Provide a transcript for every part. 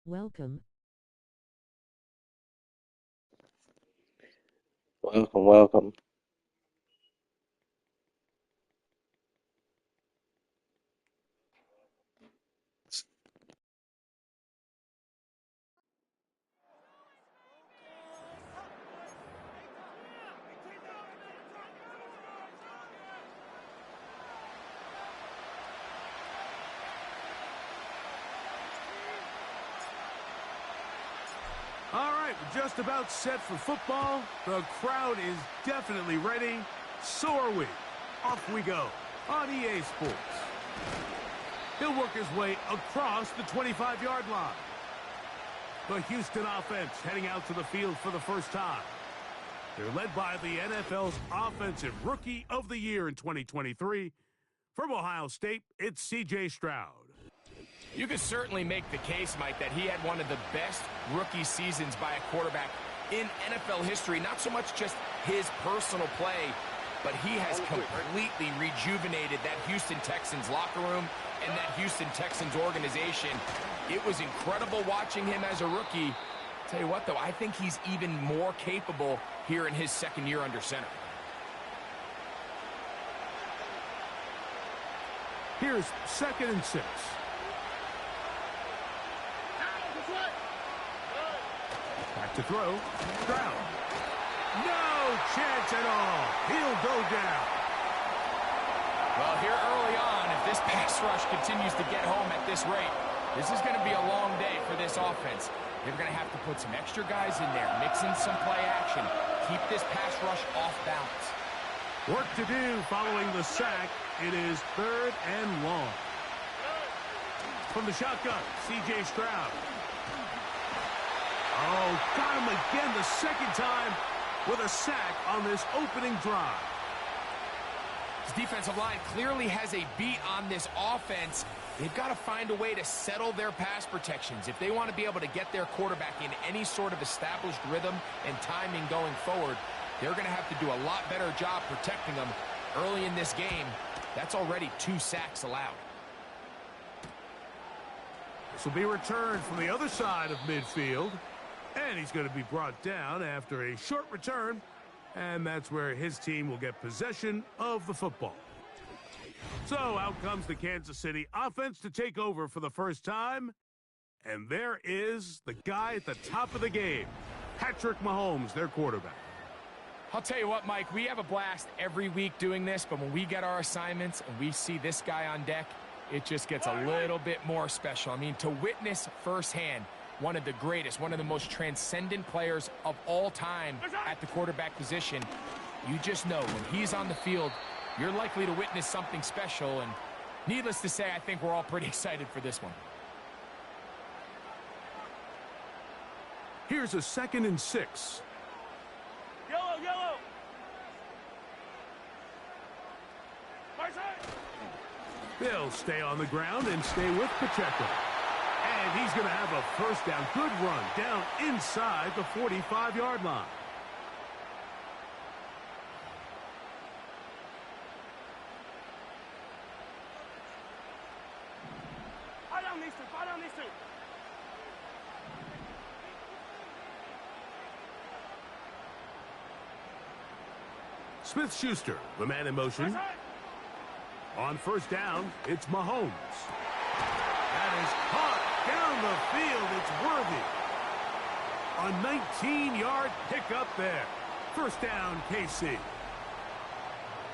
Welcome. Welcome, welcome. All right, we're just about set for football. The crowd is definitely ready. So are we. Off we go on EA Sports. He'll work his way across the 25-yard line. The Houston offense heading out to the field for the first time. They're led by the NFL's Offensive Rookie of the Year in 2023. From Ohio State, it's C.J. Stroud. You could certainly make the case, Mike, that he had one of the best rookie seasons by a quarterback in NFL history. Not so much just his personal play, but he has completely rejuvenated that Houston Texans locker room and that Houston Texans organization. It was incredible watching him as a rookie. Tell you what, though, I think he's even more capable here in his second year under center. Here's 2nd and 6. Back to throw. Stroud. No chance at all. He'll go down. Well, here early on, if this pass rush continues to get home at this rate, this is going to be a long day for this offense. They're going to have to put some extra guys in there, mix in some play action, keep this pass rush off balance. Work to do following the sack. It is 3rd and long. From the shotgun, C.J. Stroud. Oh, got him again the second time with a sack on this opening drive. His defensive line clearly has a beat on this offense. They've got to find a way to settle their pass protections. If they want to be able to get their quarterback in any sort of established rhythm and timing going forward, they're going to have to do a lot better job protecting them early in this game. That's already 2 sacks allowed. This will be returned from the other side of midfield. And he's going to be brought down after a short return. And that's where his team will get possession of the football. So out comes the Kansas City offense to take over for the first time. And there is the guy at the top of the game, Patrick Mahomes, their quarterback. I'll tell you what, Mike, we have a blast every week doing this, but when we get our assignments and we see this guy on deck, it just gets a little bit more special. I mean, to witness firsthand one of the greatest, one of the most transcendent players of all time at the quarterback position, you just know when he's on the field, you're likely to witness something special. And needless to say, I think we're all pretty excited for this one. Here's a 2nd and 6. Yellow. They'll stay on the ground and stay with Pacheco. And he's going to have a first down. Good run down inside the 45-yard line. Fall down these two. Smith-Schuster, the man in motion. On first down, it's Mahomes. That is caught down the field. It's worthy. A 19-yard pickup there. First down, KC.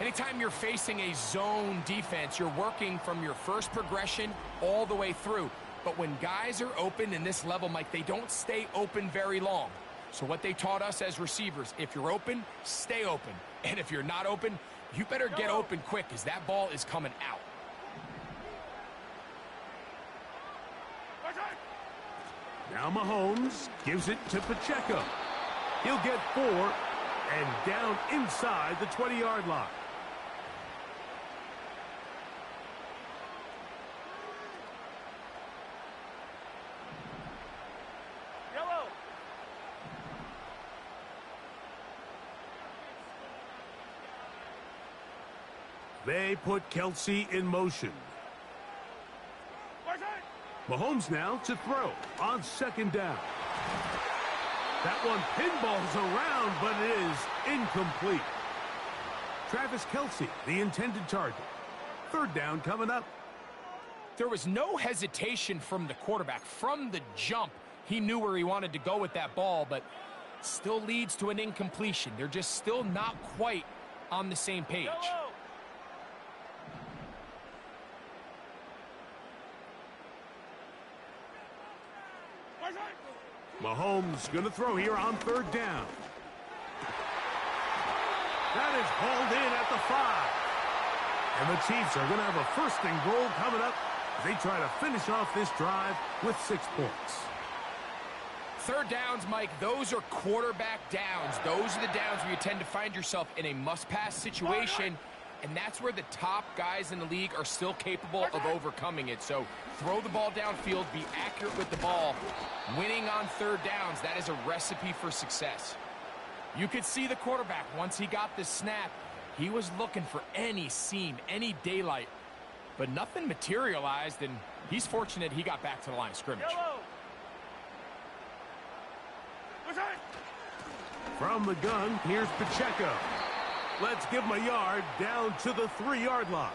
Anytime you're facing a zone defense, you're working from your first progression all the way through. But when guys are open in this level, Mike, they don't stay open very long. So what they taught us as receivers, if you're open, stay open. And if you're not open, you better get open quick, because that ball is coming out. Now Mahomes gives it to Pacheco. He'll get 4 and down inside the 20-yard line. Yellow. They put Kelsey in motion. Mahomes now to throw on second down. That one pinballs around, but it is incomplete. Travis Kelce, the intended target. Third down coming up. There was no hesitation from the quarterback. From the jump, he knew where he wanted to go with that ball, but still leads to an incompletion. They're just still not quite on the same page. Mahomes going to throw here on third down. That is hauled in at the 5. And the Chiefs are going to have a first and goal coming up as they try to finish off this drive with 6 points. Third downs, Mike, those are quarterback downs. Those are the downs where you tend to find yourself in a must-pass situation, and that's where the top guys in the league are still capable of overcoming it. So throw the ball downfield, be accurate with the ball. Winning on third downs, that is a recipe for success. You could see the quarterback, once he got the snap, he was looking for any seam, any daylight, but nothing materialized, and he's fortunate he got back to the line of scrimmage. From the gun, here's Pacheco. Let's give him a yard down to the 3-yard line.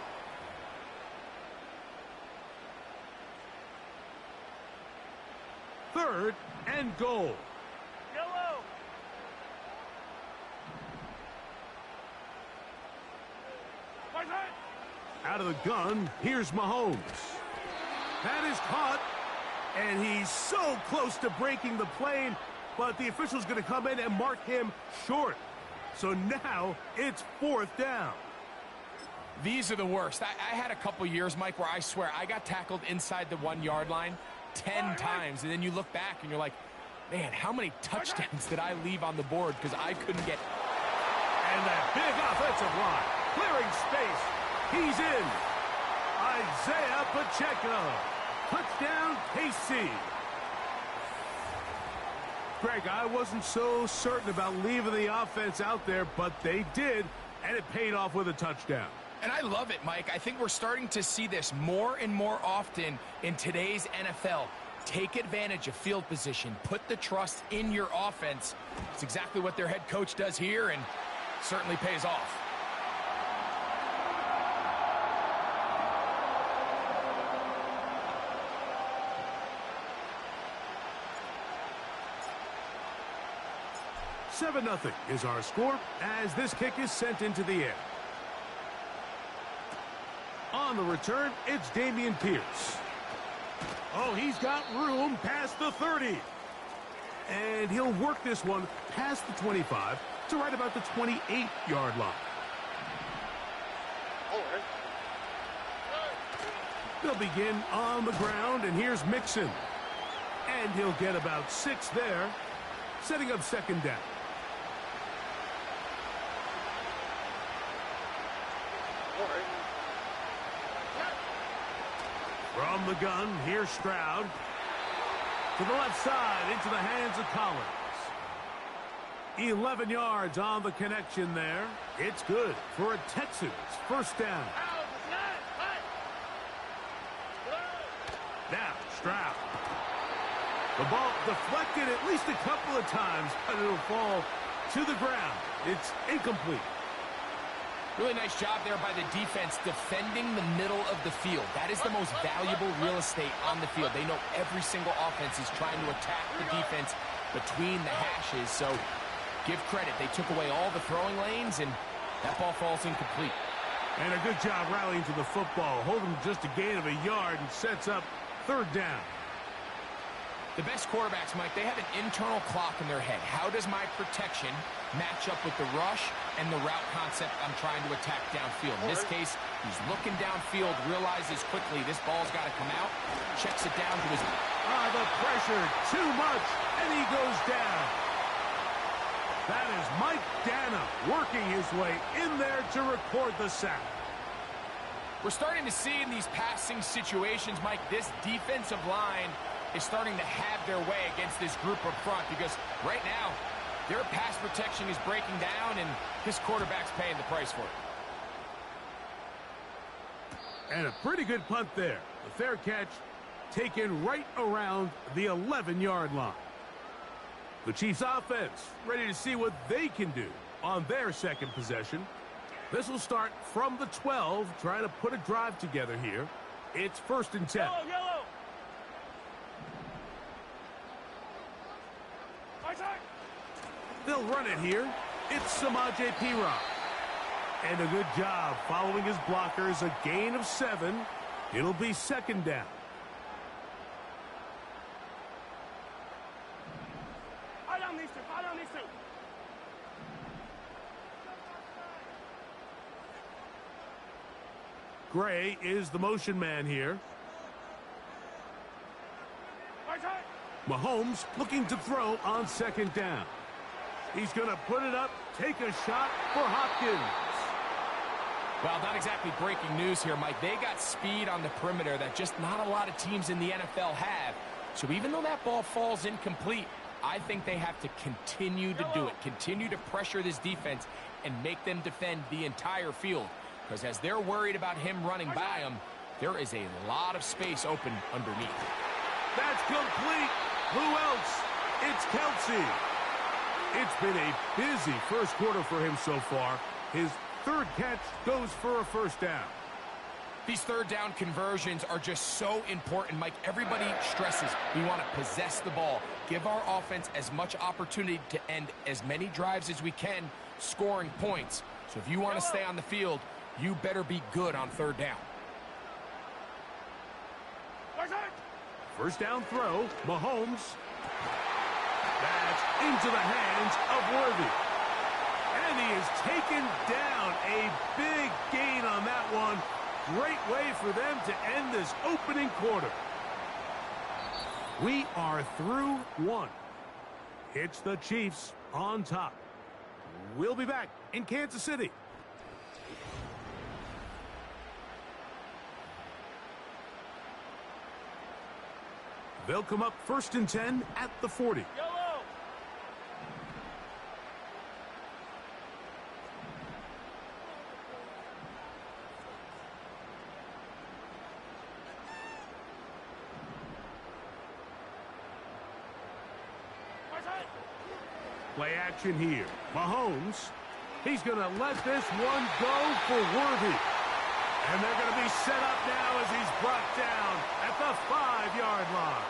Third and goal. Yellow. Out of the gun, here's Mahomes. That is caught, and he's so close to breaking the plane, but the official's going to come in and mark him short. So now it's 4th down. These are the worst. I had a couple years, Mike, where I swear I got tackled inside the 1-yard line 10 times, and then you look back and you're like, man, how many touchdowns did I leave on the board because I couldn't get... And that big offensive line, clearing space. He's in. Isaiah Pacheco. Touchdown, KC. Greg, I wasn't so certain about leaving the offense out there, but they did, and it paid off with a touchdown. And I love it, Mike. I think we're starting to see this more and more often in today's NFL. Take advantage of field position. Put the trust in your offense. It's exactly what their head coach does here, and certainly pays off. Seven 0 is our score as this kick is sent into the air. On the return, it's Dameon Pierce. Oh, he's got room past the 30. And he'll work this one past the 25 to right about the 28-yard line. They'll begin on the ground, and here's Mixon. And he'll get about 6 there, setting up second down. From the gun, here's Stroud. To the left side, into the hands of Collins. 11 yards on the connection there. It's good for a Texans first down. Now, Stroud. The ball deflected at least a couple of times, but it'll fall to the ground. It's incomplete. Really nice job there by the defense defending the middle of the field. That is the most valuable real estate on the field. They know every single offense is trying to attack the defense between the hashes. So give credit. They took away all the throwing lanes, and that ball falls incomplete. And a good job rallying to the football. Holding just a gain of a yard and sets up third down. The best quarterbacks, Mike, they have an internal clock in their head. How does my protection match up with the rush and the route concept I'm trying to attack downfield? In this case, he's looking downfield, realizes quickly this ball's got to come out, checks it down to his... The pressure, too much, and he goes down. That is Mike Dana working his way in there to record the sack. We're starting to see in these passing situations, Mike, this defensive line is starting to have their way against this group up front because right now, their pass protection is breaking down, and this quarterback's paying the price for it. And a pretty good punt there. The fair catch taken right around the 11-yard line. The Chiefs offense ready to see what they can do on their second possession. This will start from the 12, trying to put a drive together here. It's 1st and 10. Yellow, yellow. Right side. They'll run it here. It's Samaje Perine. And a good job following his blockers. A gain of 7. It'll be 2nd down. I don't need to. I don't need to. Gray is the motion man here. Right side. Mahomes looking to throw on 2nd down. He's going to put it up, take a shot for Hopkins. Well, not exactly breaking news here, Mike. They got speed on the perimeter that just not a lot of teams in the NFL have. So even though that ball falls incomplete, I think they have to continue to do it. Continue to pressure this defense and make them defend the entire field. Because as they're worried about him running by them, there is a lot of space open underneath. That's complete. Who else? It's Kelsey. It's been a busy first quarter for him so far. His 3rd catch goes for a 1st down. These 3rd down conversions are just so important, Mike. Everybody stresses we want to possess the ball, give our offense as much opportunity to end as many drives as we can, scoring points. So if you want to stay on the field, you better be good on 3rd down. Right side. 1st down throw, Mahomes. That's into the hands of Worthy. And he is taken down. A big gain on that one. Great way for them to end this opening quarter. We are through 1. It's the Chiefs on top. We'll be back in Kansas City. They'll come up 1st and 10 at the 40. Yellow. Right side. Play action here. Mahomes. He's going to let this one go for Worthy. And they're going to be set up now as he's brought down at the 5-yard line.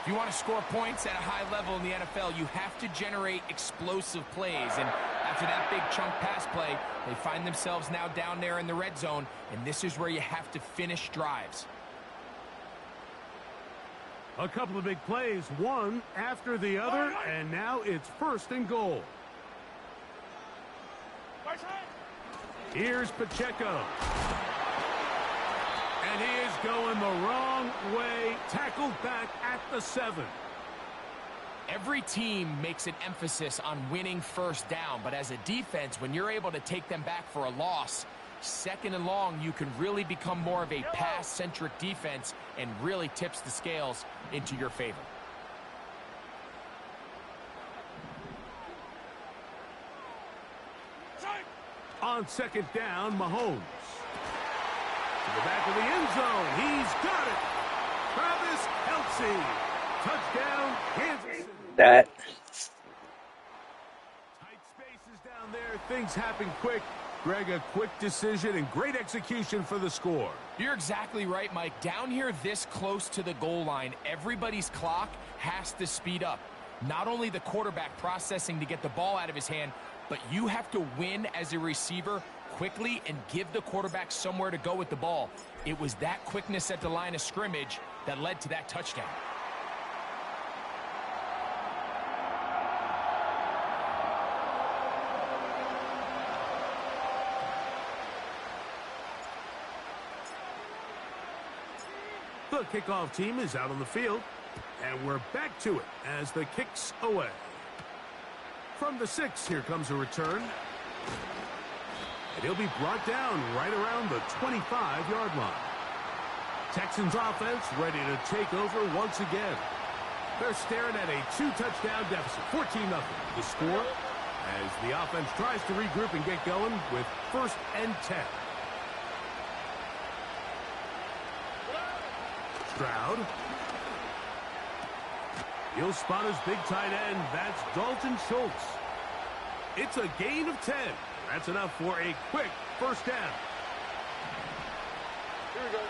If you want to score points at a high level in the NFL, you have to generate explosive plays. And after that big chunk pass play, they find themselves now down there in the red zone. And this is where you have to finish drives. A couple of big plays, one after the other, and now it's 1st and goal. Right side. Here's Pacheco. And he is going the wrong way. Tackled back at the 7. Every team makes an emphasis on winning 1st down, but as a defense, when you're able to take them back for a loss, 2nd and long, you can really become more of a pass-centric defense and really tips the scales into your favor. On 2nd down, Mahomes. To the back of the end zone. He's got it. Travis Kelce. Touchdown, Kansas City. That. Tight spaces down there. Things happen quick. Greg, a quick decision and great execution for the score. You're exactly right, Mike. Down here this close to the goal line, everybody's clock has to speed up. Not only the quarterback processing to get the ball out of his hand, but you have to win as a receiver quickly and give the quarterback somewhere to go with the ball. It was that quickness at the line of scrimmage that led to that touchdown. The kickoff team is out on the field, and we're back to it as the kick's away. From the 6, here comes a return. And he'll be brought down right around the 25-yard line. Texans offense ready to take over once again. They're staring at a 2-touchdown deficit, 14-0. The score as the offense tries to regroup and get going with 1st and 10. Stroud. He'll spot his big tight end. That's Dalton Schultz. It's a gain of 10. That's enough for a quick first down. Here we go.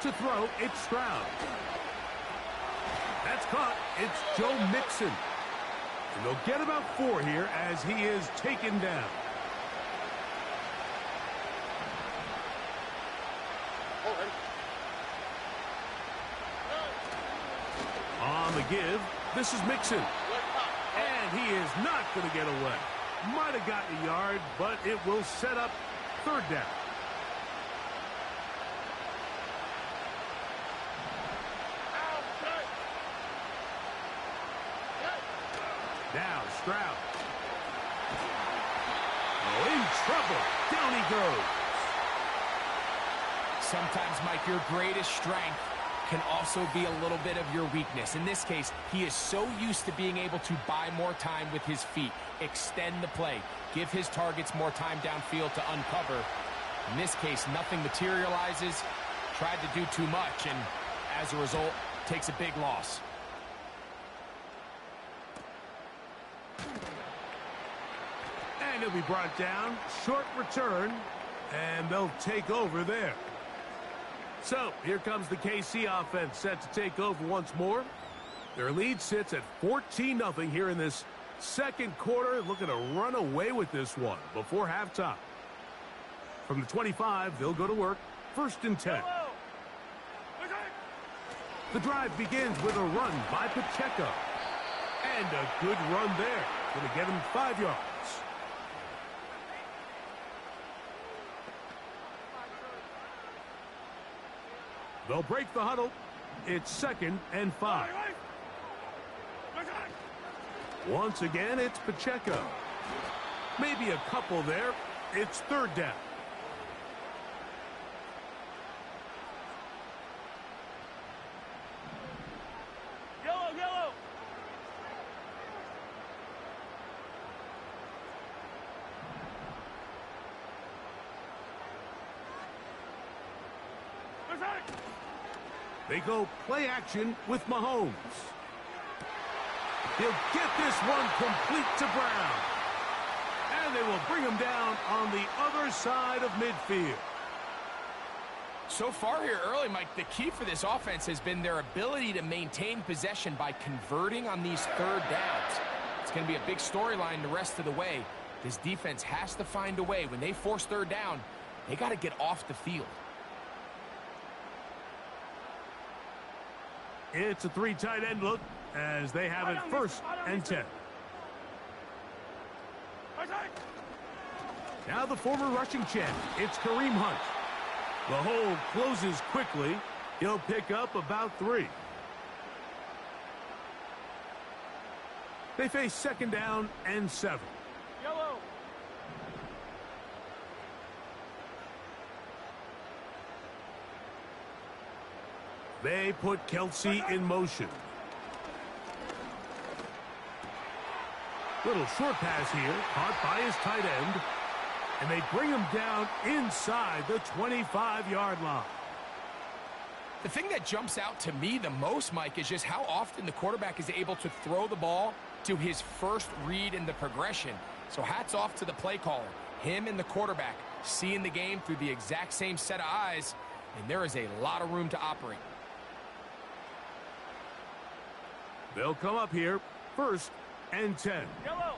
To throw, it's Stroud. That's caught. It's Joe Mixon. And they'll get about 4 here as he is taken down. On the give, this is Mixon. And he is not going to get away. Might have gotten a yard, but it will set up third down. Now Stroud. Oh, in trouble. Down he goes. Sometimes, Mike, your greatest strength can also be a little bit of your weakness. In this case, he is so used to being able to buy more time with his feet, extend the play, give his targets more time downfield to uncover. In this case, nothing materializes, tried to do too much, and as a result, takes a big loss. And he'll be brought down. Short return, and they'll take over there. So, here comes the KC offense set to take over once more. Their lead sits at 14-0 here in this second quarter. Looking to run away with this one before halftime. From the 25, they'll go to work. 1st and 10. The drive begins with a run by Pacheco. And a good run there. Going to get him 5 yards. They'll break the huddle. It's 2nd and 5. Once again, it's Pacheco. Maybe a couple there. It's 3rd down. Yellow. They go play action with Mahomes. He'll get this one complete to Brown. And they will bring him down on the other side of midfield. So far here early, Mike, the key for this offense has been their ability to maintain possession by converting on these 3rd downs. It's going to be a big storyline the rest of the way. This defense has to find a way. When they force 3rd down, they got to get off the field. It's a 3 tight end look as they have it 1st and 10. Now the former rushing champ, it's Kareem Hunt. The hole closes quickly. He'll pick up about 3. They face 2nd down and 7. Yellow. They put Kelsey in motion. Little short pass here, caught by his tight end. And they bring him down inside the 25-yard line. The thing that jumps out to me the most, Mike, is just how often the quarterback is able to throw the ball to his first read in the progression. So hats off to the play caller. Him and the quarterback seeing the game through the exact same set of eyes, and there is a lot of room to operate. They'll come up here, 1st and 10. Yellow.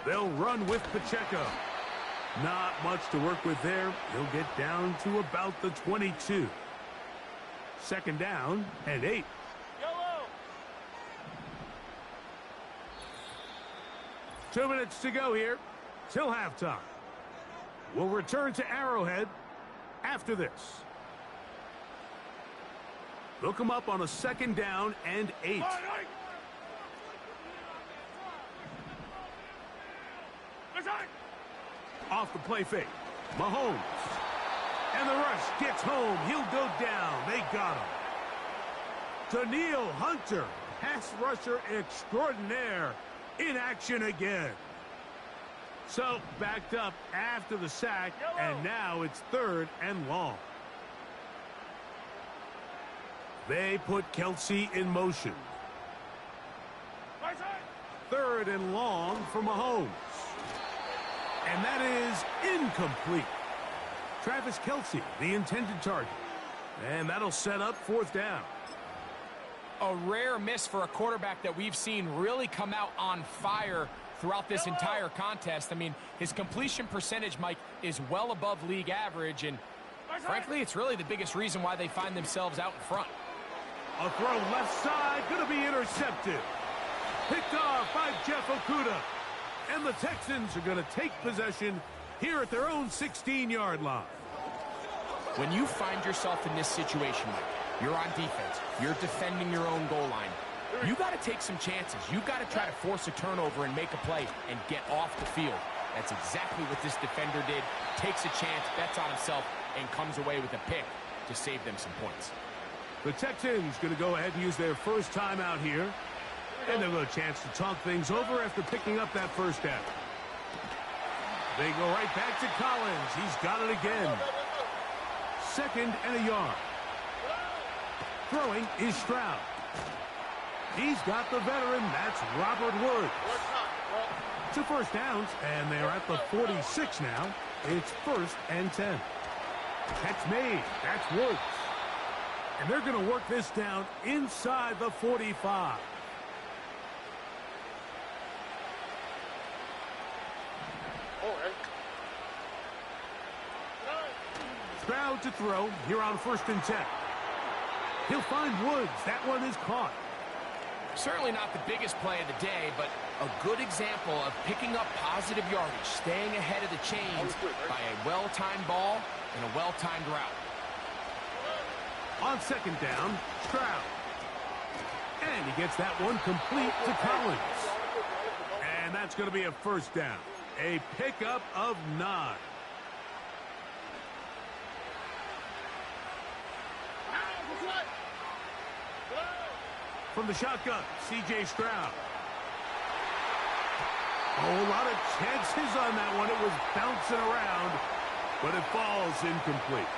They'll run with Pacheco. Not much to work with there. He'll get down to about the 22. 2nd down and 8. Yellow. 2 minutes to go here till halftime. We'll return to Arrowhead after this. They'll come up on a 2nd down and 8. Off the play fake. Mahomes. And the rush gets home. He'll go down. They got him. Danielle Hunter, pass rusher extraordinaire, in action again. So, backed up after the sack, and now it's 3rd and long. They put Kelsey in motion. 3rd and long for Mahomes. And that is incomplete. Travis Kelsey, the intended target. And that'll set up 4th down. A rare miss for a quarterback that we've seen really come out on fire throughout this entire contest. I mean, his completion percentage, Mike, is well above league average, and frankly, it's really the biggest reason why they find themselves out in front. A throw left side, going to be intercepted. Picked off by Jeff Okudah. And the Texans are going to take possession here at their own 16-yard line. When you find yourself in this situation, Mike, you're on defense, you're defending your own goal line, you got to take some chances. You got to try to force a turnover and make a play and get off the field. That's exactly what this defender did. Takes a chance, bets on himself, and comes away with a pick to save them some points. The Texans going to go ahead and use their first timeout here. And they'll have a chance to talk things over after picking up that first down. They go right back to Collins. He's got it again. 2nd and a yard. Throwing is Stroud. He's got the veteran. That's Robert Woods. 2 first downs, and they're at the 46 now. It's 1st and 10. Catch made. That's Woods. And they're going to work this down inside the 45. Stroud to throw here on 1st and 10. He'll find Woods. That one is caught. Certainly not the biggest play of the day, but a good example of picking up positive yardage, staying ahead of the chains by a well-timed ball and a well-timed route. On 2nd down, Stroud. And he gets that one complete to Collins. And that's going to be a 1st down. A pickup of 9. From the shotgun, C.J. Stroud. Oh, a lot of chances on that one. It was bouncing around, but it falls incomplete.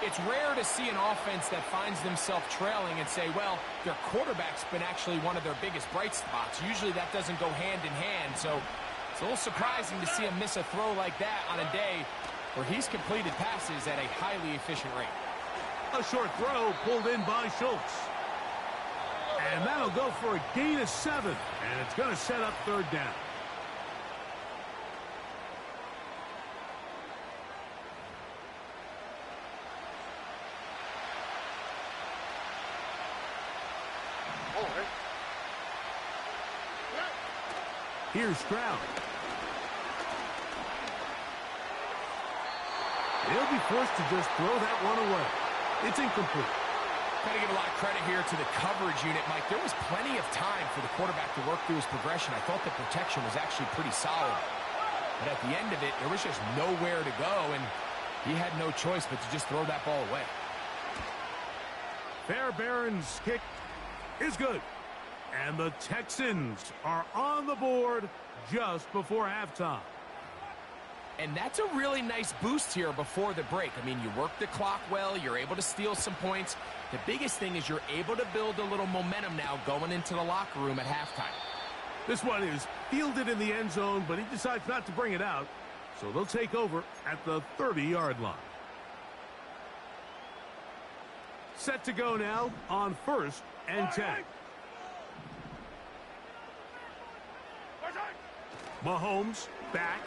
It's rare to see an offense that finds themselves trailing and say, well, their quarterback's been actually one of their biggest bright spots. Usually that doesn't go hand in hand, so it's a little surprising to see him miss a throw like that on a day where he's completed passes at a highly efficient rate. A short throw pulled in by Schultz. And that'll go for a gain of 7. And it's going to set up 3rd down. Here's Stroud. He'll be forced to just throw that one away. It's incomplete. Got to give a lot of credit here to the coverage unit, Mike. There was plenty of time for the quarterback to work through his progression. I thought the protection was actually pretty solid. But at the end of it, there was just nowhere to go, and he had no choice but to just throw that ball away. Fairbairn's kick is good. And the Texans are on the board just before halftime. And that's a really nice boost here before the break. I mean, you work the clock well. You're able to steal some points. The biggest thing is you're able to build a little momentum now going into the locker room at halftime. This one is fielded in the end zone, but he decides not to bring it out. So they'll take over at the 30-yard line. Set to go now on 1st and 10. Mahomes back.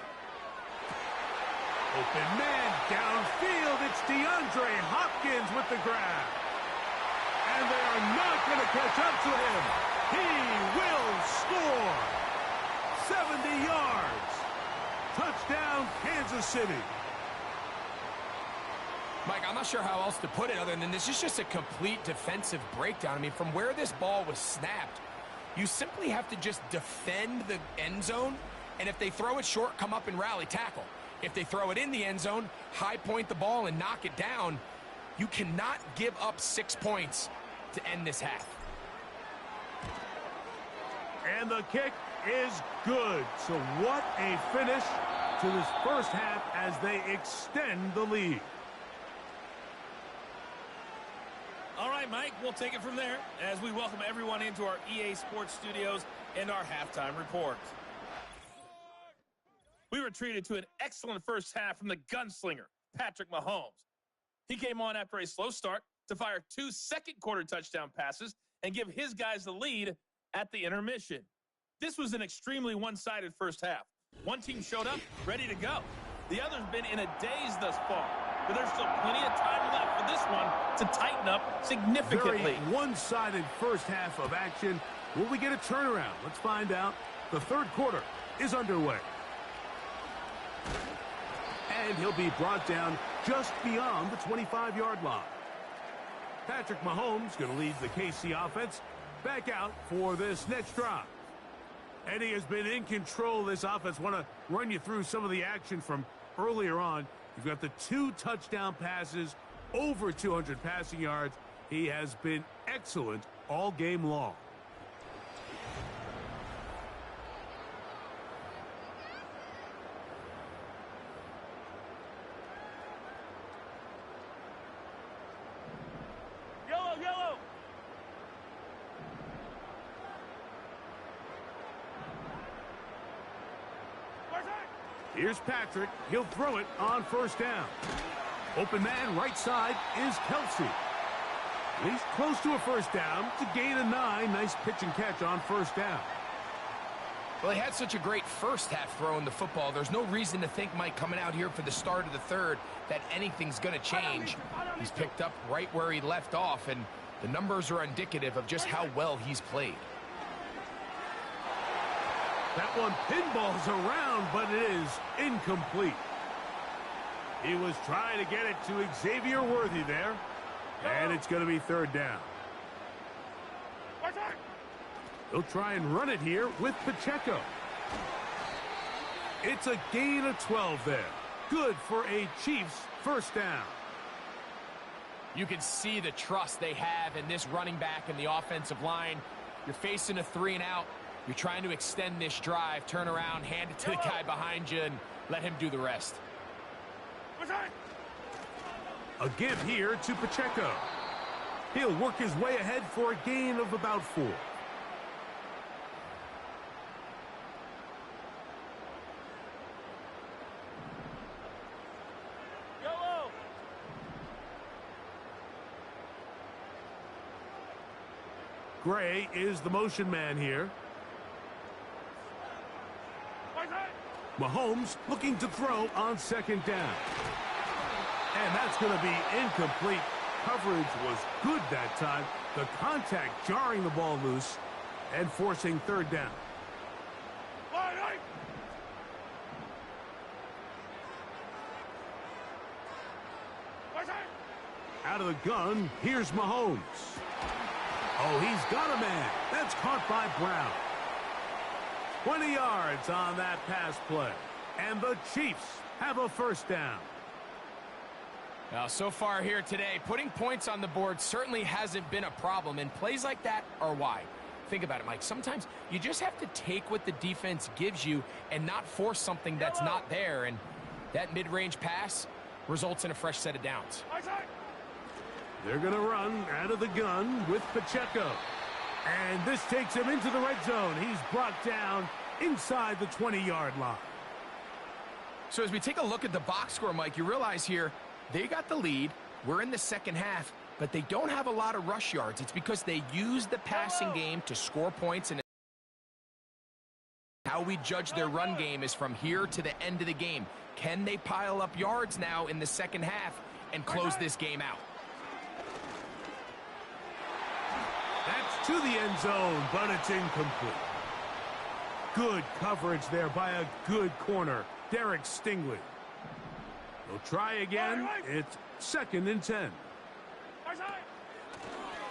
Open man downfield. It's DeAndre Hopkins with the grab. And they are not going to catch up to him. He will score. 70 yards. Touchdown, Kansas City. Mike, I'm not sure how else to put it other than this is just a complete defensive breakdown. I mean, from where this ball was snapped, you simply have to just defend the end zone. And if they throw it short, come up and rally tackle. If they throw it in the end zone, high point the ball and knock it down. You cannot give up 6 points to end this half. And the kick is good. So what a finish to this first half as they extend the lead. All right, Mike, we'll take it from there as we welcome everyone into our EA Sports Studios and our halftime report. We were treated to an excellent first half from the gunslinger, Patrick Mahomes. He came on after a slow start to fire 2 second-quarter touchdown passes and give his guys the lead at the intermission. This was an extremely one-sided first half. One team showed up, ready to go. The other's been in a daze thus far, but there's still plenty of time left for this one to tighten up significantly. Very one-sided first half of action. Will we get a turnaround? Let's find out. The third quarter is underway. And he'll be brought down just beyond the 25-yard line. Patrick Mahomes going to lead the KC offense back out for this next drive. And he has been in control of this offense. Want to run you through some of the action from earlier on. You've got the 2 touchdown passes, over 200 passing yards. He has been excellent all game long. Yellow. Here's Patrick. He'll throw it on first down. Open man right side is Kelsey. He's close to a first down to gain a 9. Nice pitch and catch on first down. Well, he had such a great first half throwing the football. There's no reason to think, Mike, coming out here for the start of the third, that anything's going to change. He's picked up right where he left off, and the numbers are indicative of just how well he's played. That one pinballs around, but it is incomplete. He was trying to get it to Xavier Worthy there, and it's going to be third down. He'll try and run it here with Pacheco. It's a gain of 12 there. Good for a Chiefs first down. You can see the trust they have in this running back and the offensive line. You're facing a 3-and-out. You're trying to extend this drive, turn around, hand it to the guy behind you, and let him do the rest. A give here to Pacheco. He'll work his way ahead for a gain of about 4. Yellow. Gray is the motion man here. Mahomes looking to throw on second down. And that's going to be incomplete. Coverage was good that time. The contact jarring the ball loose and forcing third down. Out of the gun, here's Mahomes. Oh, he's got a man. That's caught by Brown. 20 yards on that pass play. And the Chiefs have a first down. Now, so far here today, putting points on the board certainly hasn't been a problem, and plays like that are why. Think about it, Mike. Sometimes you just have to take what the defense gives you and not force something that's not there, and that mid-range pass results in a fresh set of downs. They're going to run out of the gun with Pacheco. And this takes him into the red zone. He's brought down inside the 20-yard line. So as we take a look at the box score, Mike, you realize here they got the lead. We're in the second half, but they don't have a lot of rush yards. It's because they use the passing game to score points. And how we judge their run game is from here to the end of the game. Can they pile up yards now in the second half and close this game out? That's to the end zone, but it's incomplete. Good coverage there by a good corner, Derek Stingley. They'll try again. It's 2nd and 10.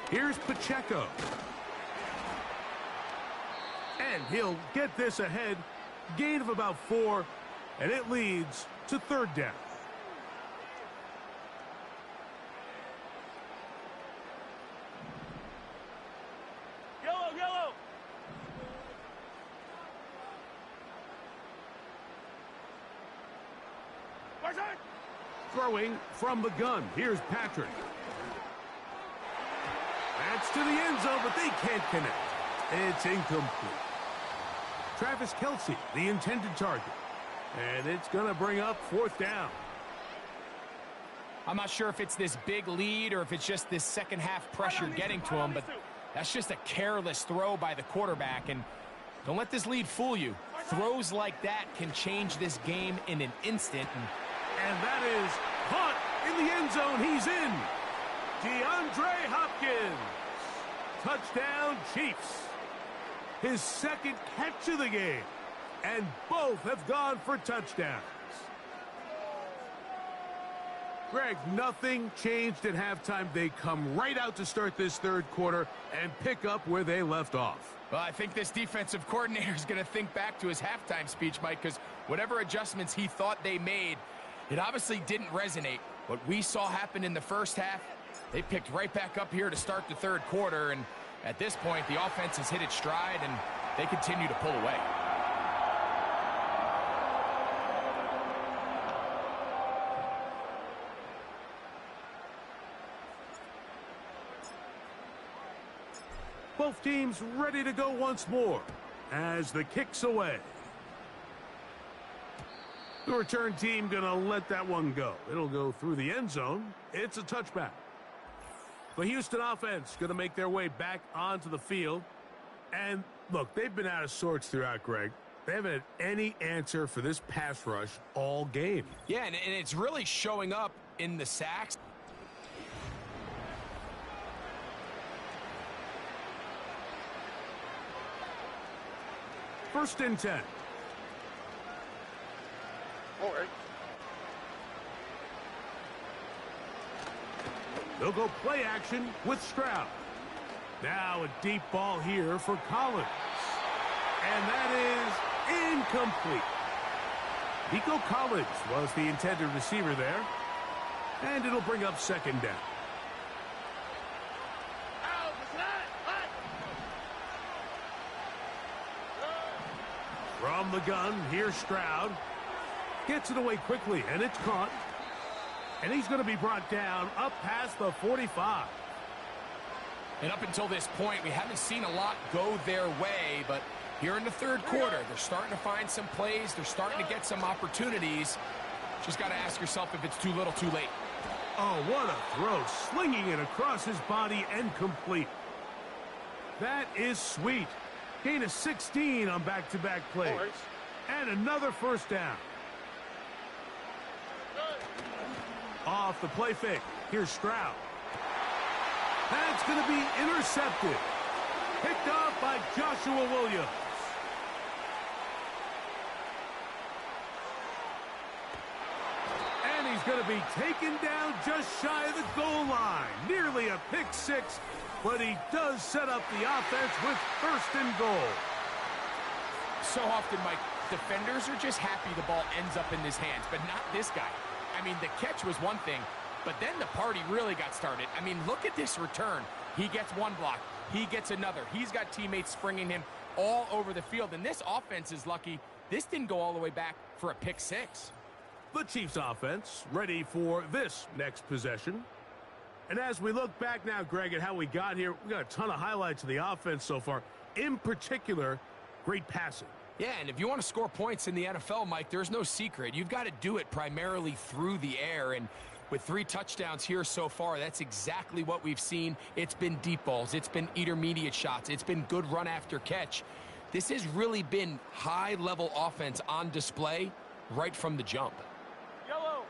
Here's Pacheco. And he'll get this ahead. Gain of about 4, and it leads to third down. Throwing from the gun. Here's Patrick. That's to the end zone, but they can't connect. It's incomplete. Travis Kelce, the intended target. And it's going to bring up 4th down. I'm not sure if it's this big lead or if it's just this second half pressure getting to him, but that's just a careless throw by the quarterback. And don't let this lead fool you. Throws like that can change this game in an instant. And that is caught in the end zone. He's in. DeAndre Hopkins. Touchdown, Chiefs. His second catch of the game. And both have gone for touchdowns. Greg, nothing changed at halftime. They come right out to start this third quarter and pick up where they left off. Well, I think this defensive coordinator is going to think back to his halftime speech, Mike, because whatever adjustments he thought they made, it obviously didn't resonate. What we saw happen in the first half, they picked right back up here to start the third quarter, and at this point, the offense has hit its stride, and they continue to pull away. Both teams ready to go once more as the kick's away. The return team going to let that one go. It'll go through the end zone. It's a touchback. The Houston offense going to make their way back onto the field. And look, they've been out of sorts throughout, Greg. They haven't had any answer for this pass rush all game. Yeah, and it's really showing up in the sacks. First and 10. All right. They'll go play action with Stroud. Now a deep ball here for Collins. And that is incomplete. Nico Collins was the intended receiver there. And it'll bring up 2nd down. From the gun, here's Stroud. Gets it away quickly, and it's caught. And he's going to be brought down up past the 45. And up until this point, we haven't seen a lot go their way, but here in the third quarter, they're starting to find some plays. They're starting to get some opportunities. Just got to ask yourself if it's too little, too late. Oh, what a throw. Slinging it across his body and complete. That is sweet. Gain of 16 on back-to-back plays. And another first down. Off the play fake. Here's Stroud. That's going to be intercepted. Picked off by Joshua Williams. And he's going to be taken down just shy of the goal line. Nearly a pick six, but he does set up the offense with 1st and goal. So often, Mike, defenders are just happy the ball ends up in his hands, but not this guy. I mean, the catch was one thing, but then the party really got started. I mean, look at this return. He gets one block. He gets another. He's got teammates springing him all over the field, and this offense is lucky this didn't go all the way back for a pick six. The Chiefs offense ready for this next possession. And as we look back now, Greg, at how we got here, we got a ton of highlights of the offense so far. In particular, great passing. Yeah, and if you want to score points in the NFL, Mike, there's no secret. You've got to do it primarily through the air, and with 3 touchdowns here so far, that's exactly what we've seen. It's been deep balls. It's been intermediate shots. It's been good run after catch. This has really been high-level offense on display right from the jump. Yellow.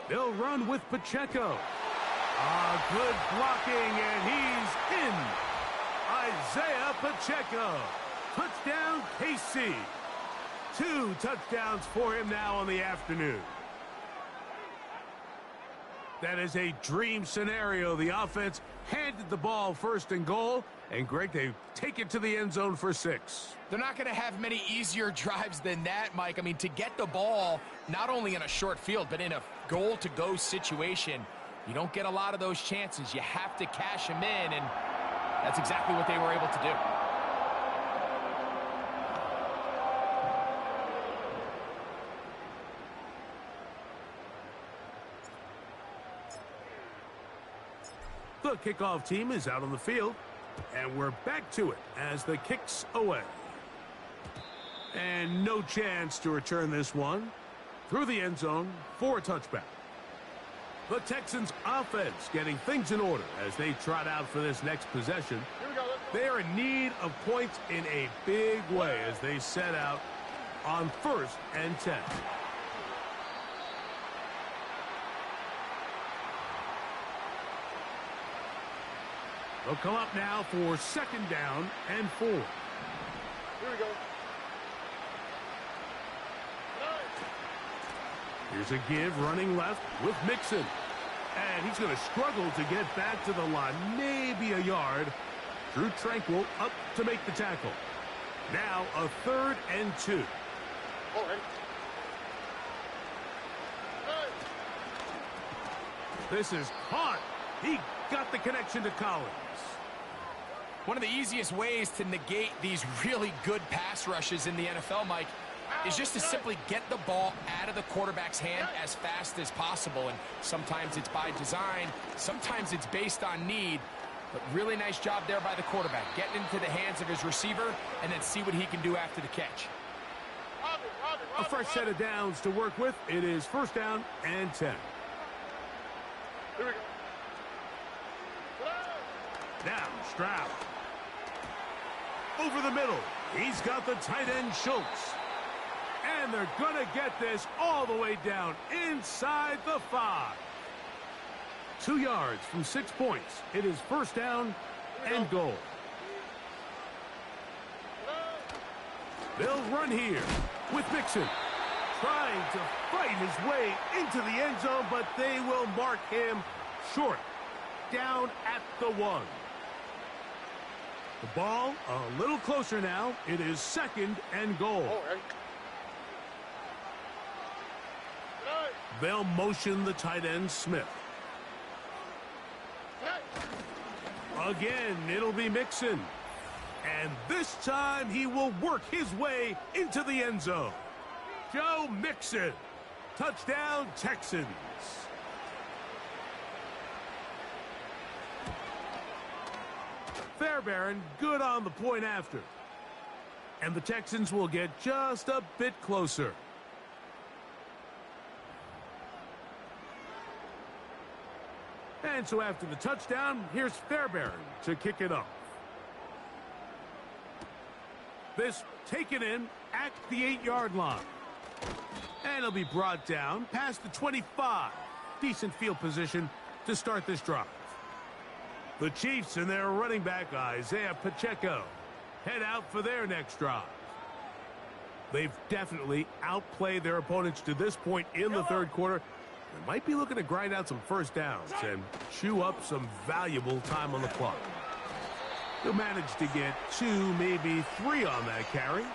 They'll run with Pacheco. Good blocking, and he's in. Isaiah Pacheco. Touchdown, KC. 2 touchdowns for him now on the afternoon. That is a dream scenario. The offense handed the ball 1st and goal, and Greg, they take it to the end zone for 6. They're not going to have many easier drives than that, Mike. I mean, to get the ball, not only in a short field, but in a goal-to-go situation, you don't get a lot of those chances. You have to cash them in, and that's exactly what they were able to do. The kickoff team is out on the field, and we're back to it as the kick's away. And no chance to return this one through the end zone for a touchback. The Texans offense getting things in order as they trot out for this next possession. They are in need of points in a big way as they set out on 1st and 10. They'll come up now for 2nd down and 4. Here we go. Here's a give running left with Mixon. And he's going to struggle to get back to the line, maybe a yard. Drew Tranquil up to make the tackle. Now a 3rd and 2. This is caught. He got the connection to Collins. One of the easiest ways to negate these really good pass rushes in the NFL, Mike, is just to simply get the ball out of the quarterback's hand as fast as possible. And sometimes it's by design, sometimes it's based on need. But really nice job there by the quarterback, getting into the hands of his receiver and then see what he can do after the catch. A fresh set of downs to work with. It is 1st down and 10. Here we go. Now Stroud. Over the middle. He's got the tight end Schultz. And they're going to get this all the way down inside the 5. 2 yards from 6 points. It is 1st down and goal. They'll run here with Mixon. Trying to fight his way into the end zone, but they will mark him short. Down at the 1. The ball a little closer now. It is 2nd and goal. They'll motion the tight end Smith. Again, it'll be Mixon. And this time he will work his way into the end zone. Joe Mixon. Touchdown, Texans. Fairbairn good on the point after. And the Texans will get just a bit closer. And so after the touchdown, here's Fairbairn to kick it off. This taken in at the 8-yard line. And it'll be brought down past the 25. Decent field position to start this drive. The Chiefs and their running back, Isaiah Pacheco, head out for their next drive. They've definitely outplayed their opponents to this point in the 3rd quarter. They might be looking to grind out some 1st downs and chew up some valuable time on the clock. He'll manage to get 2, maybe 3 on that carry.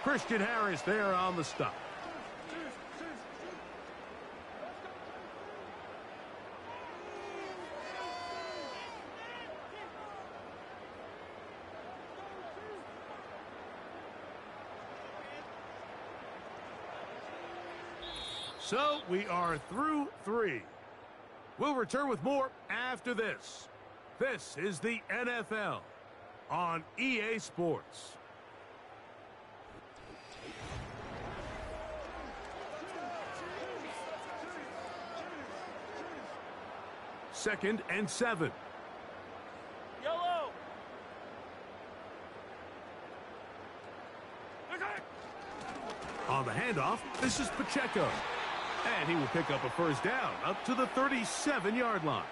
Christian Harris there on the stop. So we are through 3. We'll return with more after this. This is the NFL on EA Sports. Second and 7. Yellow. On the handoff, this is Pacheco. And he will pick up a 1st down up to the 37-yard line.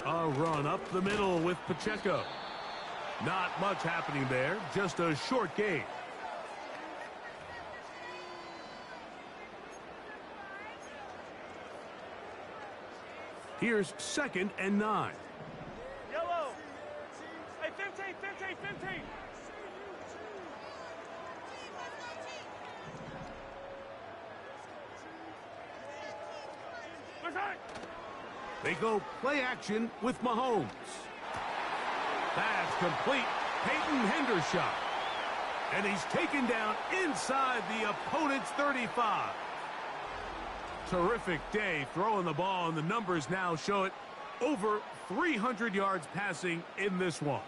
A run up the middle with Pacheco. Not much happening there, just a short gain. Here's 2nd and 9. Yellow. Hey, 15, 15, 15. They go play action with Mahomes. Pass complete. Peyton Hendershot. And he's taken down inside the opponent's 35. Terrific day throwing the ball, and the numbers now show it. Over 300 yards passing in this one.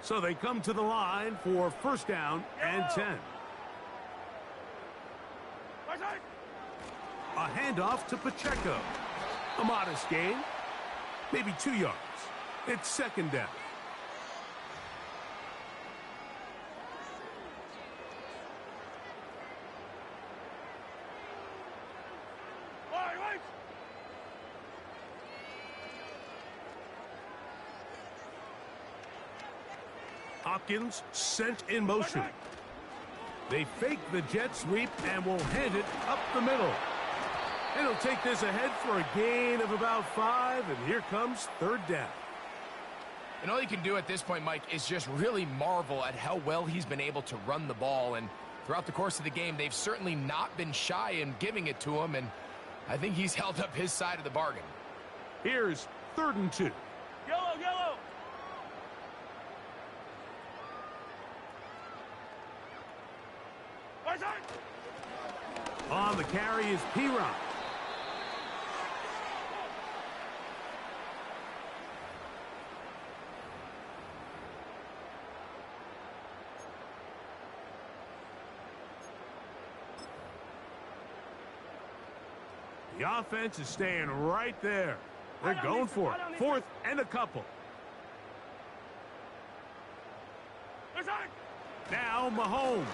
So they come to the line for 1st down and 10. A handoff to Pacheco. A modest gain. Maybe 2 yards. It's 2nd down. Hopkins sent in motion. They fake the jet sweep and will hand it up the middle. And he'll take this ahead for a gain of about 5, and here comes 3rd down. And all you can do at this point, Mike, is just really marvel at how well he's been able to run the ball. And throughout the course of the game, they've certainly not been shy in giving it to him, and I think he's held up his side of the bargain. Here's 3rd and 2. Yellow, yellow. On the carry is P-Ron. The offense is staying right there. They're going for it. 4th and a couple. Now Mahomes.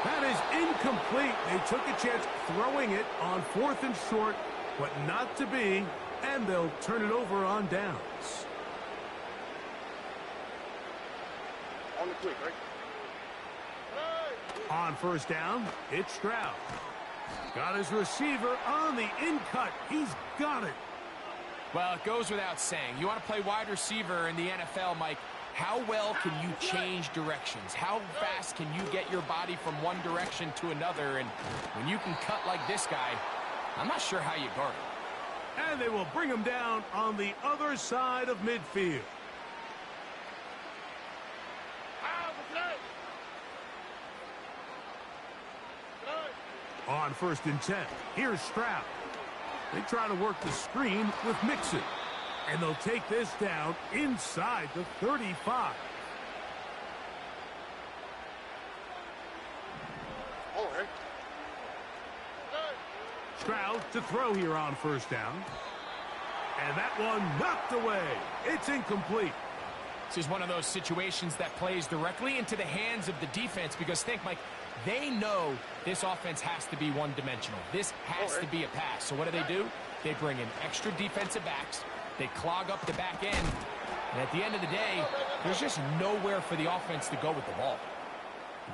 That is incomplete. They took a chance throwing it on 4th and short, but not to be, and they'll turn it over on downs. On the quick, right? On 1st down, it's Stroud. Got his receiver on the in-cut. He's got it. Well, it goes without saying. You want to play wide receiver in the NFL, Mike. How well can you change directions? How fast can you get your body from one direction to another? And when you can cut like this guy, I'm not sure how you guard it. And they will bring him down on the other side of midfield. On 1st and 10, here's Stroud. They try to work the screen with Mixon. And they'll take this down inside the 35. All right. Stroud to throw here on 1st down. And that one knocked away. It's incomplete. This is one of those situations that plays directly into the hands of the defense because think, Mike, they know this offense has to be one-dimensional. This has to be a pass. So what do? They bring in extra defensive backs. They clog up the back end. And at the end of the day, there's just nowhere for the offense to go with the ball.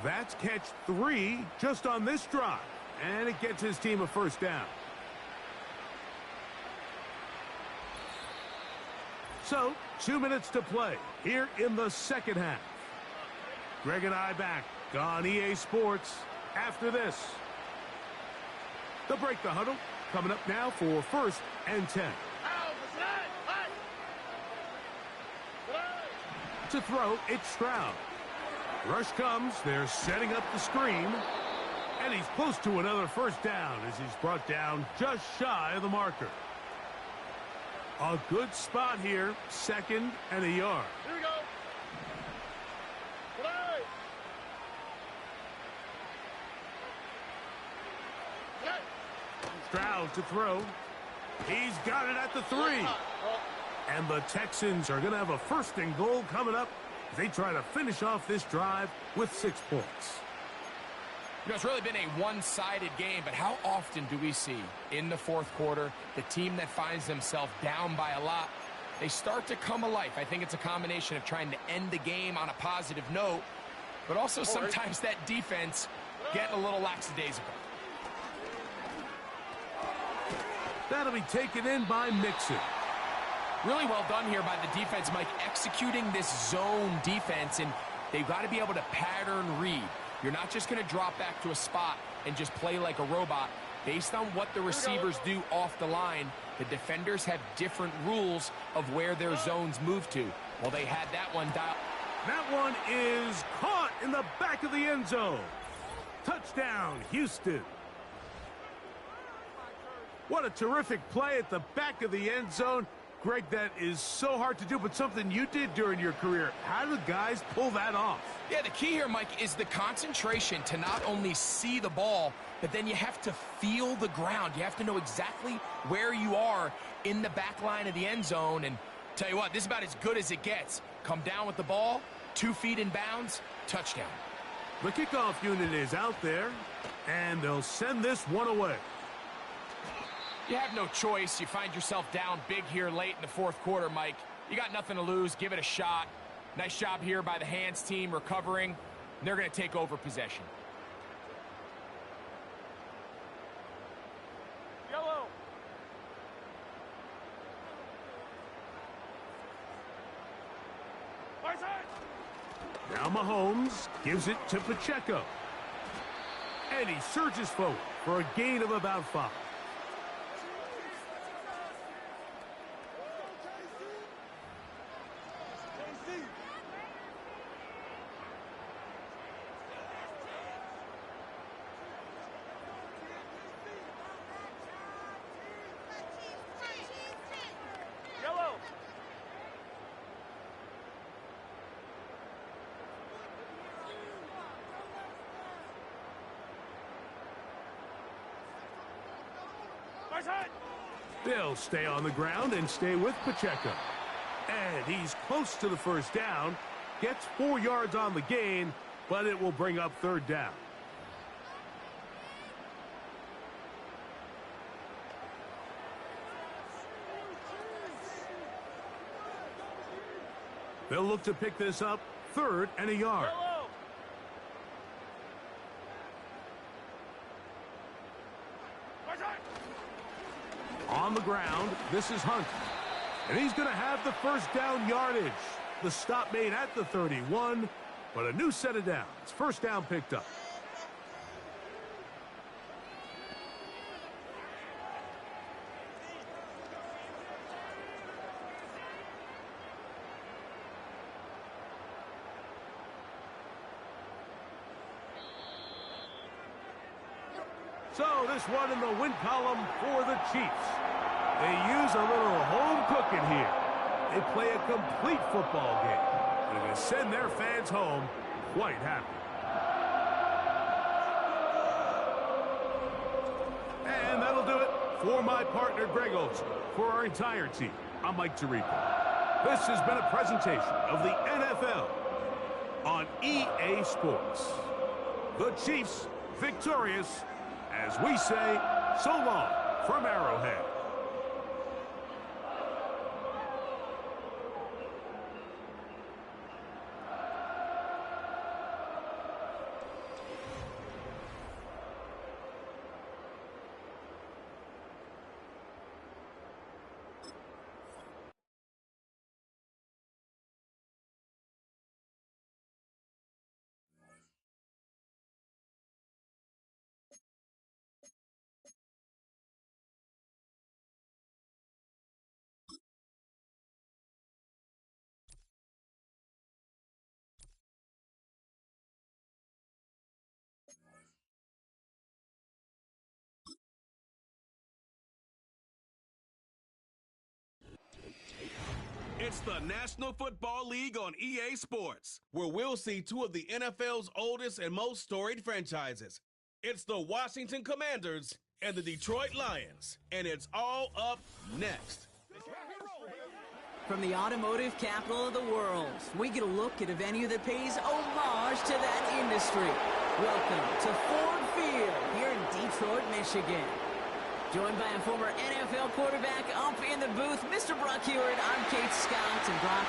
That's catch 3 just on this drive. And it gets his team a 1st down. So, 2 minutes to play here in the 2nd half. Greg and I back on EA Sports after this. They'll break the huddle. Coming up now for 1st and 10. To throw, it's Stroud. Rush comes. They're setting up the screen. And he's close to another 1st down as he's brought down just shy of the marker. A good spot here. 2nd and a yard. Here we go. Stroud to throw. He's got it at the 3. And the Texans are going to have a 1st and goal coming up as they try to finish off this drive with 6 points. You know, it's really been a one-sided game, but how often do we see in the 4th quarter the team that finds themselves down by a lot they start to come alive. I think it's a combination of trying to end the game on a positive note, but also sometimes that defense getting a little lackadaisical. That'll be taken in by Mixon. Really well done here by the defense, Mike, executing this zone defense, and they've got to be able to pattern read. You're not just going to drop back to a spot and just play like a robot. Based on what the receivers do off the line, the defenders have different rules of where their zones move to. Well, they had that one dialed. That one is caught in the back of the end zone. Touchdown, Houston. What a terrific play at the back of the end zone. Greg, that is so hard to do, but something you did during your career. How do guys pull that off? Yeah, the key here, Mike, is the concentration to not only see the ball, but then you have to feel the ground. You have to know exactly where you are in the back line of the end zone. And tell you what, this is about as good as it gets. Come down with the ball, 2 feet in bounds, touchdown. The kickoff unit is out there, and they'll send this one away. You have no choice. You find yourself down big here late in the fourth quarter, Mike. You got nothing to lose. Give it a shot. Nice job here by the hands team recovering. They're going to take over possession. Yellow. Right side. Now Mahomes gives it to Pacheco. And he surges forward for a gain of about 5. Yellow. Right side. They'll stay on the ground and stay with Pacheco. And he's close to the first down. Gets 4 yards on the gain, but it will bring up third down. They'll look to pick this up, 3rd and a yard. Yellow. Right side. On the ground, this is Hunt. And he's going to have the first down yardage. The stop made at the 31, but a new set of downs. First down picked up. So this one in the win column for the Chiefs. They use a little home cooking here. They play a complete football game. They're going to send their fans home quite happy. And that'll do it for my partner, Greg Olson. For our entire team, I'm Mike Tirico. This has been a presentation of the NFL on EA Sports. The Chiefs victorious, as we say, so long from Arrowhead. It's the National Football League on EA Sports, where we'll see 2 of the NFL's oldest and most storied franchises. It's the Washington Commanders and the Detroit Lions, and it's all up next. From the automotive capital of the world, we get a look at a venue that pays homage to that industry. Welcome to Ford Field here in Detroit, Michigan. Joined by a former NFL quarterback up in the booth, Mr. Brock Hewitt. I'm Kate Scott, and Brock,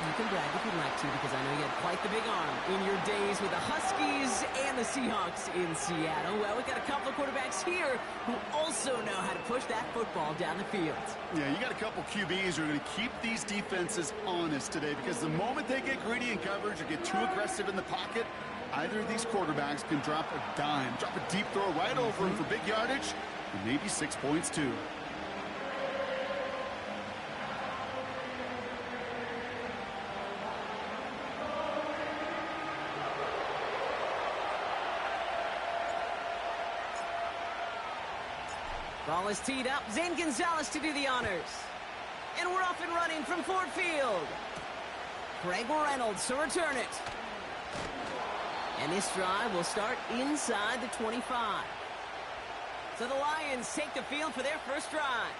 you can brag if you'd like to, because I know you had quite the big arm in your days with the Huskies and the Seahawks in Seattle. Well, we've got a couple of quarterbacks here who also know how to push that football down the field. Yeah, you got a couple QBs who are going to keep these defenses honest today, because the moment they get greedy in coverage or get too aggressive in the pocket, either of these quarterbacks can drop a dime, drop a deep throw right over him for big yardage, and maybe 6 points too. Ball is teed up. Zane Gonzalez to do the honors. And we're off and running from Ford Field. Craig Reynolds to return it. And this drive will start inside the 25. So the Lions take the field for their first drive.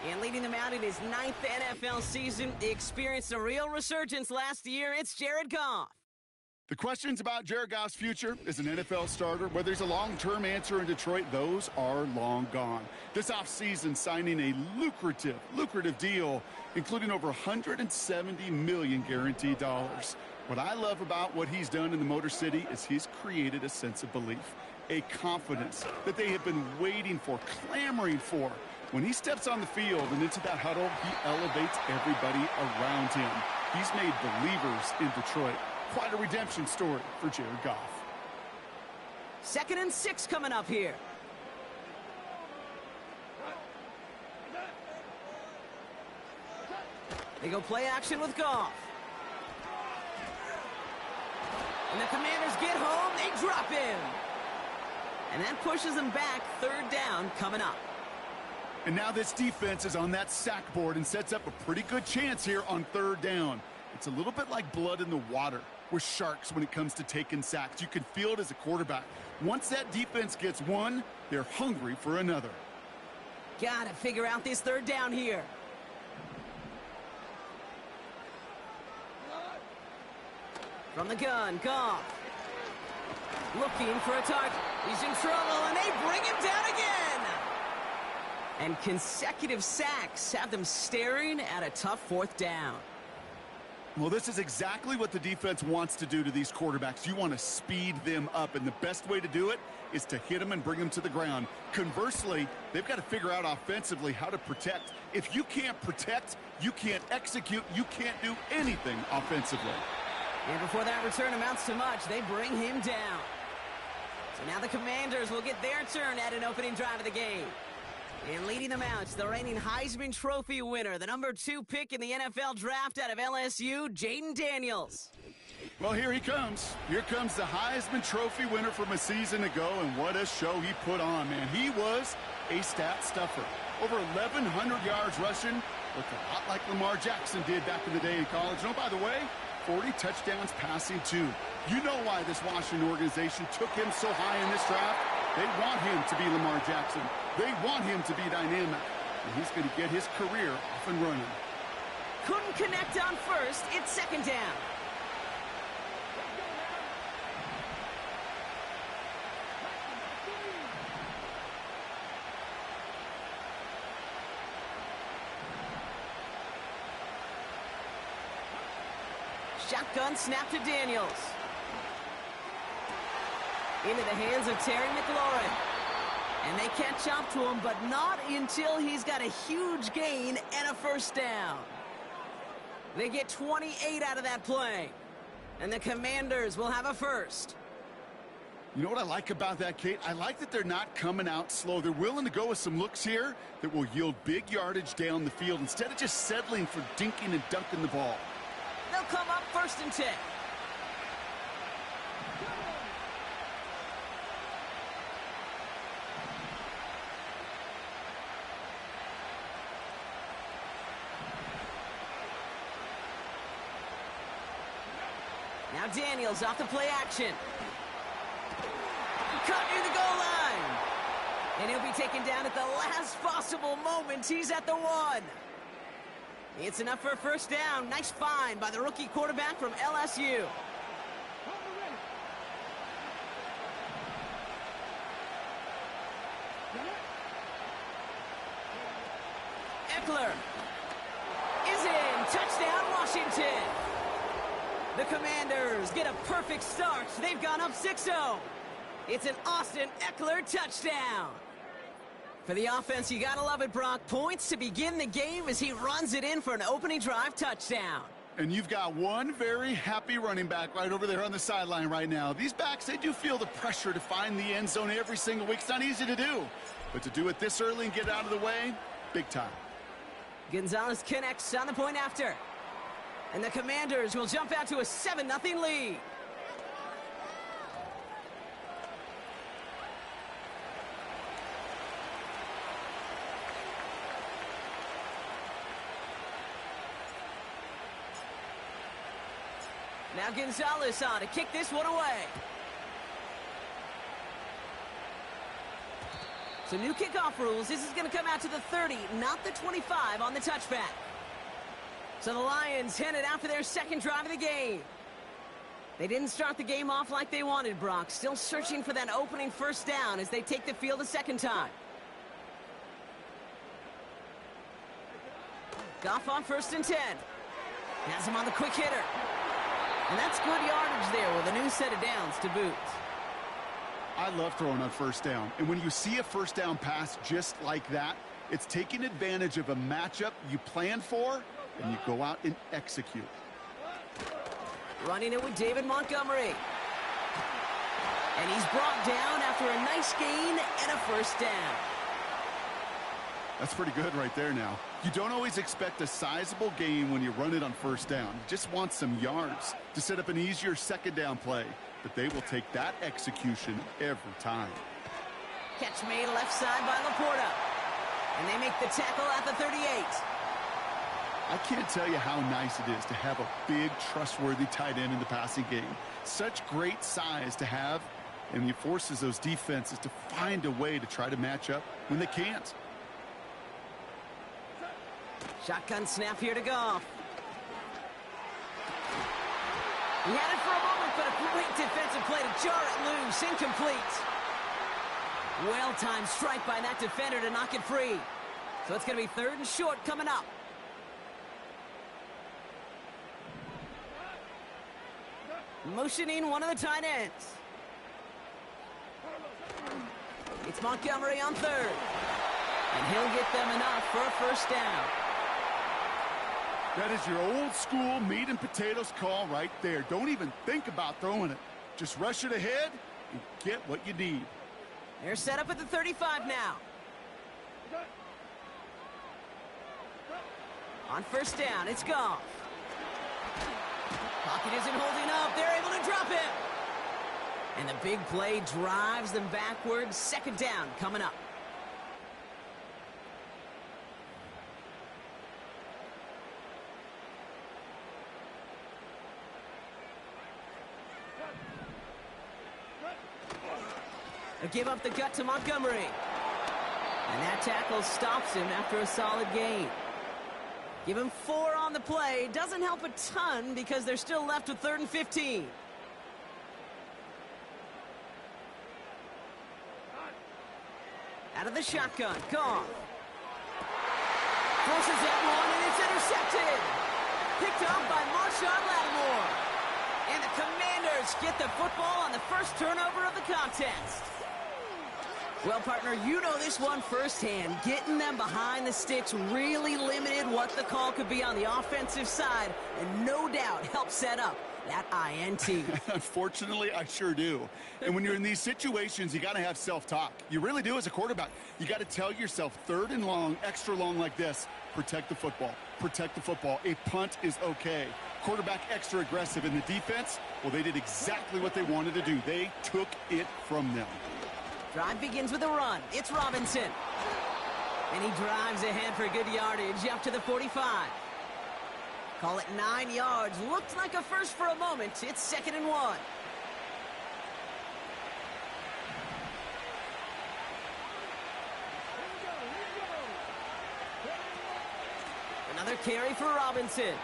And leading them out in his 9th NFL season, he experienced a real resurgence last year. It's Jared Goff. The questions about Jared Goff's future as an NFL starter, whether he's a long-term answer in Detroit, those are long gone. This offseason, signing a lucrative deal, including over $170 million guaranteed dollars. What I love about what he's done in the Motor City is he's created a sense of belief, a confidence that they have been waiting for, clamoring for. When he steps on the field and into that huddle, he elevates everybody around him. He's made believers in Detroit. Quite a redemption story for Jared Goff. 2nd and 6 coming up here. They go play action with Goff. And the Commanders get home. They drop him. And that pushes them back. 3rd down coming up. And now this defense is on that sack board and sets up a pretty good chance here on 3rd down. It's a little bit like blood in the water with sharks when it comes to taking sacks. You can feel it as a quarterback. Once that defense gets one, they're hungry for another. Gotta figure out this 3rd down here. From the gun, Goff. Looking for a target. He's in trouble, and they bring him down again. And consecutive sacks have them staring at a tough 4th down. Well, this is exactly what the defense wants to do to these quarterbacks. You want to speed them up, and the best way to do it is to hit them and bring them to the ground. Conversely, they've got to figure out offensively how to protect. If you can't protect, you can't execute, you can't do anything offensively. And before that return amounts to much, they bring him down. So now the Commanders will get their turn at an opening drive of the game. And leading them out, the reigning Heisman Trophy winner, the number 2 pick in the NFL draft out of LSU, Jaden Daniels. Well, here he comes. Here comes the Heisman Trophy winner from a season ago, and what a show he put on, man. He was a stat stuffer. Over 1,100 yards rushing, looked a lot like Lamar Jackson did back in the day in college. And oh, by the way, 40 touchdowns passing, too. You know why this Washington organization took him so high in this draft? They want him to be Lamar Jackson. They want him to be dynamic. And he's going to get his career off and running. Couldn't connect on 1st. It's 2nd down. Shotgun snap to Daniels. Into the hands of Terry McLaurin. And they catch up to him, but not until he's got a huge gain and a 1st down. They get 28 out of that play. And the Commanders will have a 1st. You know what I like about that, Kate? I like that they're not coming out slow. They're willing to go with some looks here that will yield big yardage down the field instead of just settling for dinking and dunking the ball. They'll come up 1st and 10. Now Daniels off the play action. Cut near the goal line. And he'll be taken down at the last possible moment. He's at the 1. It's enough for a 1st down. Nice find by the rookie quarterback from LSU. Eckler is in. Touchdown, Washington. The Commanders get a perfect start. They've gone up 6-0. It's an Austin Eckler touchdown. For the offense, you gotta love it, Brock. Points to begin the game as he runs it in for an opening drive touchdown. And you've got one very happy running back right over there on the sideline right now. These backs, they do feel the pressure to find the end zone every single week. It's not easy to do. But to do it this early and get it out of the way, big time. Gonzalez connects on the point after. And the Commanders will jump out to a 7-0 lead. Now Gonzalez on to kick this one away. So new kickoff rules. This is going to come out to the 30, not the 25 on the touchback. So the Lions headed out for their second drive of the game. They didn't start the game off like they wanted, Brock. Still searching for that opening first down as they take the field a second time. Goff on 1st and 10. Has him on the quick hitter. And that's good yardage there with a new set of downs to boot. I love throwing on first down. And when you see a first down pass just like that, it's taking advantage of a matchup you plan for, and you go out and execute. Running it with David Montgomery. And he's brought down after a nice gain and a first down. That's pretty good right there now. You don't always expect a sizable gain when you run it on first down. You just want some yards to set up an easier second down play. But they will take that execution every time. Catch made left side by Laporta. And they make the tackle at the 38. I can't tell you how nice it is to have a big, trustworthy tight end in the passing game. Such great size to have, and it forces those defenses to find a way to try to match up when they can't. Shotgun snap here to Goff. He had it for a moment, but a great defensive play to jar it loose. Incomplete. Well-timed strike by that defender to knock it free. So it's going to be 3rd and short coming up. Motioning one of the tight ends. It's Montgomery on 3rd. And he'll get them enough for a first down. That is your old school meat and potatoes call right there. Don't even think about throwing it. Just rush it ahead and get what you need. They're set up at the 35 now. On first down, it's Goff. Pocket isn't holding up. They're able to drop him. And the big play drives them backwards. Second down coming up. They give up the gut to Montgomery. And that tackle stops him after a solid gain. Give him 4 on the play. Doesn't help a ton because they're still left with 3rd and 15. Out of the shotgun, Goff. Forces that one, and it's intercepted. Picked up by Marshawn Lattimore. And the Commanders get the football on the first turnover of the contest. Well, partner, you know this one firsthand. Getting them behind the sticks really limited what the call could be on the offensive side, and no doubt helped set up that INT. Unfortunately, I sure do. And when you're in these situations, you got to have self-talk. You really do as a quarterback. You got to tell yourself 3rd and long, extra long like this, protect the football. Protect the football. A punt is okay. Quarterback extra aggressive in the defense, well, they did exactly what they wanted to do. They took it from them. Drive begins with a run. It's Robinson. And he drives ahead for good yardage up to the 45. Call it 9 yards. Looked like a first for a moment. It's 2nd and 1. Another carry for Robinson.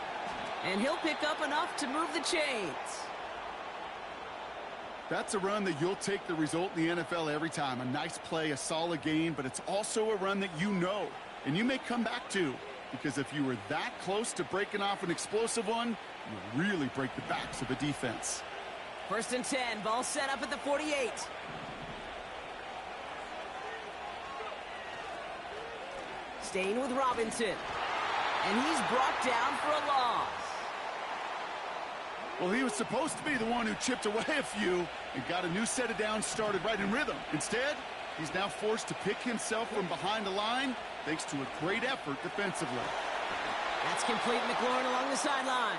And he'll pick up enough to move the chains. That's a run that you'll take the result in the NFL every time. A nice play, a solid gain, but it's also a run that you know and you may come back to, because if you were that close to breaking off an explosive one, you really break the backs of a defense. 1st and 10, ball set up at the 48. Staying with Robinson. And he's brought down for a loss. Well, he was supposed to be the one who chipped away a few and got a new set of downs started right in rhythm. Instead, he's now forced to pick himself from behind the line thanks to a great effort defensively. That's complete. McLaurin along the sideline.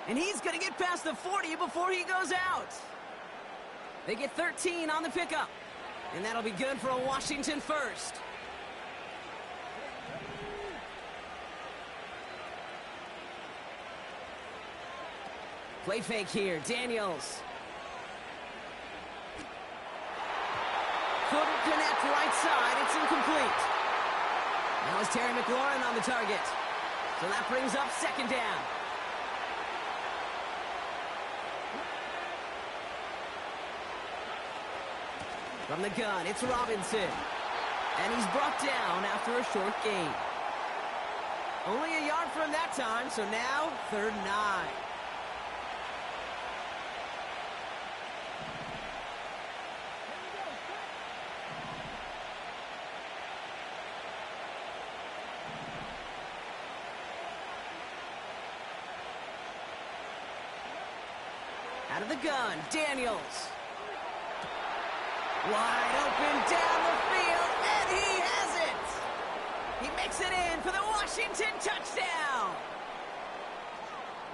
And he's going to get past the 40 before he goes out. They get 13 on the pickup. And that'll be good for a Washington first. Play fake here, Daniels. Couldn't connect right side, it's incomplete. Now it's Terry McLaurin on the target. So that brings up 2nd down. From the gun, it's Robinson. And he's brought down after a short gain. Only a yard from that time, so now 3rd and 9. Out of the gun, Daniels. Wide open down the field, and he has it! He makes it in for the Washington touchdown!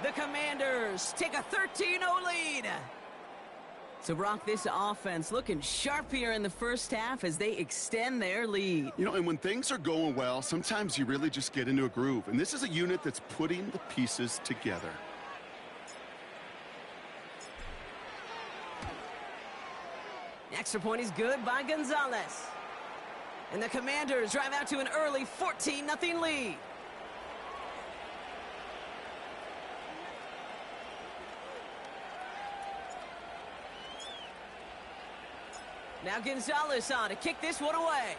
The Commanders take a 13-0 lead. So, Brock, this offense looking sharp here in the first half as they extend their lead. You know, and when things are going well, sometimes you really just get into a groove. And this is a unit that's putting the pieces together. Extra point is good by Gonzalez. And the Commanders drive out to an early 14-0 lead. Now Gonzalez on to kick this one away.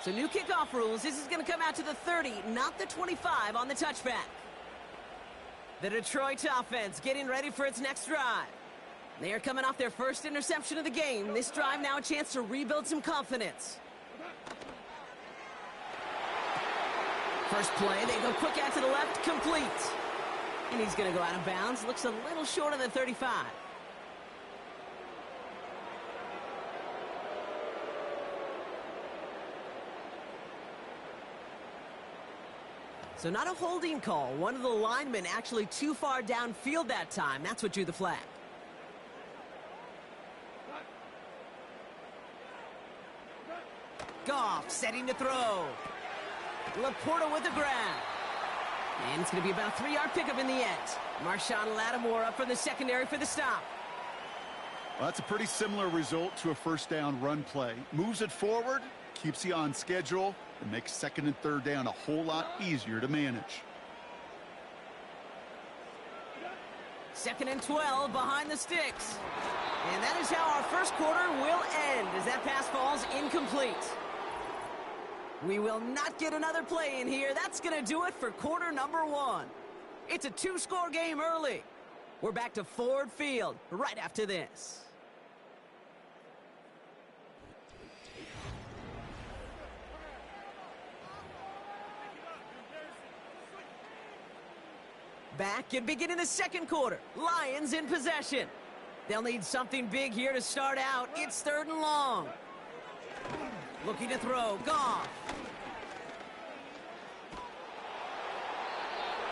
So new kickoff rules. This is going to come out to the 30, not the 25 on the touchback. The Detroit offense getting ready for its next drive. They are coming off their first interception of the game. This drive now a chance to rebuild some confidence. First play, they go quick out to the left, complete. And he's going to go out of bounds. Looks a little short of the 35. So not a holding call. One of the linemen actually too far downfield that time. That's what drew the flag. Goff setting to throw. Laporta with the grab. And it's going to be about a 3-yard pickup in the end. Marshawn Lattimore up from the secondary for the stop. Well, that's a pretty similar result to a first down run play. Moves it forward, keeps you on schedule, and makes 2nd and 3rd down a whole lot easier to manage. 2nd and 12 behind the sticks. And that is how our first quarter will end as that pass falls incomplete. We will not get another play in here. That's going to do it for quarter number 1. It's a 2-score game early. We're back to Ford Field right after this. Back and beginning the second quarter. Lions in possession. They'll need something big here to start out. It's 3rd and long. Looking to throw. Goff.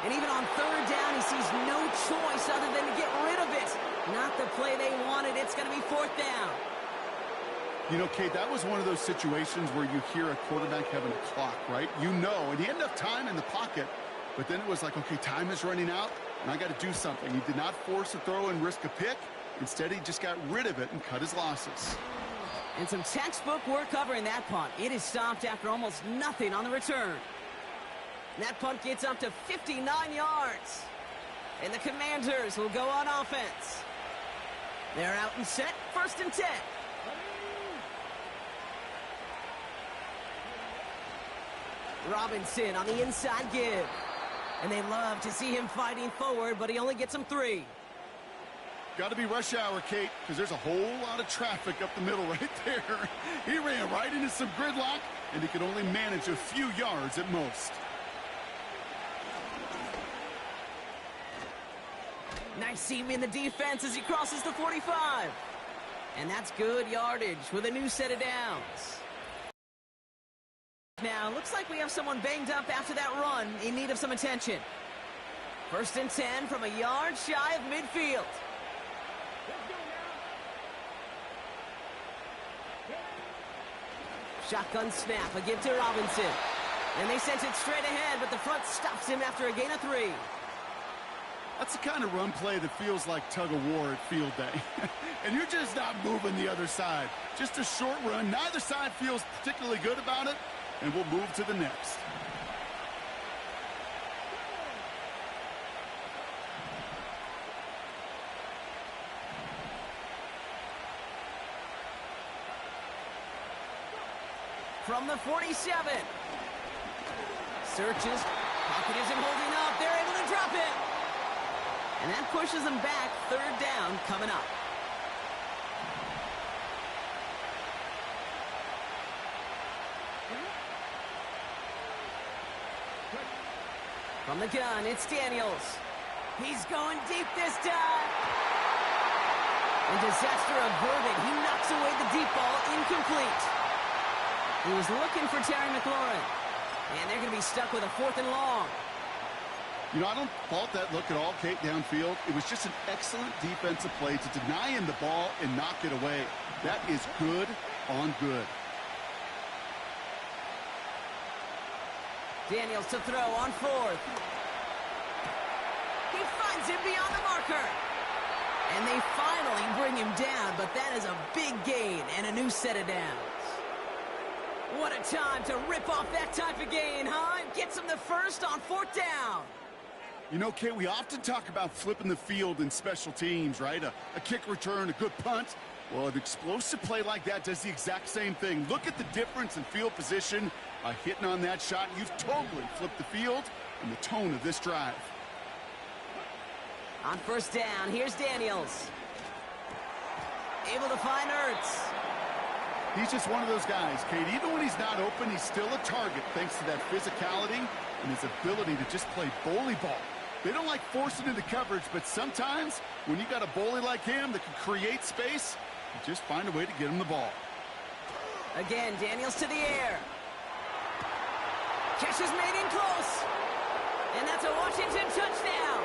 And even on 3rd down, he sees no choice other than to get rid of it. Not the play they wanted. It's going to be 4th down. You know, Kate, that was one of those situations where you hear a quarterback having a clock, right? You know, and he had enough time in the pocket. But then it was like, okay, time is running out, and I got to do something. He did not force a throw and risk a pick. Instead, he just got rid of it and cut his losses. And some textbook work covering that punt. It is stopped after almost nothing on the return. And that punt gets up to 59 yards. And the Commanders will go on offense. They're out and set, 1st and 10. Robinson on the inside give. And they love to see him fighting forward, but he only gets them 3. Got to be rush hour, Kate, because there's a whole lot of traffic up the middle right there. He ran right into some gridlock, and he could only manage a few yards at most. Nice seam in the defense as he crosses the 45. And that's good yardage with a new set of downs. Now, looks like we have someone banged up after that run in need of some attention. 1st and 10 from a yard shy of midfield. Shotgun snap, a give to Robinson. And they sent it straight ahead, but the front stops him after a gain of 3. That's the kind of run play that feels like tug-of-war at field day. And you're just not moving the other side. Just a short run. Neither side feels particularly good about it, and we'll move to the next. From the 47. Searches. Pocket isn't holding up. They're able to drop it. And that pushes them back. 3rd down coming up. From the gun, it's Daniels. He's going deep this time. And disaster averted. He knocks away the deep ball, incomplete. He was looking for Terry McLaurin. And they're going to be stuck with a 4th and long. You know, I don't fault that look at all, Kate, downfield. It was just an excellent defensive play to deny him the ball and knock it away. That is good on good. Daniels to throw on 4th. He finds him beyond the marker. And they finally bring him down, but that is a big gain and a new set of downs. What a time to rip off that type of gain, huh? Gets him the first on 4th down. You know, Kate, we often talk about flipping the field in special teams, right? A kick return, a good punt. Well, an explosive play like that does the exact same thing. Look at the difference in field position. Hitting on that shot, you've totally flipped the field and the tone of this drive. On 1st down, here's Daniels. Able to find Ertz. He's just one of those guys, Kate. Even when he's not open, he's still a target thanks to that physicality and his ability to just play bully ball. They don't like forcing into coverage, but sometimes when you got a bully like him that can create space, you just find a way to get him the ball. Again, Daniels to the air. Catch is made in close. And that's a Washington touchdown.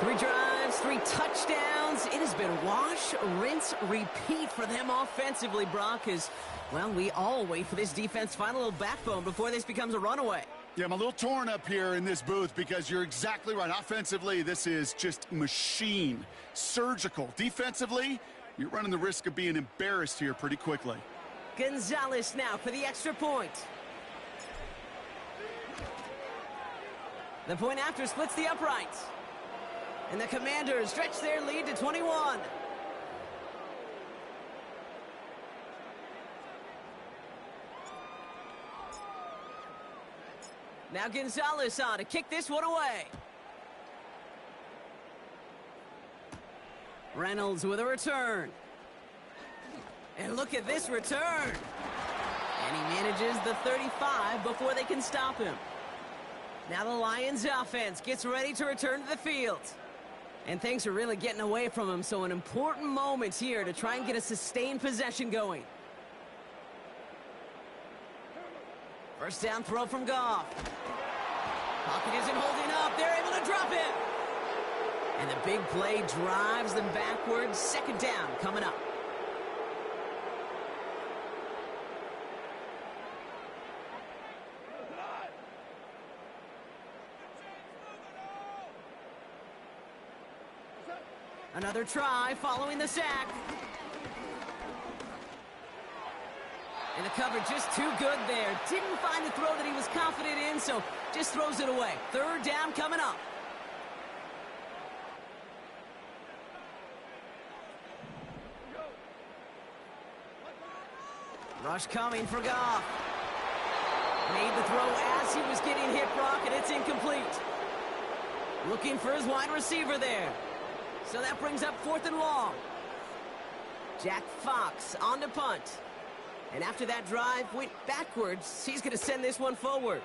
3 drives, 3 touchdowns. It has been wash, rinse, repeat for them offensively, Brock, as, well, we all wait for this defense to find a little backbone before this becomes a runaway. Yeah, I'm a little torn up here in this booth because you're exactly right. Offensively, this is just machine, surgical. Defensively, you're running the risk of being embarrassed here pretty quickly. Gonzalez now for the extra point. The point after splits the uprights. And the Commanders stretch their lead to 21. Now Gonzalez on to kick this one away. Reynolds with a return. And look at this return. And he manages the 35 before they can stop him. Now the Lions offense gets ready to return to the field. And things are really getting away from him, so an important moment here to try and get a sustained possession going. First down throw from Goff. Pocket isn't holding up. They're able to drop it. And the big play drives them backwards. 2nd down coming up. Another try following the sack. And the cover just too good there. Didn't find the throw that he was confident in, so just throws it away. 3rd down coming up. Rush coming for Goff. Made the throw as he was getting hit, Brock, and it's incomplete. Looking for his wide receiver there. So that brings up 4th and long. Jack Fox on to punt. And after that drive went backwards, he's going to send this one forward.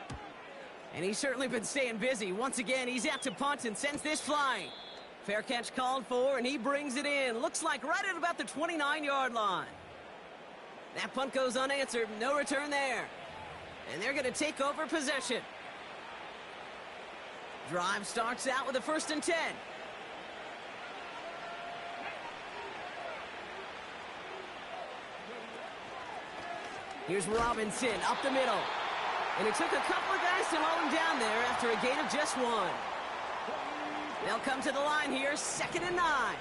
And he's certainly been staying busy. Once again, he's out to punt and sends this flying. Fair catch called for, and he brings it in. Looks like right at about the 29-yard line. That punt goes unanswered. No return there. And they're going to take over possession. Drive starts out with a 1st and 10. Here's Robinson up the middle. And it took a couple of guys to hold him down there after a gain of just 1. They'll come to the line here, 2nd and 9.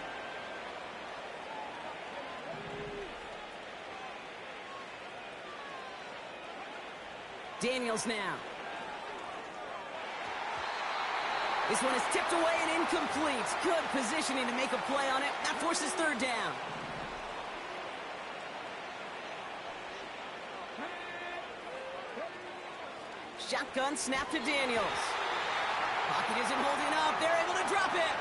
Daniels now. This one is tipped away and incomplete. Good positioning to make a play on it. That forces 3rd down. Shotgun snap to Daniels. Pocket isn't holding up. They're able to drop it.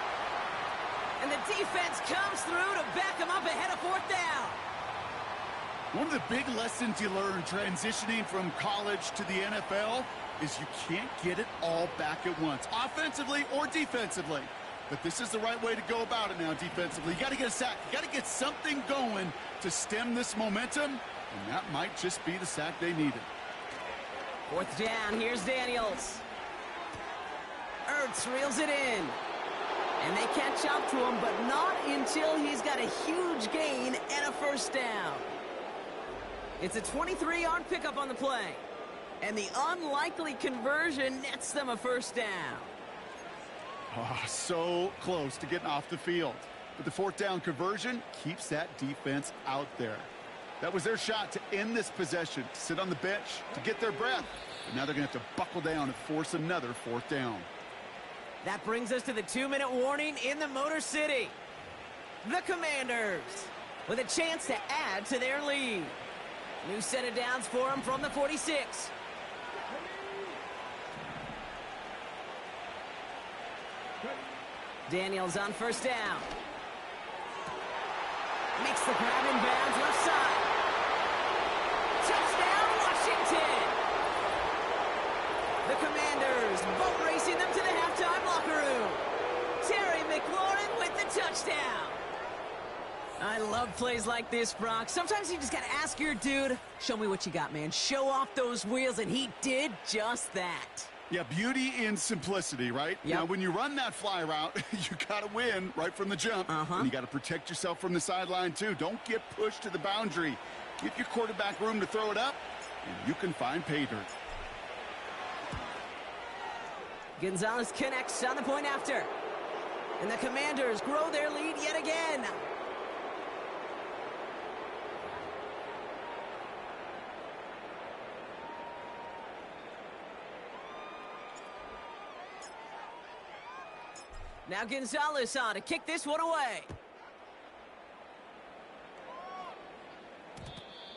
And the defense comes through to back him up ahead of 4th down. One of the big lessons you learn transitioning from college to the NFL is you can't get it all back at once, offensively or defensively. But this is the right way to go about it now defensively. You got to get a sack. You got to get something going to stem this momentum, and that might just be the sack they needed. 4th down, here's Daniels. Ertz reels it in. And they catch up to him, but not until he's got a huge gain and a 1st down. It's a 23-yard pickup on the play. And the unlikely conversion nets them a 1st down. Oh, so close to getting off the field. But the 4th down conversion keeps that defense out there. That was their shot to end this possession, to sit on the bench, to get their breath. But now they're going to have to buckle down and force another 4th down. That brings us to the 2-minute warning in the Motor City. The Commanders with a chance to add to their lead. New set of downs for them from the 46. Daniels on 1st down. Makes the grab in bounds left side. Touchdown, Washington! The Commanders boat racing them to the halftime locker room. Terry McLaurin with the touchdown. I love plays like this, Brock. Sometimes you just got to ask your dude, show me what you got, man. Show off those wheels, and he did just that. Yeah, beauty in simplicity, right? Yep. Now, when you run that fly route, you got to win right from the jump. And you got to protect yourself from the sideline, too. Don't get pushed to the boundary. Give your quarterback room to throw it up, and you can find pay dirt. Gonzalez connects on the point after. And the Commanders grow their lead yet again. Now Gonzalez on to kick this one away.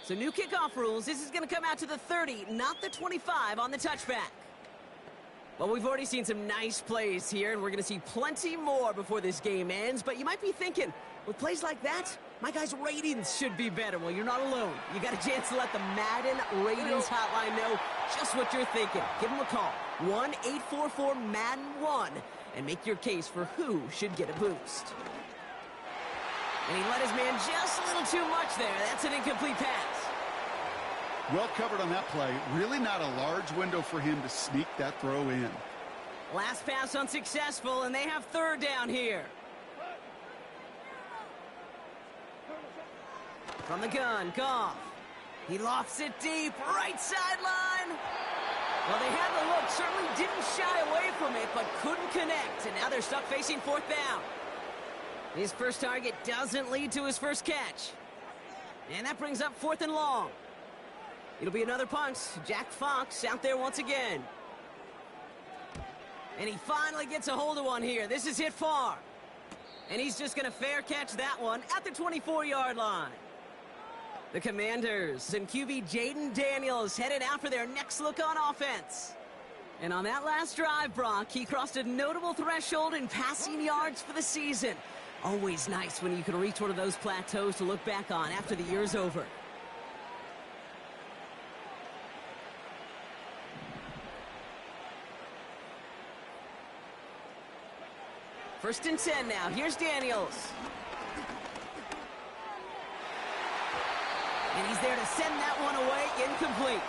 So new kickoff rules. This is going to come out to the 30, not the 25 on the touchback. Well, we've already seen some nice plays here, and we're going to see plenty more before this game ends. But you might be thinking, with plays like that, my guys' ratings should be better. Well, you're not alone. You got a chance to let the Madden ratings hotline know just what you're thinking. Give them a call, 1-844-MADDEN-1, and make your case for who should get a boost. And he let his man just a little too much there. That's an incomplete pass. Well covered on that play. Really not a large window for him to sneak that throw in. Last pass unsuccessful, and they have 3rd down here. From the gun, Goff. He lofts it deep, right sideline. Well, they had the look, certainly didn't shy away from it, but couldn't connect, and now they're stuck facing 4th down. His first target doesn't lead to his first catch. And that brings up 4th and long. It'll be another punt. Jack Fox out there once again. And he finally gets a hold of one here. This is hit far. And he's just going to fair catch that one at the 24-yard line. The Commanders and QB Jaden Daniels headed out for their next look on offense. And on that last drive, Brock, he crossed a notable threshold in passing yards for the season. Always nice when you can reach one of those plateaus to look back on after the year's over. First and 10 now. Here's Daniels. And he's there to send that one away, incomplete.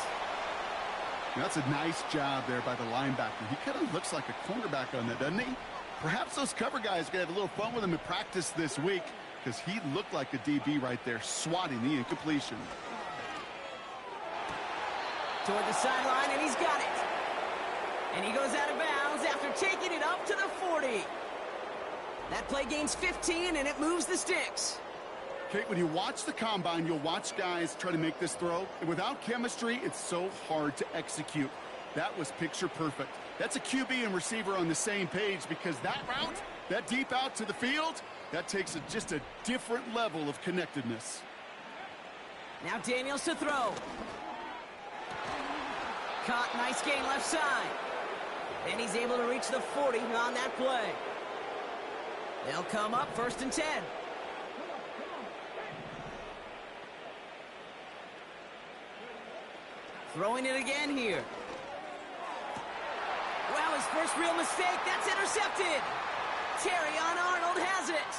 That's a nice job there by the linebacker. He kind of looks like a cornerback on that, doesn't he? Perhaps those cover guys are going to have a little fun with him in practice this week because he looked like a DB right there, swatting the incompletion. Toward the sideline, and he's got it. And he goes out of bounds after taking it up to the 40. That play gains 15, and it moves the sticks. Kate, when you watch the combine, you'll watch guys try to make this throw. And without chemistry, it's so hard to execute. That was picture perfect. That's a QB and receiver on the same page because that route, that deep out to the field, that takes just a different level of connectedness. Now Daniels to throw. Caught, nice gain left side. And he's able to reach the 40 on that play. They'll come up first and 10. Throwing it again here. Wow, his first real mistake. That's intercepted. Terrion Arnold has it.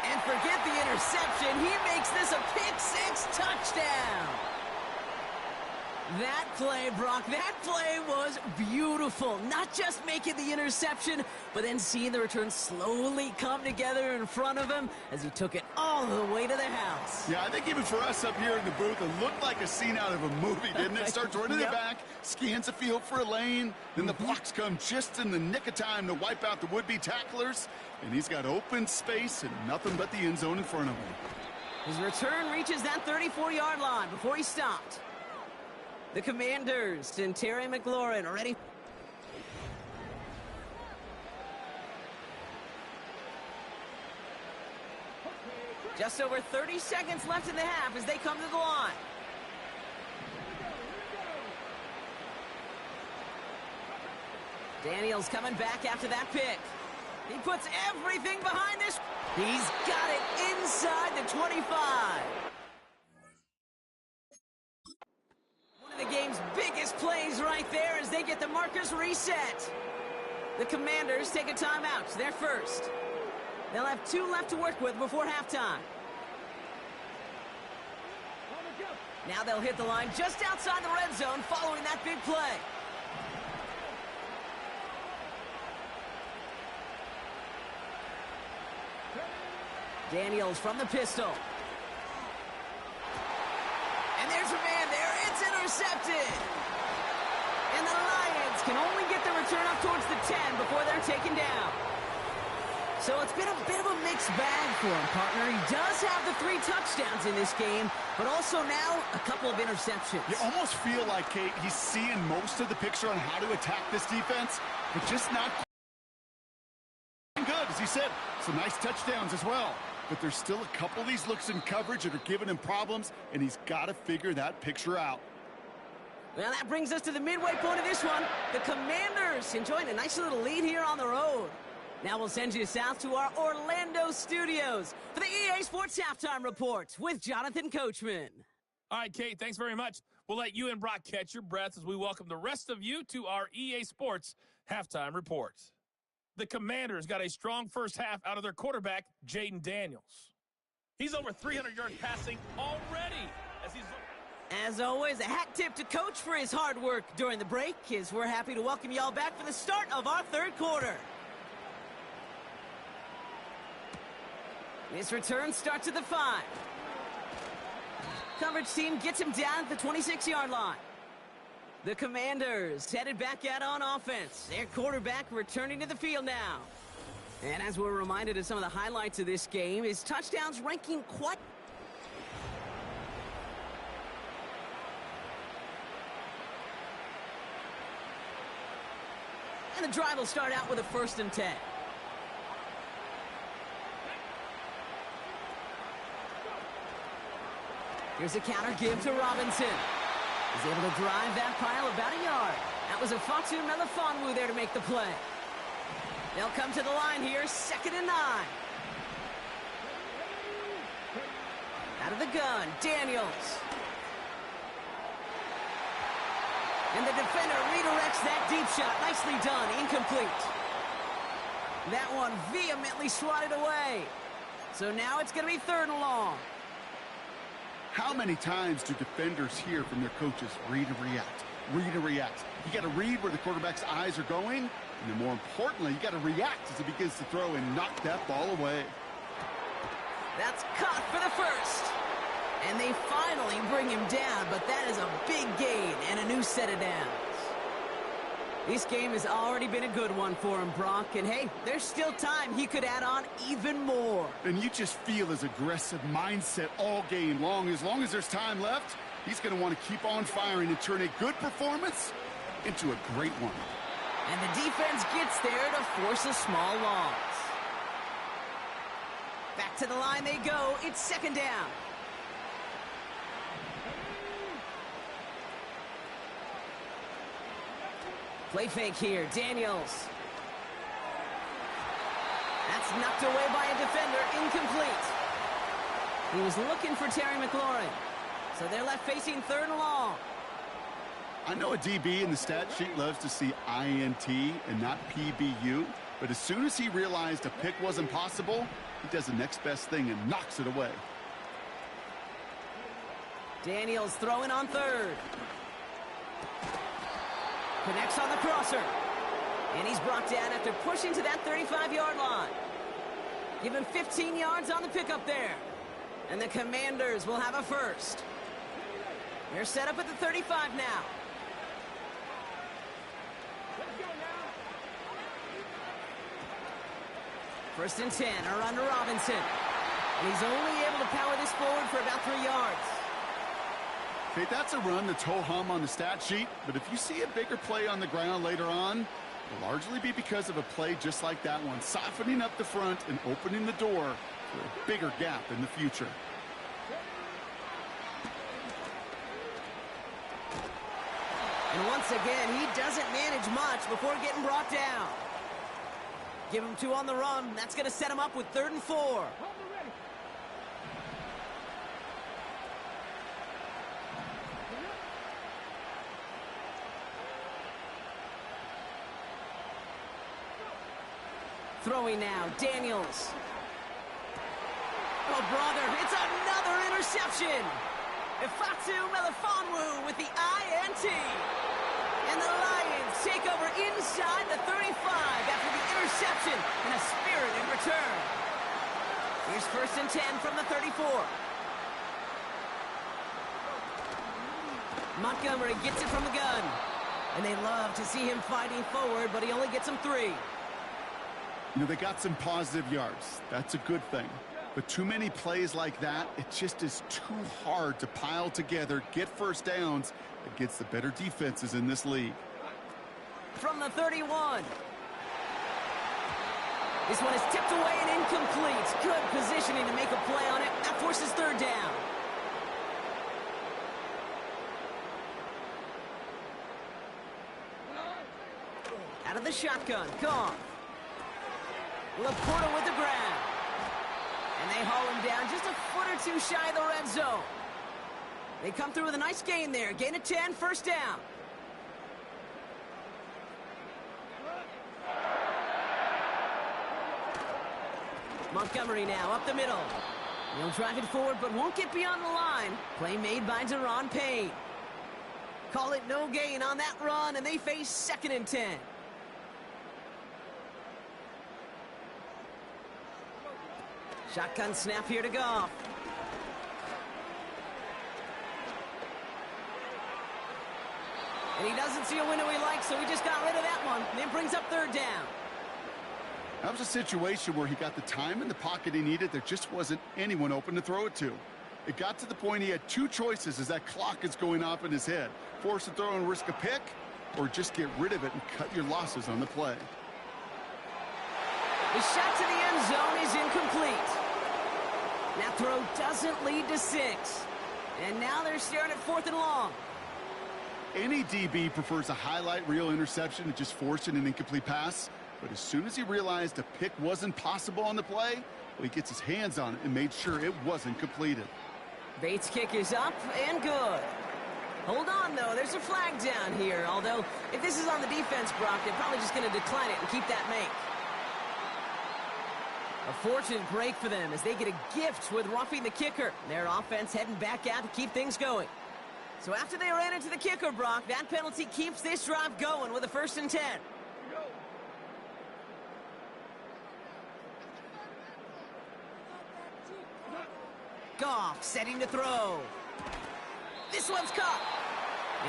And forget the interception. He makes this a pick-6 touchdown. That play, Brock, that play was beautiful. Not just making the interception, but then seeing the return slowly come together in front of him as he took it all the way to the house. Yeah, I think even for us up here in the booth, it looked like a scene out of a movie, didn't it? Starts running it back, scans the field for a lane, then the blocks come just in the nick of time to wipe out the would-be tacklers, and he's got open space and nothing but the end zone in front of him. His return reaches that 34-yard line before he stopped. The Commanders and Terry McLaurin are ready. Just over 30 seconds left in the half as they come to the line. Daniels coming back after that pick. He puts everything behind this. He's got it inside the 25. The game's biggest plays right there as they get the markers reset. The Commanders take a timeout. They're first. They'll have 2 left to work with before halftime. Now they'll hit the line just outside the red zone following that big play. Daniels from the pistol. And there's a man there. It's intercepted. And the Lions can only get the return up towards the 10 before they're taken down. So it's been a bit of a mixed bag for him, partner. He does have the 3 touchdowns in this game, but also now a couple of interceptions. You almost feel like, Kate, he's seeing most of the picture on how to attack this defense, but just not good. As he said, some nice touchdowns as well. But there's still a couple of these looks in coverage that are giving him problems, and he's got to figure that picture out. Well, that brings us to the midway point of this one. The Commanders enjoying a nice little lead here on the road. Now we'll send you south to our Orlando studios for the EA Sports Halftime Report with Jonathan Coachman. All right, Kate, thanks very much. We'll let you and Brock catch your breath as we welcome the rest of you to our EA Sports Halftime Report. The Commanders got a strong first half out of their quarterback, Jaden Daniels. He's over 300 yards passing already. As always, a hat tip to Coach for his hard work during the break, as we're happy to welcome y'all back for the start of our third quarter. This return starts at the 5. Coverage team gets him down at the 26-yard line. The Commanders headed back out on offense. Their quarterback returning to the field now. And as we're reminded of some of the highlights of this game, his touchdowns ranking quite... And the drive will start out with a 1st and 10. Here's a counter give to Robinson. He's able to drive that pile about a yard. That was a Fatu Melifonwu there to make the play. They'll come to the line here, 2nd and 9. Out of the gun, Daniels. And the defender redirects that deep shot. Nicely done, incomplete. That one vehemently swatted away. So now it's going to be 3rd and long. How many times do defenders hear from their coaches, read and react, read and react? You got to read where the quarterback's eyes are going, and then more importantly, you got to react as he begins to throw and knock that ball away. That's caught for the first. And they finally bring him down, but that is a big gain and a new set of downs. This game has already been a good one for him, Brock. And hey, there's still time he could add on even more. And you just feel his aggressive mindset all game long. As long as there's time left, he's going to want to keep on firing and turn a good performance into a great one. And the defense gets there to force a small loss. Back to the line they go. It's 2nd down. Play fake here, Daniels. That's knocked away by a defender, incomplete. He was looking for Terry McLaurin. So they're left facing 3rd and long. I know a DB in the stat sheet loves to see INT and not PBU, but as soon as he realized a pick wasn't possible, he does the next best thing and knocks it away. Daniels throwing on 3rd. Connects on the crosser. And he's brought down after pushing to that 35-yard line. Give him 15 yards on the pickup there. And the Commanders will have a first. They're set up at the 35 now. First and 10, a run to Robinson. And he's only able to power this forward for about 3 yards. Okay, that's a run that's ho-hum on the stat sheet, but if you see a bigger play on the ground later on, it'll largely be because of a play just like that one, softening up the front and opening the door for a bigger gap in the future. And once again, he doesn't manage much before getting brought down. Give him 2 on the run. That's going to set him up with 3rd and 4. Throwing now, Daniels. Oh, brother, it's another interception. Fatu Melifonwu with the INT. And the Lions take over inside the 35 after the interception and a spirited return. Here's 1st and 10 from the 34. Montgomery gets it from the gun. And they love to see him fighting forward, but he only gets them 3. You know, they got some positive yards. That's a good thing. But too many plays like that, it just is too hard to pile together, get first downs against the better defenses in this league. From the 31. This one is tipped away and incomplete. Good positioning to make a play on it. That forces 3rd down. Out of the shotgun, Goff. Laporta with the grab. And they haul him down just a foot or 2 shy of the red zone. They come through with a nice gain there. Gain of 10, 1st down. Montgomery now up the middle. He'll drive it forward, but won't get beyond the line. Play made by Deron Payne. Call it no gain on that run, and they face 2nd and 10. Shotgun snap here to Goff. And he doesn't see a window he likes, so he just got rid of that one. And it brings up 3rd down. That was a situation where he got the time in the pocket he needed. There just wasn't anyone open to throw it to. It got to the point he had 2 choices as that clock is going off in his head. Force to throw and risk a pick, or just get rid of it and cut your losses on the play. The shot to the end zone is incomplete. That throw doesn't lead to 6. And now they're staring at 4th and long. Any DB prefers a highlight reel interception to just forcing an incomplete pass. But as soon as he realized a pick wasn't possible on the play, well, he gets his hands on it and made sure it wasn't completed. Bates' kick is up and good. Hold on, though. There's a flag down here. Although, if this is on the defense, Brock, they're probably just going to decline it and keep that make. A fortunate break for them as they get a gift with roughing the kicker. Their offense heading back out to keep things going. So after they ran into the kicker, Brock, that penalty keeps this drive going with a 1st and 10. Goff setting to throw. This one's caught.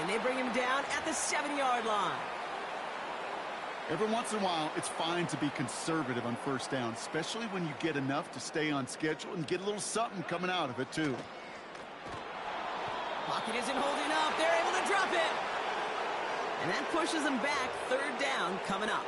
And they bring him down at the 7-yard line. Every once in a while, it's fine to be conservative on 1st down, especially when you get enough to stay on schedule and get a little something coming out of it, too. Pocket isn't holding up. They're able to drop it. And that pushes them back. 3rd down coming up.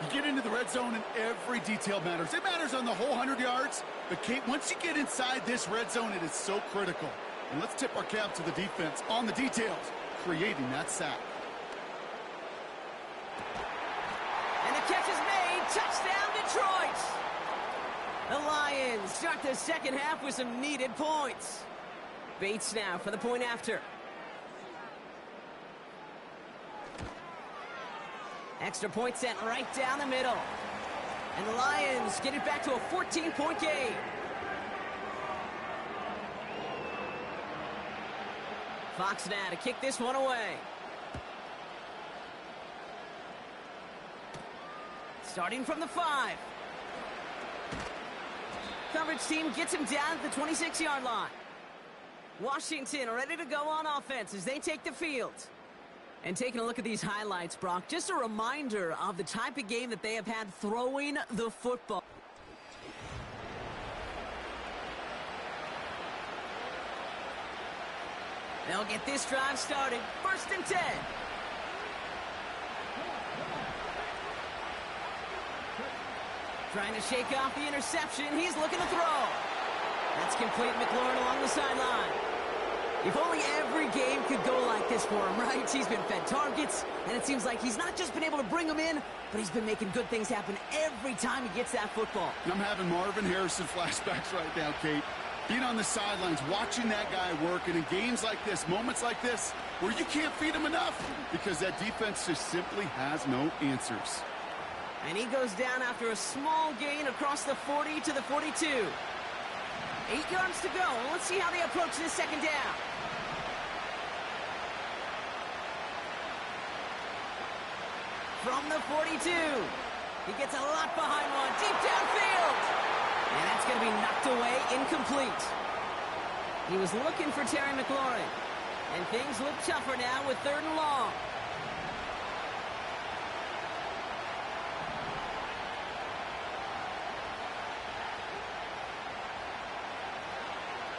You get into the red zone and every detail matters. It matters on the whole 100 yards. But, Kate, once you get inside this red zone, it is so critical. And let's tip our cap to the defense on the details, creating that sack. And the catch is made. Touchdown, Detroit. The Lions start the second half with some needed points. Bates now for the point after. Extra point set right down the middle. And the Lions get it back to a 14-point game. Fox now to kick this one away. Starting from the 5. Coverage team gets him down at the 26-yard line. Washington ready to go on offense as they take the field. And taking a look at these highlights, Brock, just a reminder of the type of game that they have had throwing the football. They'll get this drive started. 1st and 10. Trying to shake off the interception. He's looking to throw. That's complete. McLaurin along the sideline. If only every game could go like this for him, right? He's been fed targets, and it seems like he's not just been able to bring them in, but he's been making good things happen every time he gets that football. I'm having Marvin Harrison flashbacks right now, Kate. Being on the sidelines, watching that guy work, and in games like this, moments like this, where you can't feed him enough because that defense just simply has no answers. And he goes down after a small gain across the 40 to the 42. 8 yards to go. Let's see how they approach this second down. From the 42. He gets a lot behind one. Deep downfield. And that's going to be knocked away, incomplete. He was looking for Terry McLaurin. And things look tougher now with 3rd and long.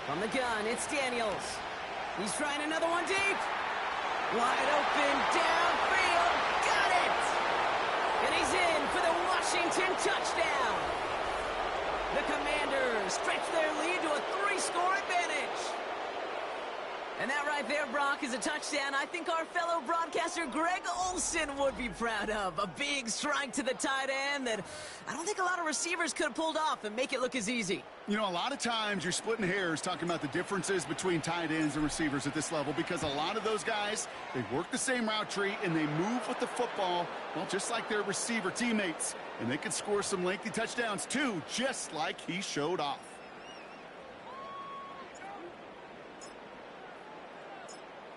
From the gun, it's Daniels. He's trying another one deep. Wide open, downfield. Got it! And he's in for the Washington touchdown. The Commanders stretch their lead to a 3-score advantage. And that right there, Brock, is a touchdown I think our fellow broadcaster Greg Olsen would be proud of. A big strike to the tight end that I don't think a lot of receivers could have pulled off and make it look as easy. You know, a lot of times you're splitting hairs talking about the differences between tight ends and receivers at this level because a lot of those guys, they work the same route tree and they move with the football, well, just like their receiver teammates. And they can score some lengthy touchdowns, too, just like he showed off.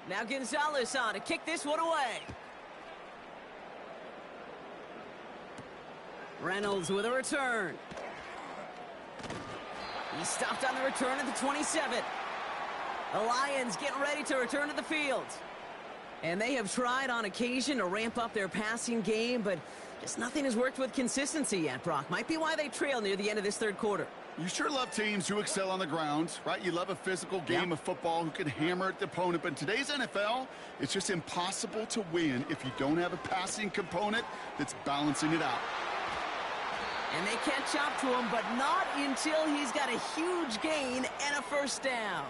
Now Gonzalez on to kick this one away. Reynolds with a return. He stopped on the return at the 27. The Lions getting ready to return to the field. And they have tried on occasion to ramp up their passing game, but just nothing has worked with consistency yet, Brock. Might be why they trail near the end of this 3rd quarter. You sure love teams who excel on the ground, right? You love a physical game of football who can hammer at the opponent. But in today's NFL, it's just impossible to win if you don't have a passing component that's balancing it out. And they catch up to him, but not until he's got a huge gain and a 1st down.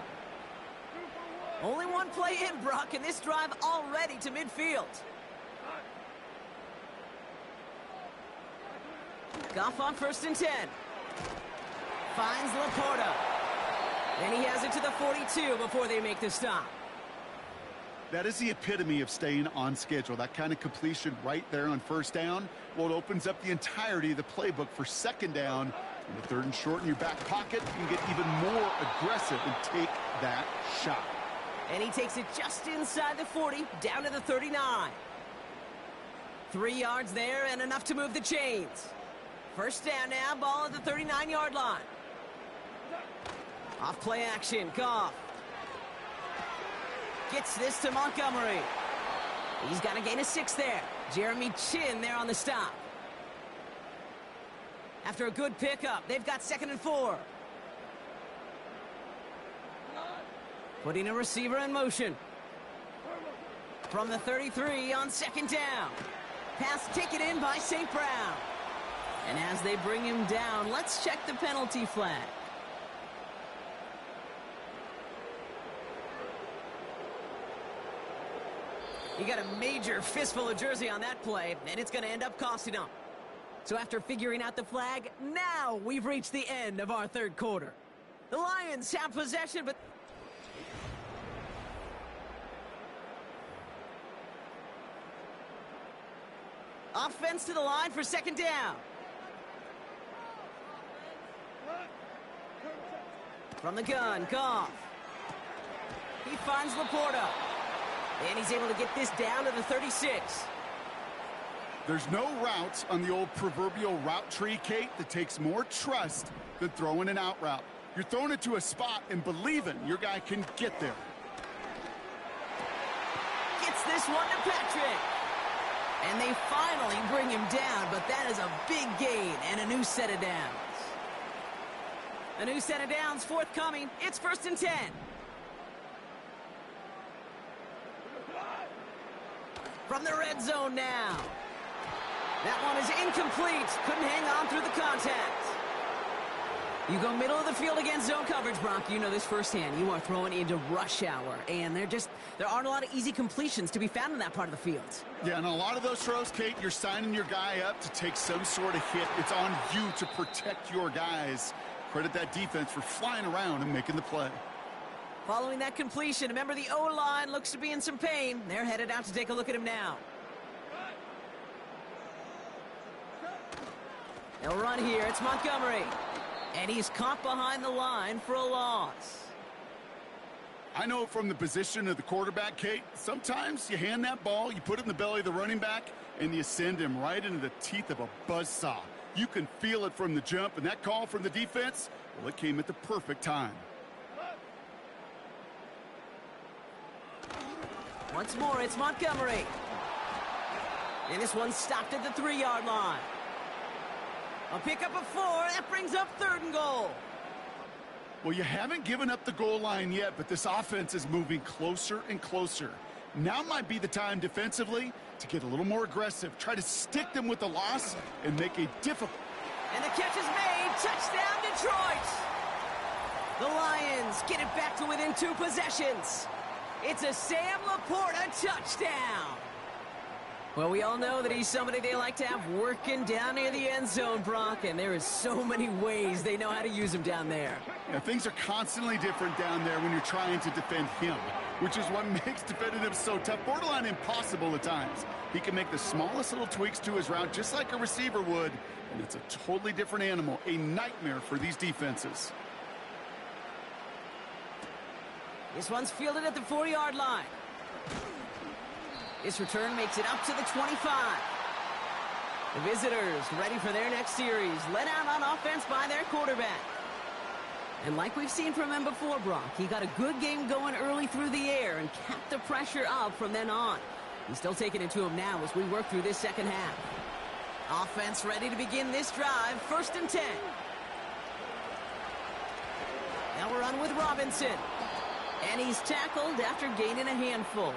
Only one play in, Brock, and this drive already to midfield. Goff on 1st and 10. Finds Laporta. Then he has it to the 42 before they make the stop. That is the epitome of staying on schedule. That kind of completion right there on 1st down. Well, it opens up the entirety of the playbook for 2nd down. And the 3rd and short in your back pocket, you can get even more aggressive and take that shot. And he takes it just inside the 40, down to the 39. 3 yards there and enough to move the chains. 1st down now, ball at the 39-yard line. Off play action, Goff. Gets this to Montgomery. He's got to gain a 6 there. Jeremy Chin there on the stop. After a good pickup, they've got 2nd and 4. Putting a receiver in motion. From the 33 on 2nd down. Pass taken in by St. Brown. And as they bring him down, let's check the penalty flag. He got a major fistful of jersey on that play, and it's going to end up costing him. So after figuring out the flag, now we've reached the end of our 3rd quarter. The Lions have possession, but... Offense to the line for 2nd down. From the gun, Goff. He finds Laporta. And he's able to get this down to the 36. There's no routes on the old proverbial route tree, Kate, that takes more trust than throwing an out route. You're throwing it to a spot and believing your guy can get there. Gets this one to Patrick. And they finally bring him down, but that is a big gain and a new set of downs. A new set of downs forthcoming. It's 1st and 10. From the red zone now. That one is incomplete. Couldn't hang on through the contact. You go middle of the field against zone coverage, Brock. You know this firsthand. You are throwing into rush hour, and there aren't a lot of easy completions to be found in that part of the field. Yeah, and a lot of those throws, Kate, you're signing your guy up to take some sort of hit. It's on you to protect your guys. Credit that defense for flying around and making the play. Following that completion, remember the O-line looks to be in some pain. They're headed out to take a look at him now. They'll run here. It's Montgomery. And he's caught behind the line for a loss. I know from the position of the quarterback, Kate, sometimes you hand that ball, you put it in the belly of the running back, and you send him right into the teeth of a buzzsaw. You can feel it from the jump, and that call from the defense, well, it came at the perfect time. Once more, it's Montgomery. And this one's stopped at the 3-yard line. A pickup of 4. That brings up 3rd and goal. Well, you haven't given up the goal line yet, but this offense is moving closer and closer. Now might be the time defensively to get a little more aggressive. Try to stick them with the loss and make a difficult... And the catch is made. Touchdown, Detroit. The Lions get it back to within 2 possessions. It's a Sam Laporta touchdown. Well, we all know that he's somebody they like to have working down near the end zone, Brock, and there is so many ways they know how to use him down there. Yeah, things are constantly different down there when you're trying to defend him, which is what makes defending him so tough, borderline impossible at times. He can make the smallest little tweaks to his route just like a receiver would, and it's a totally different animal, a nightmare for these defenses. This one's fielded at the 4-yard line. This return makes it up to the 25. The visitors ready for their next series, led out on offense by their quarterback. And like we've seen from him before, Brock, he got a good game going early through the air and kept the pressure up from then on. He's still taking it to him now as we work through this second half. Offense ready to begin this drive, 1st and 10. Now we're on with Robinson. And he's tackled after gaining a handful.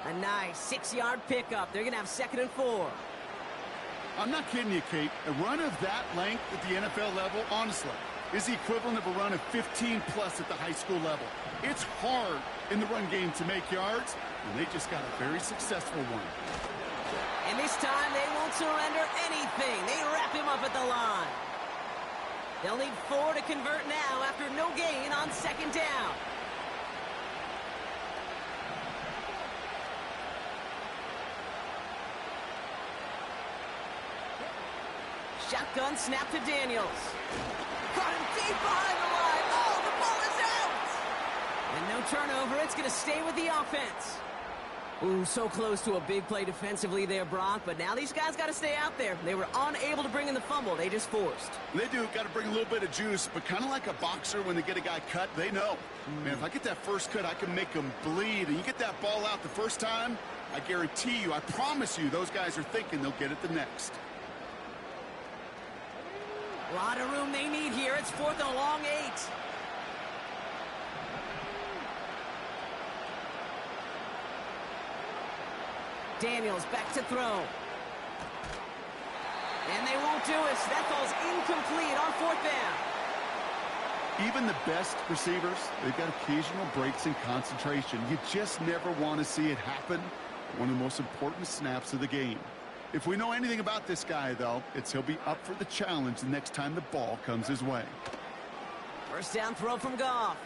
A nice 6-yard pickup. They're going to have 2nd and 4. I'm not kidding you, Kate. A run of that length at the NFL level, honestly, is the equivalent of a run of 15-plus at the high school level. It's hard in the run game to make yards, and they just got a very successful one. And this time, they won't surrender anything. They wrap him up at the line. They'll need 4 to convert now after no gain on second down. Shotgun snap to Daniels. Got him deep behind the line. Oh, the ball is out! And no turnover. It's going to stay with the offense. Ooh, so close to a big play defensively there, Brock. But now these guys got to stay out there. They were unable to bring in the fumble. They just forced. They do. Got to bring a little bit of juice. But kind of like a boxer when they get a guy cut, they know. Man, if I get that first cut, I can make them bleed. And you get that ball out the first time, I guarantee you, I promise you, those guys are thinking they'll get it the next. A lot of room they need here. It's 4th and a long 8. Daniels back to throw. And they won't do it. That ball's incomplete on 4th down. Even the best receivers, they've got occasional breaks in concentration. You just never want to see it happen. One of the most important snaps of the game. If we know anything about this guy, though, it's he'll be up for the challenge the next time the ball comes his way. First down throw from Goff.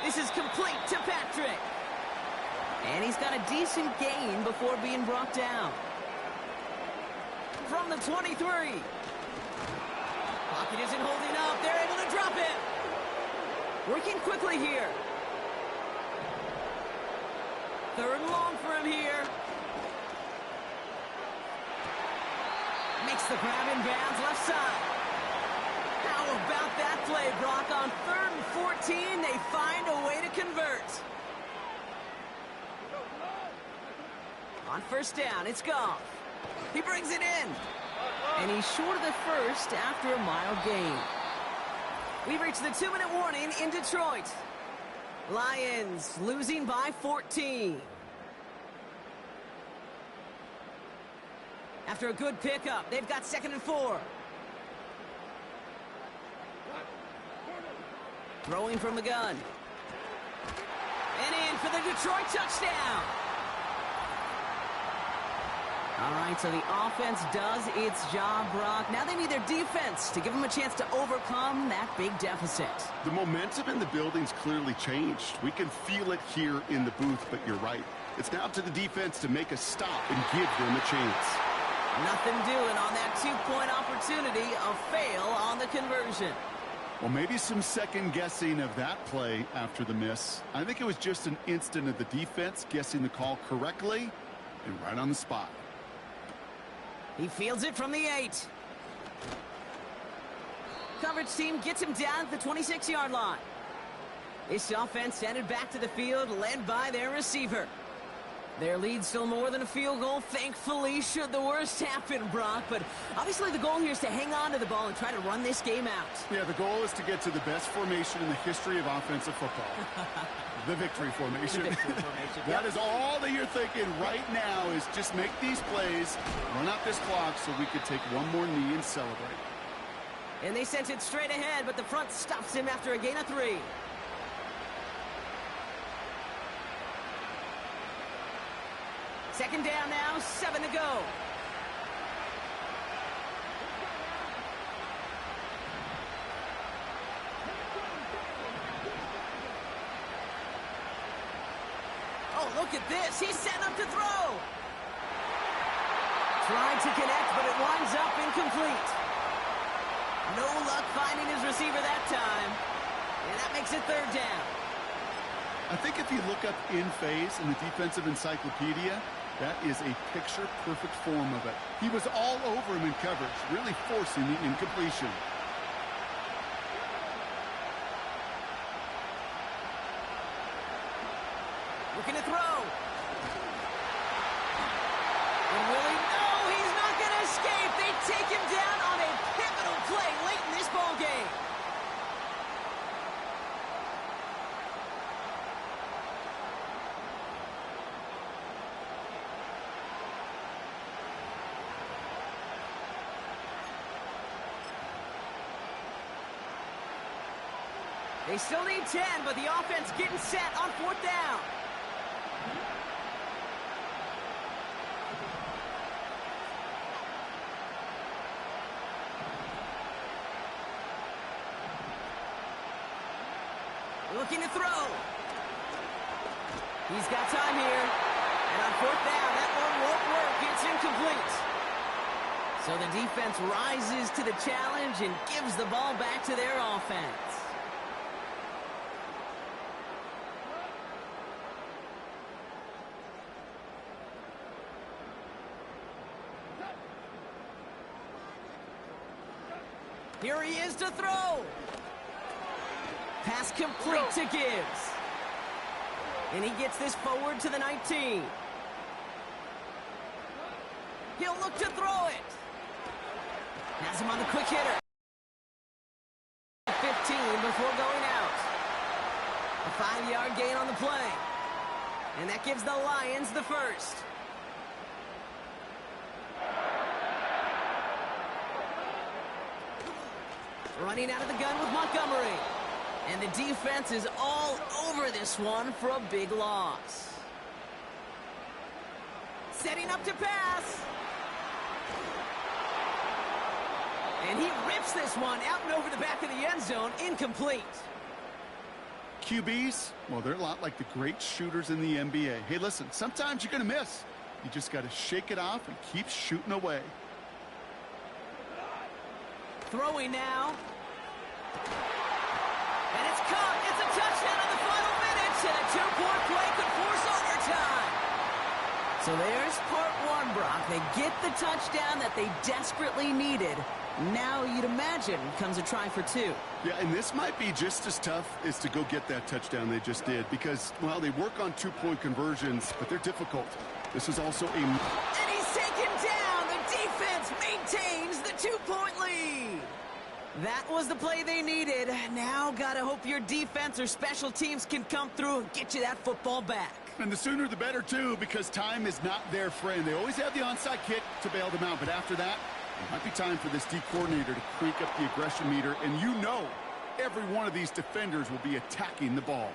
This is complete to Patrick. And he's got a decent gain before being brought down. From the 23. Pocket isn't holding up. They're able to drop it. Working quickly here. 3rd and long for him here. Makes the grab in bounds left side. How about that play, Brock? On 3rd and 14, they find a way to convert. On first down, it's Goff. He brings it in. And he's short of the first after a mild gain. We've reached the 2-minute warning in Detroit. Lions losing by 14. After a good pickup, they've got 2nd and 4. Throwing from the gun. And in for the Detroit touchdown. All right, so the offense does its job, Brock. Now they need their defense to give them a chance to overcome that big deficit. The momentum in the building's clearly changed. We can feel it here in the booth, but you're right. It's now up to the defense to make a stop and give them a chance. Nothing doing on that 2-point opportunity. A fail on the conversion. Well, maybe some second guessing of that play after the miss. I think it was just an instant of the defense guessing the call correctly and right on the spot. He fields it from the 8. Coverage team gets him down at the 26-yard line. This offense headed back to the field, led by their receiver. Their lead still more than a field goal, thankfully, should the worst happen, Brock. But obviously the goal here is to hang on to the ball and try to run this game out. Yeah, the goal is to get to the best formation in the history of offensive football. The victory formation. The victory formation. That is all that you're thinking right now is just make these plays, run out this clock so we could take one more knee and celebrate. And they sent it straight ahead, but the front stops him after a gain of 3. Second down now, 7 to go. Oh, look at this. He's setting up to throw. Tried to connect, but it winds up incomplete. No luck finding his receiver that time. And that makes it 3rd down. I think if you look up in phase in the defensive encyclopedia, that is a picture-perfect form of it. He was all over him in coverage, really forcing the incompletion. Looking to throw. And will he? No, he's not going to escape. They take him down on a pivotal play late in this ball game. They still need 10, but the offense getting set on 4th down. Looking to throw. He's got time here. And on 4th down, that one won't work. It's incomplete. So the defense rises to the challenge and gives the ball back to their offense. Here he is to throw. Pass complete to Gibbs. And he gets this forward to the 19. He'll look to throw it. Has him on the quick hitter. 15 before going out. A 5-yard gain on the play. And that gives the Lions the first. Running out of the gun with Montgomery. And the defense is all over this one for a big loss. Setting up to pass. And he rips this one out and over the back of the end zone. Incomplete. QBs, well, they're a lot like the great shooters in the NBA. Hey, listen, sometimes you're going to miss. You just got to shake it off and keep shooting away. Throwing now. And it's caught. It's a touchdown in the final minutes. And a 2-point play could force overtime. So there's part one, Brock. They get the touchdown that they desperately needed. Now you'd imagine comes a try for 2. Yeah, and this might be just as tough as to go get that touchdown they just did. Because, well, they work on 2-point conversions, but they're difficult. This is also a... And he's taken down. The defense maintains the 2-point lead. That was the play they needed. Now gotta hope your defense or special teams can come through and get you that football back. And the sooner the better, too, because time is not their friend. They always have the onside kick to bail them out, but after that, it might be time for this D coordinator to crank up the aggression meter, and you know every one of these defenders will be attacking the ball.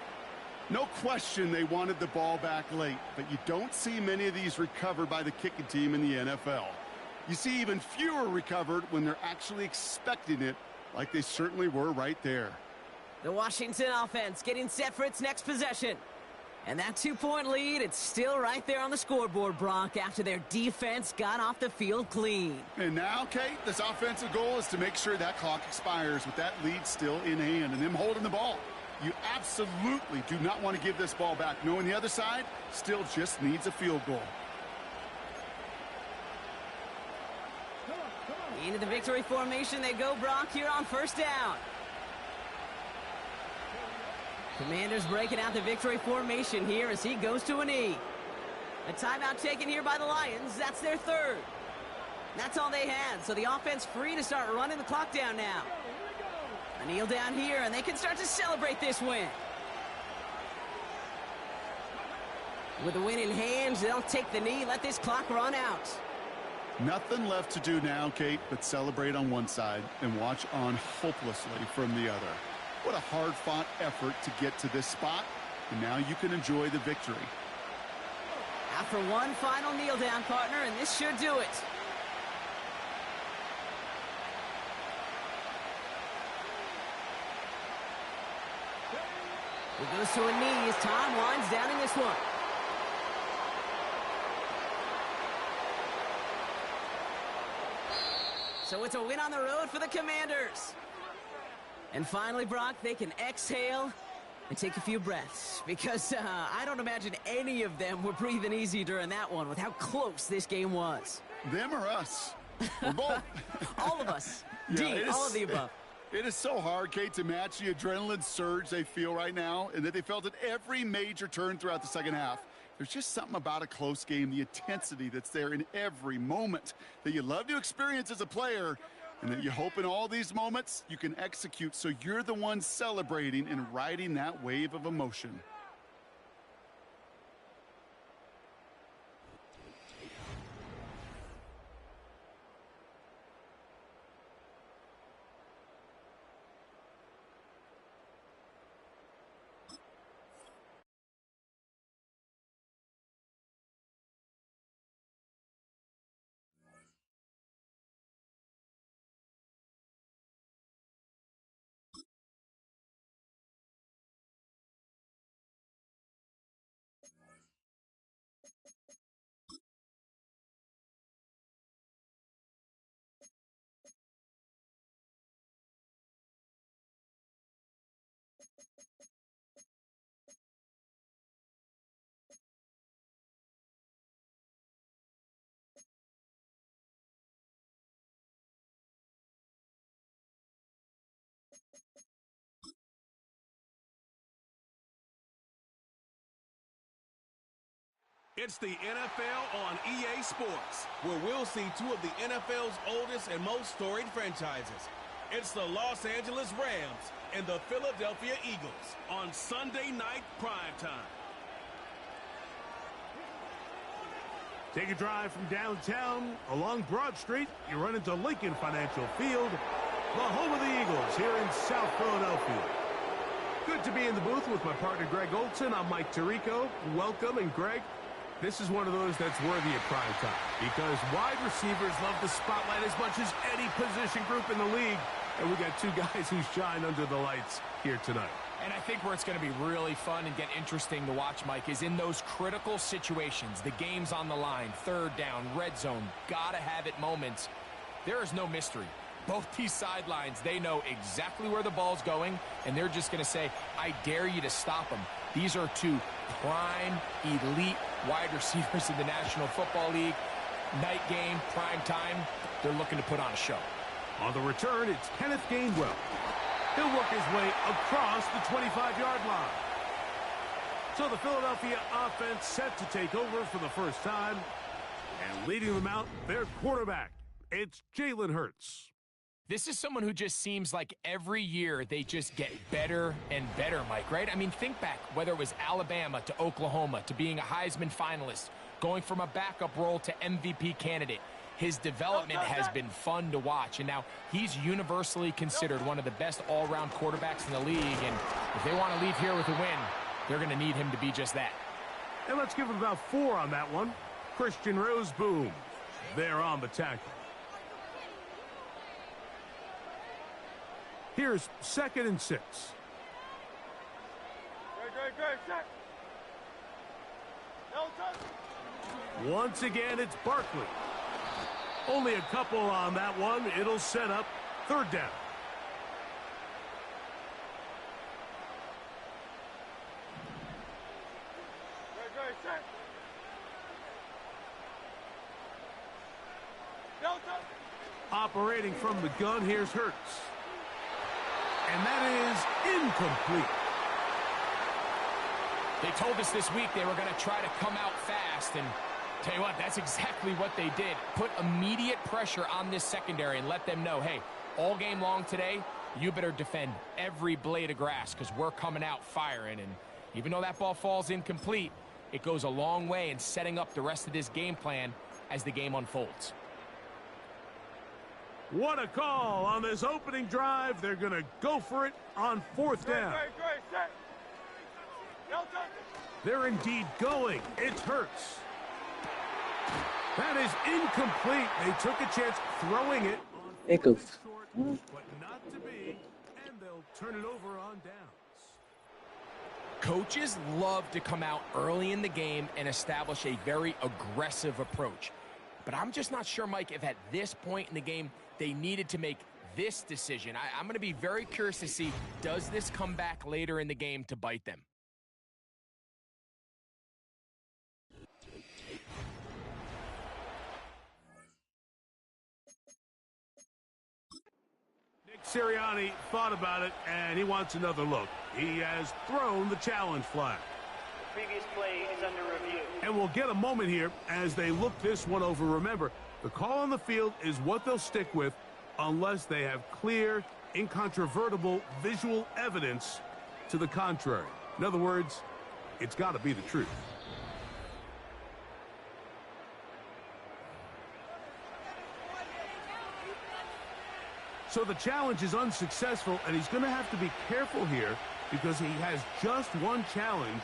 No question they wanted the ball back late, but you don't see many of these recovered by the kicking team in the NFL. You see even fewer recovered when they're actually expecting it, like they certainly were right there. The Washington offense getting set for its next possession. And that 2-point lead, it's still right there on the scoreboard, Brock, after their defense got off the field clean. And now, Kate, this offensive goal is to make sure that clock expires with that lead still in hand and them holding the ball. You absolutely do not want to give this ball back, knowing the other side still just needs a field goal. Into the victory formation they go, Brock, here on 1st down. Commanders breaking out the victory formation here as he goes to a knee. A timeout taken here by the Lions. That's their 3rd. That's all they had, so the offense free to start running the clock down now. A kneel down here, and they can start to celebrate this win. With the win in hand, they'll take the knee, let this clock run out. Nothing left to do now, Kate, but celebrate on one side and watch on hopelessly from the other. What a hard-fought effort to get to this spot, and now you can enjoy the victory. After one final kneel-down, partner, and this should do it. He goes to a knee as time winds down in this one. So it's a win on the road for the Commanders. And finally, Brock, they can exhale and take a few breaths. Because I don't imagine any of them were breathing easy during that one with how close this game was. Them or us? Or both. All of us. Yeah, all of the above. It is so hard, Kate, to match the adrenaline surge they feel right now and that they felt at every major turn throughout the second half. There's just something about a close game, the intensity that's there in every moment that you love to experience as a player, and that you hope in all these moments you can execute so you're the one celebrating and riding that wave of emotion. It's the NFL on EA Sports, where we'll see two of the NFL's oldest and most storied franchises. It's the Los Angeles Rams and the Philadelphia Eagles on Sunday night primetime. Take a drive from downtown along Broad Street. You run into Lincoln Financial Field, the home of the Eagles here in South Philadelphia. Good to be in the booth with my partner Greg Olson. I'm Mike Tirico. Welcome, and Greg, this is one of those that's worthy of prime time because wide receivers love the spotlight as much as any position group in the league. And we got two guys who shine under the lights here tonight. And I think where it's going to be really fun and get interesting to watch, Mike, is in those critical situations, the game's on the line, third down, red zone, gotta have it moments. There is no mystery. Both these sidelines, they know exactly where the ball's going, and they're just going to say, I dare you to stop them. These are two prime, elite wide receivers in the National Football League. Night game, prime time, they're looking to put on a show. On the return, it's Kenneth Gainwell. He'll work his way across the 25-yard line. So the Philadelphia offense set to take over for the first time. And leading them out, their quarterback. It's Jalen Hurts. This is someone who just seems like every year they just get better and better, Mike, right? I mean, think back, whether it was Alabama to Oklahoma to being a Heisman finalist, going from a backup role to MVP candidate. His development has been fun to watch, and now he's universally considered one of the best all-around quarterbacks in the league, and if they want to leave here with a win, they're going to need him to be just that. And let's give him about 4 on that one. Christian Roseboom, there on the tackle. Here's 2nd and 6. Great. Once again, it's Barkley. Only a couple on that one. It'll set up 3rd down. Great, set. Operating from the gun, here's Hurts. And that is incomplete. They told us this week they were going to try to come out fast, and tell you what, that's exactly what they did. Put immediate pressure on this secondary and let them know, hey, all game long today, you better defend every blade of grass because we're coming out firing. And even though that ball falls incomplete, it goes a long way in setting up the rest of this game plan as the game unfolds. What a call on this opening drive. They're going to go for it on 4th down. Great, set. They're indeed going. It's Hurts. That is incomplete. They took a chance throwing it. But not to be, and they'll turn it over on downs. Coaches love to come out early in the game and establish a very aggressive approach. But I'm just not sure, Mike, if at this point in the game they needed to make this decision. I'm going to be very curious to see, does this come back later in the game to bite them? Sirianni thought about it, and he wants another look. He has thrown the challenge flag. Previous play is under review. And we'll get a moment here as they look this one over. Remember, the call on the field is what they'll stick with unless they have clear, incontrovertible visual evidence to the contrary. In other words, it's got to be the truth. So the challenge is unsuccessful, and he's going to have to be careful here because he has just one challenge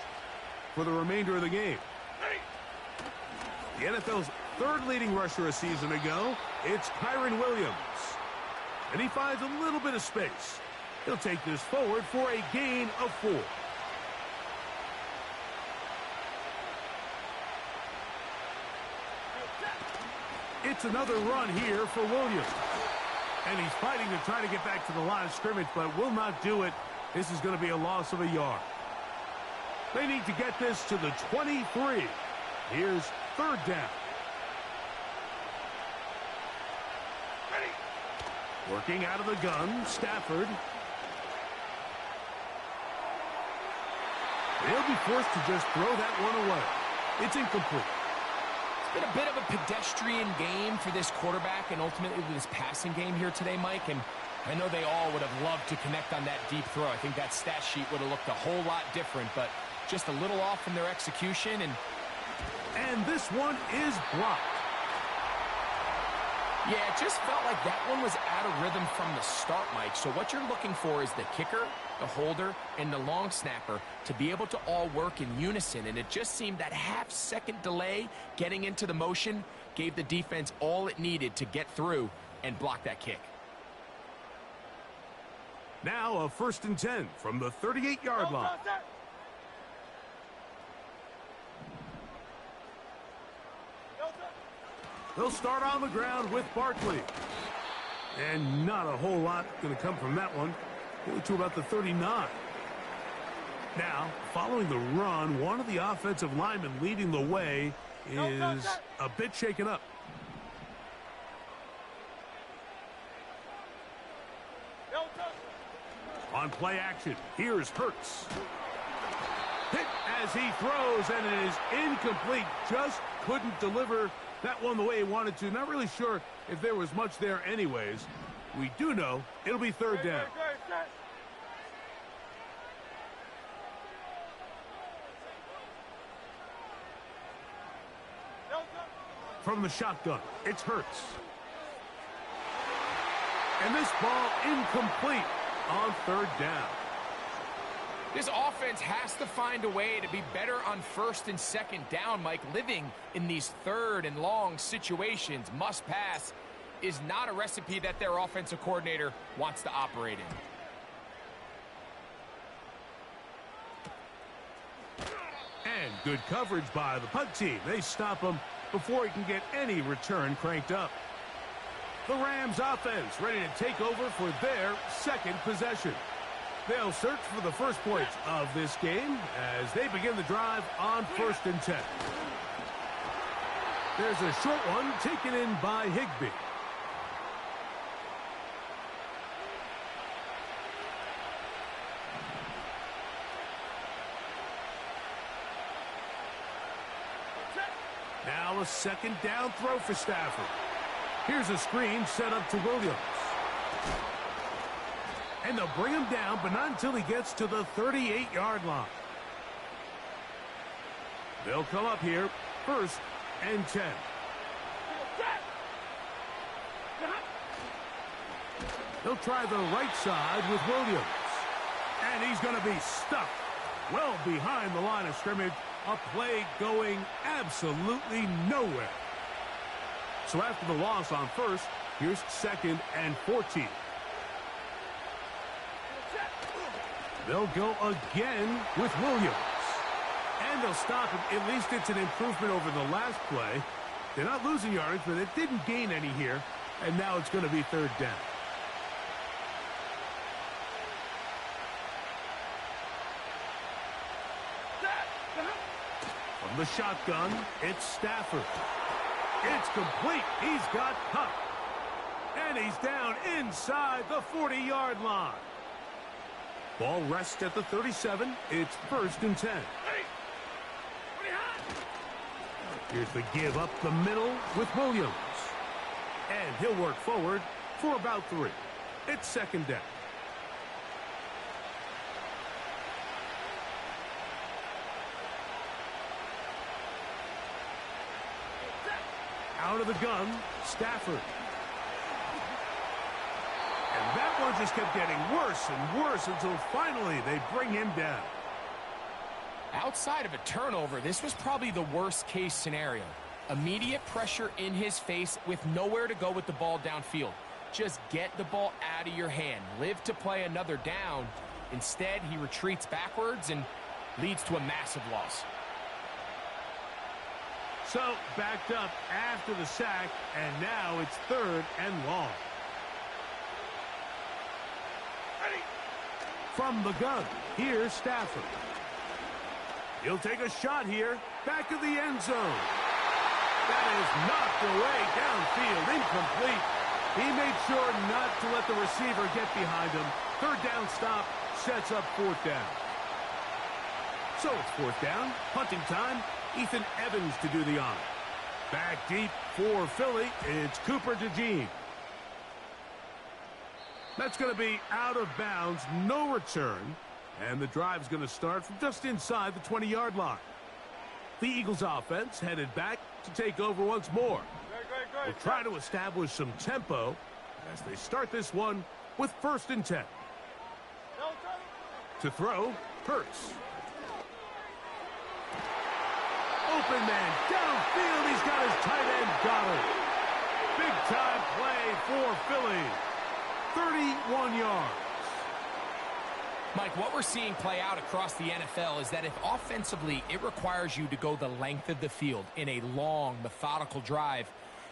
for the remainder of the game. The NFL's 3rd leading rusher a season ago, it's Kyron Williams. And he finds a little bit of space. He'll take this forward for a gain of 4. It's another run here for Williams. And he's fighting to try to get back to the line of scrimmage, but will not do it. This is going to be a loss of a yard. They need to get this to the 23. Here's 3rd down. Working out of the gun, Stafford. He'll be forced to just throw that one away. It's incomplete. It's been a bit of a pedestrian game for this quarterback and ultimately this passing game here today, Mike. And I know they all would have loved to connect on that deep throw. I think that stat sheet would have looked a whole lot different, but just a little off in their execution. And this one is blocked. Yeah, it just felt like that one was out of rhythm from the start, Mike. So what you're looking for is the kicker, the holder, and the long snapper to be able to all work in unison. And it just seemed that half-second delay getting into the motion gave the defense all it needed to get through and block that kick. Now a 1st and 10 from the 38-yard line. They'll start on the ground with Barkley. And not a whole lot going to come from that one. Only to about the 39. Now, following the run, one of the offensive linemen leading the way is a bit shaken up. On play action, here's Hurts. Hit as he throws, and it is incomplete. Just couldn't deliver that one the way he wanted to. Not really sure if there was much there anyways. We do know it'll be 3rd down. From the shotgun, it's Hurts. And this ball incomplete on 3rd down. This offense has to find a way to be better on 1st and 2nd down, Mike. Living in these 3rd and long situations, must pass, is not a recipe that their offensive coordinator wants to operate in. And good coverage by the punt team. They stop him before he can get any return cranked up. The Rams offense ready to take over for their 2nd possession. They'll search for the first points of this game as they begin the drive on 1st and 10. There's a short one taken in by Higbee. Now a 2nd down throw for Stafford. Here's a screen set up to Williams. And they'll bring him down, but not until he gets to the 38-yard line. They'll come up here, 1st and 10. They'll try the right side with Williams. And he's going to be stuck well behind the line of scrimmage. A play going absolutely nowhere. So after the loss on 1st, here's 2nd and 14. They'll go again with Williams. And they'll stop him. At least it's an improvement over the last play. They're not losing yardage, but it didn't gain any here. And now it's going to be 3rd down. From the shotgun, it's Stafford. It's complete. He's got Kupp. And he's down inside the 40-yard line. Ball rests at the 37. It's 1st and 10. Here's the give up the middle with Williams. And he'll work forward for about 3. It's 2nd down. Out of the gun, Stafford. And that one just kept getting worse and worse until finally they bring him down. Outside of a turnover, this was probably the worst case scenario. Immediate pressure in his face with nowhere to go with the ball downfield. Just get the ball out of your hand. Live to play another down. Instead, he retreats backwards and leads to a massive loss. So, backed up after the sack, and now it's 3rd and long. From the gun, here's Stafford. He'll take a shot here, back of the end zone. That is knocked away downfield, incomplete. He made sure not to let the receiver get behind him. 3rd down stop sets up 4th down. So it's 4th down, punting time Ethan Evans to do the honor. Back deep for Philly, it's Cooper DeJean. That's going to be out of bounds, no return. And the drive's going to start from just inside the 20-yard line. The Eagles offense headed back to take over once more. We'll try to establish some tempo as they start this one with 1st and 10. To throw, Hurts. Open man downfield. He's got his tight end Goddard. Big time play for Philly. 31 yards. Mike, what we're seeing play out across the NFL is that if offensively it requires you to go the length of the field in a long, methodical drive,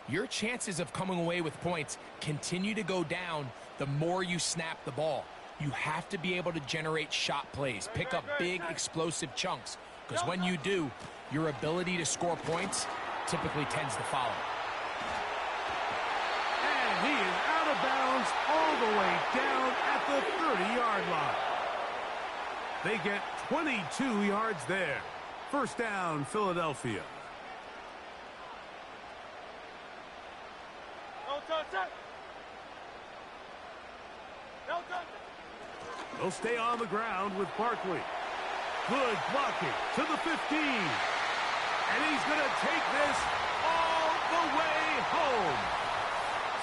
your chances of coming away with points continue to go down the more you snap the ball. You have to be able to generate shot plays, pick up big, explosive chunks, because when you do, your ability to score points typically tends to follow. And he is out of bounds all the way down at the 30-yard line. They get 22 yards there. 1st down, Philadelphia. They'll stay on the ground with Barkley. Good blocking to the 15. And he's going to take this all the way home.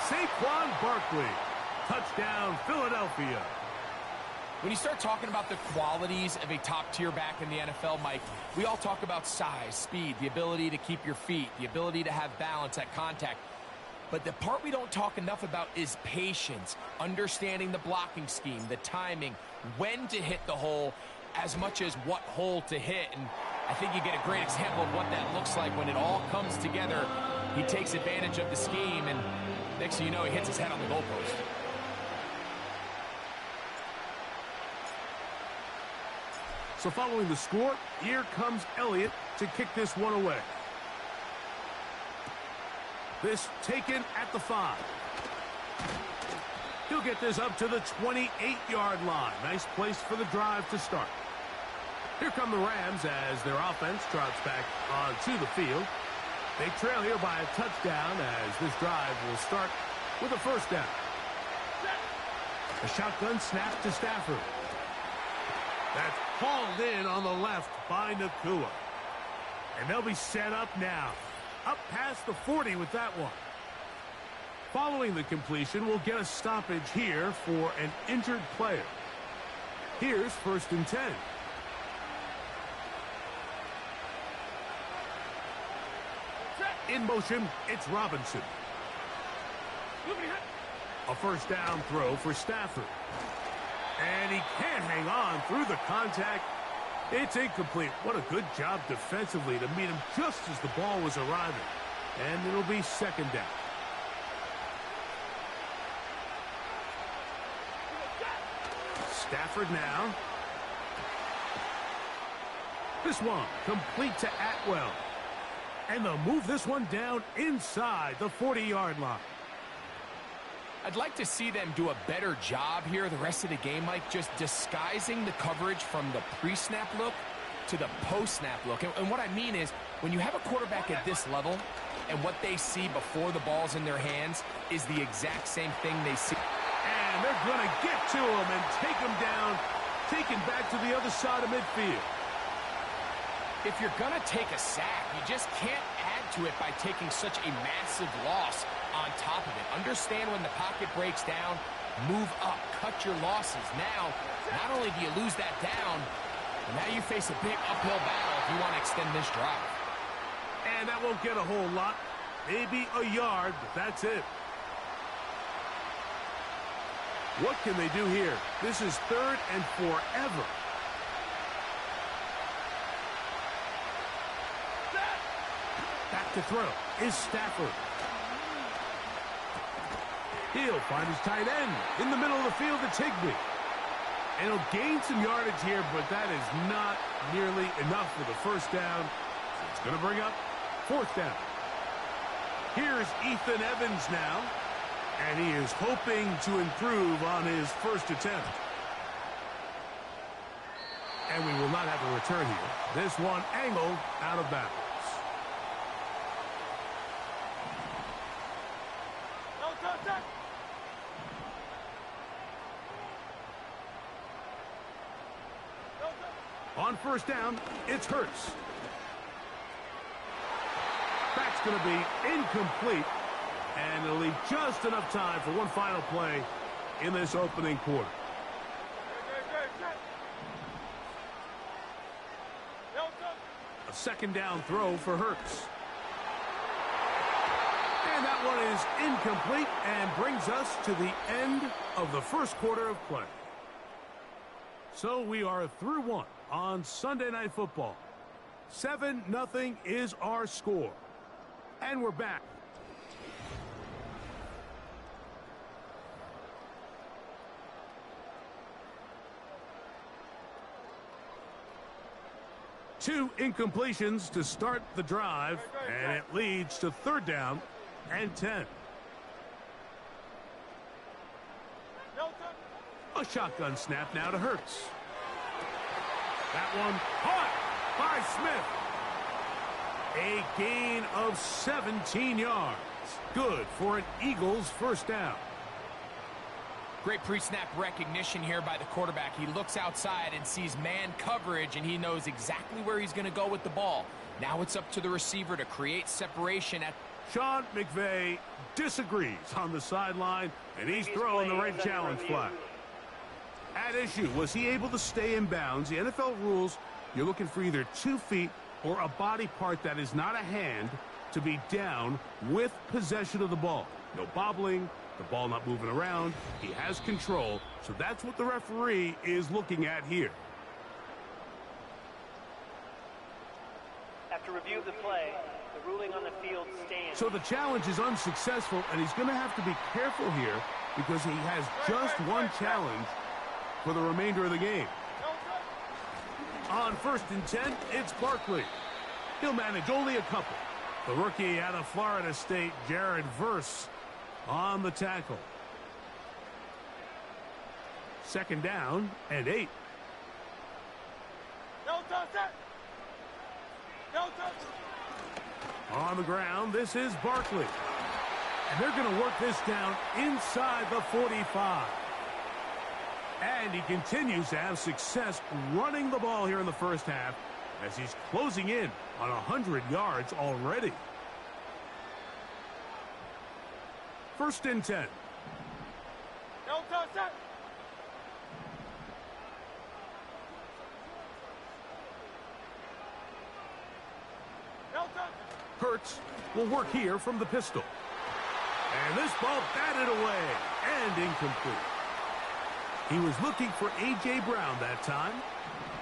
Saquon Barkley. Touchdown, Philadelphia. When you start talking about the qualities of a top-tier back in the NFL, Mike, we all talk about size, speed, the ability to keep your feet, the ability to have balance at contact. But the part we don't talk enough about is patience, understanding the blocking scheme, the timing, when to hit the hole, as much as what hole to hit. And I think you get a great example of what that looks like when it all comes together. He takes advantage of the scheme, and next thing you know, he hits his head on the goalpost. So following the score, here comes Elliott to kick this one away. This taken at the 5. He'll get this up to the 28-yard line. Nice place for the drive to start. Here come the Rams as their offense trots back onto the field. They trail here by a touchdown as this drive will start with a 1st down. A shotgun snap to Stafford. That's hauled in on the left by Nakua. And they'll be set up now. Up past the 40 with that one. Following the completion, we'll get a stoppage here for an injured player. Here's 1st and 10. In motion, it's Robinson. A 1st down throw for Stafford. And he can't hang on through the contact. It's incomplete. What a good job defensively to meet him just as the ball was arriving. And it'll be 2nd down. Stafford now. This one complete to Atwell. And they'll move this one down inside the 40-yard line. I'd like to see them do a better job here the rest of the game, Mike, just disguising the coverage from the pre-snap look to the post-snap look. And what I mean is, when you have a quarterback at this level and what they see before the ball's in their hands is the exact same thing they see. And they're going to get to him and take him down, taken back to the other side of midfield. If you're going to take a sack, you just can't add to it by taking such a massive loss on top of it. Understand when the pocket breaks down, move up, cut your losses. Now, not only do you lose that down, but now you face a big uphill battle if you want to extend this drive. And that won't get a whole lot. Maybe a yard, but that's it. What can they do here? This is 3rd and forever. Back to throw is Stafford. He'll find his tight end in the middle of the field to Higbee. And he'll gain some yardage here, but that is not nearly enough for the 1st down. So it's going to bring up 4th down. Here's Ethan Evans now. And he is hoping to improve on his 1st attempt. And we will not have a return here. This one angled out of bounds. On first down, it's Hurts. That's going to be incomplete, and it'll leave just enough time for one final play in this opening quarter. A second down throw for Hurts. And that one is incomplete and brings us to the end of the first quarter of play. So we are through one on Sunday Night Football. 7-0 is our score. And we're back. Two incompletions to start the drive, and it leads to third down and 10. A shotgun snap now to Hurts. That one caught by Smith. A gain of 17 yards. Good for an Eagles first down. Great pre-snap recognition here by the quarterback. He looks outside and sees man coverage, and he knows exactly where he's going to go with the ball. Now it's up to the receiver to create separation. Sean McVay disagrees on the sideline, and he's throwing the right challenge flag. At issue, was he able to stay in bounds? The NFL rules, you're looking for either 2 feet or a body part that is not a hand to be down with possession of the ball. No bobbling, the ball not moving around. He has control, so that's what the referee is looking at here. After review of the play, the ruling on the field stands. So the challenge is unsuccessful, and he's going to have to be careful here because he has just one challenge for the remainder of the game. On 1st and 10, it's Barkley. He'll manage only a couple. The rookie out of Florida State, Jared Verse, on the tackle. Second down and 8. On the ground, this is Barkley. And they're going to work this down inside the 45. And he continues to have success running the ball here in the first half as he's closing in on 100 yards already. 1st and 10. Hurts will work here from the pistol. And this ball batted away and incomplete. He was looking for A.J. Brown that time,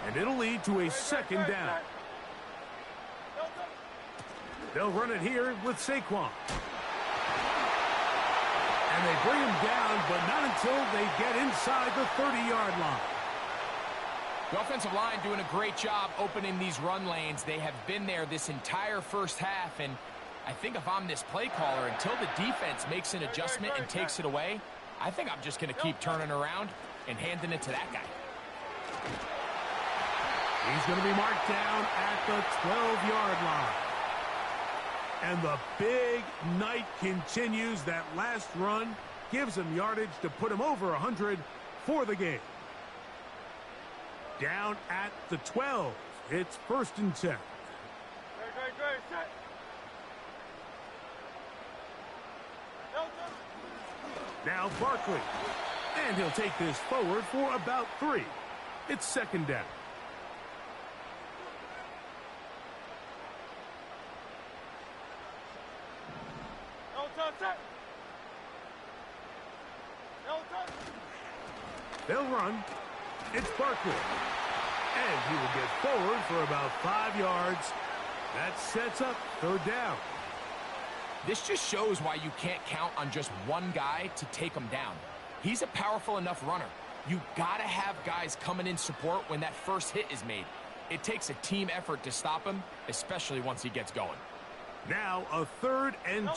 and it'll lead to a second down. They'll run it here with Saquon. And they bring him down, but not until they get inside the 30-yard line. The offensive line doing a great job opening these run lanes. They have been there this entire first half, and I think if I'm this play caller, until the defense makes an adjustment and takes it away, I think I'm just going to keep turning around and handing it to that guy. He's going to be marked down at the 12-yard line. And the big night continues. That last run gives him yardage to put him over 100 for the game. Down at the 12. It's 1st and 10. Now Barkley. And he'll take this forward for about 3. It's second down. They'll run. It's Barkley. And he will get forward for about 5 yards. That sets up third down. This just shows why you can't count on just one guy to take him down. He's a powerful enough runner. You got to have guys coming in support when that first hit is made. It takes a team effort to stop him, especially once he gets going. Now a 3rd and...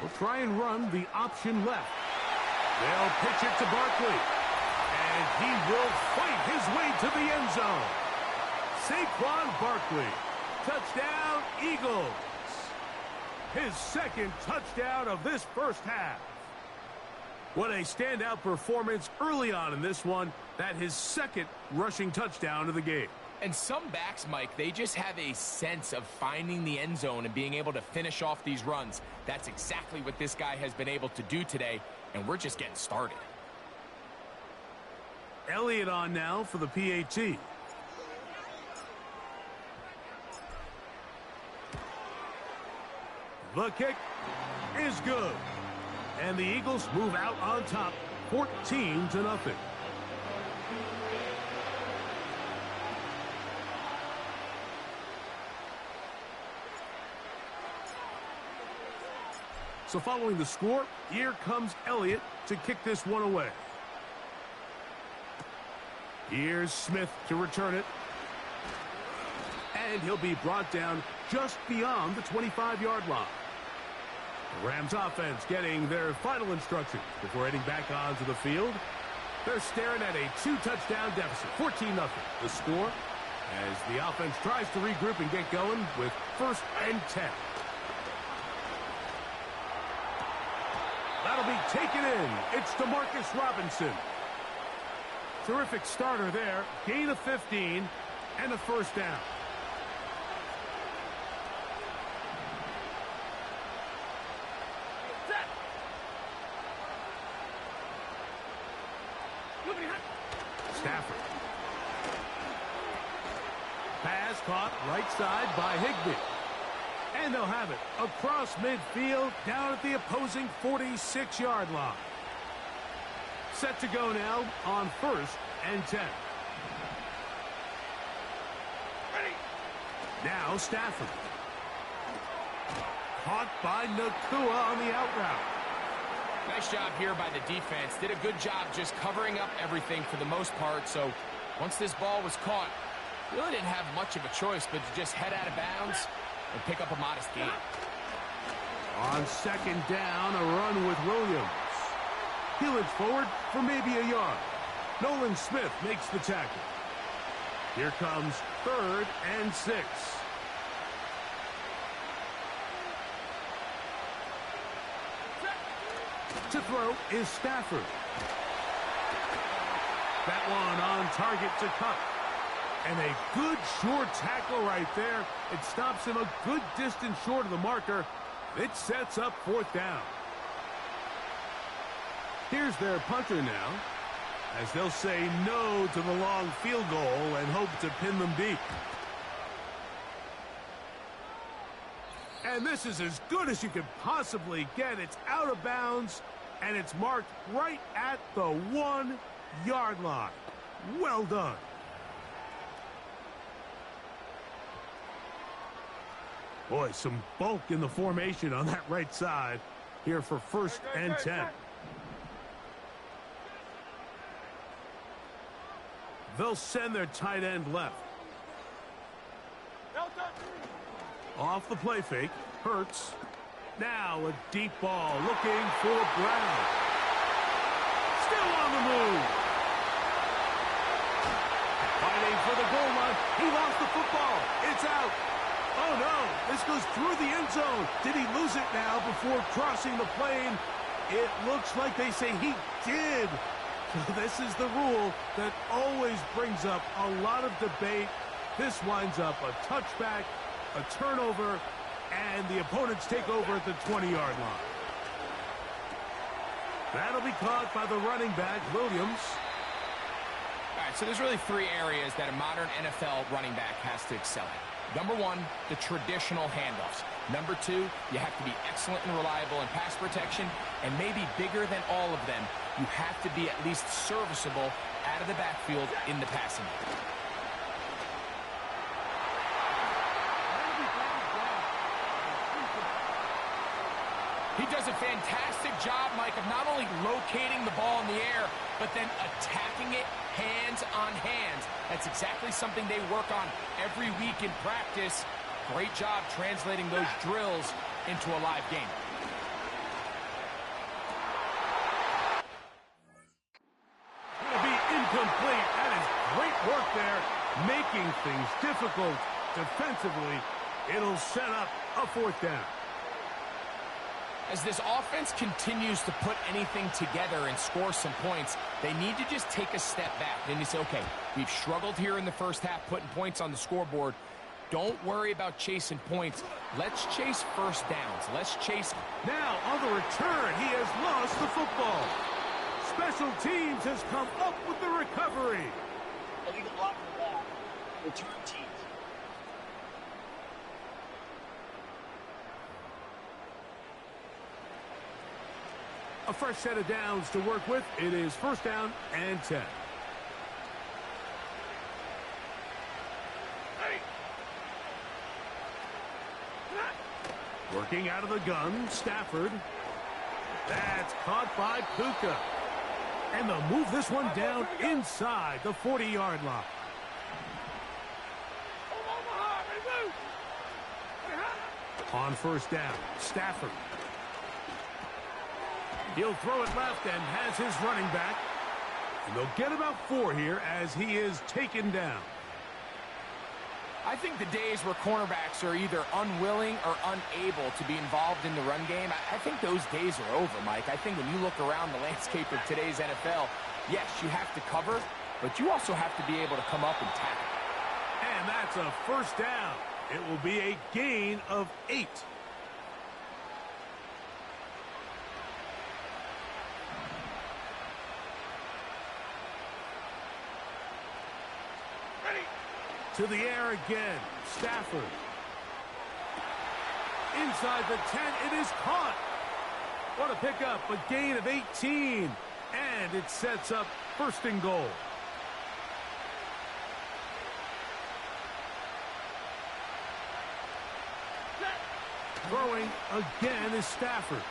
We'll try and run the option left. They'll pitch it to Barkley. And he will fight his way to the end zone. Saquon Barkley. Touchdown, Eagles. His second touchdown of this first half. What a standout performance early on in this one. That his second rushing touchdown of the game. And some backs, Mike, they just have a sense of finding the end zone and being able to finish off these runs. That's exactly what this guy has been able to do today, and we're just getting started. Elliott on now for the PAT. The kick is good. And the Eagles move out on top, 14-0. So following the score, here comes Elliott to kick this one away. Here's Smith to return it. And he'll be brought down just beyond the 25-yard line. The Rams offense getting their final instructions before heading back onto the field. They're staring at a 2-touchdown deficit, 14-0. The score as the offense tries to regroup and get going with 1st and 10. That'll be taken in. It's DeMarcus Robinson. Terrific starter there. Gain of 15 and a 1st down. Stafford. Pass caught right side by Higbee. And they'll have it across midfield down at the opposing 46-yard line. Set to go now on 1st and 10. Ready. Now Stafford. Caught by Nakua on the out route. Nice job here by the defense. Did a good job just covering up everything for the most part. So once this ball was caught, really didn't have much of a choice but to just head out of bounds and pick up a modest gain. On 2nd down, a run with Williams. Peelage forward for maybe a yard. Nolan Smith makes the tackle. Here comes 3rd and 6. To throw is Stafford. That one on target to Cup. And a good short tackle right there. It stops him a good distance short of the marker. It sets up 4th down. Here's their punter now, as they'll say no to the long field goal and hope to pin them deep. And this is as good as you could possibly get. It's out of bounds, and it's marked right at the 1-yard line. Well done. Boy, some bulk in the formation on that right side here for 1st and 10. They'll send their tight end left. Off the play fake, Hurts. Now a deep ball looking for Brown. Still on the move. Fighting for the goal line. He lost the football. It's out. Oh, no. This goes through the end zone. Did he lose it now before crossing the plane? It looks like they say he did. This is the rule that always brings up a lot of debate. This winds up a touchback, a turnover, and the opponents take over at the 20-yard line. That'll be caught by the running back, Williams. All right, so there's really 3 areas that a modern NFL running back has to excel at. Number 1, the traditional handoffs. Number 2, you have to be excellent and reliable in pass protection, and maybe bigger than all of them, you have to be at least serviceable out of the backfield in the passing game. He does a fantastic job, Mike, of not only locating the ball in the air, but then attacking it hands on hands. That's exactly something they work on every week in practice. Great job translating those drills into a live game. It'll be incomplete. That is great work there, making things difficult defensively. It'll set up a 4th down. As this offense continues to put anything together and score some points, they need to just take a step back. Then you say, okay, we've struggled here in the first half putting points on the scoreboard. Don't worry about chasing points. Let's chase first downs. Let's chase. Now on the return, he has lost the football. Special teams has come up with the recovery. Illegal block in the back. Return teams. A fresh set of downs to work with. It is first down and 10. Working out of the gun, Stafford. That's caught by Puka. And they'll move this one down inside the 40-yard line. On first down, Stafford. He'll throw it left and has his running back. And they'll get about 4 here as he is taken down. I think the days where cornerbacks are either unwilling or unable to be involved in the run game, I think those days are over, Mike. I think when you look around the landscape of today's NFL, yes, you have to cover, but you also have to be able to come up and tackle. And that's a first down. It will be a gain of 8. To the air again, Stafford. Inside the 10, it is caught. What a pickup, a gain of 18. And it sets up first and goal. Throwing again is Stafford.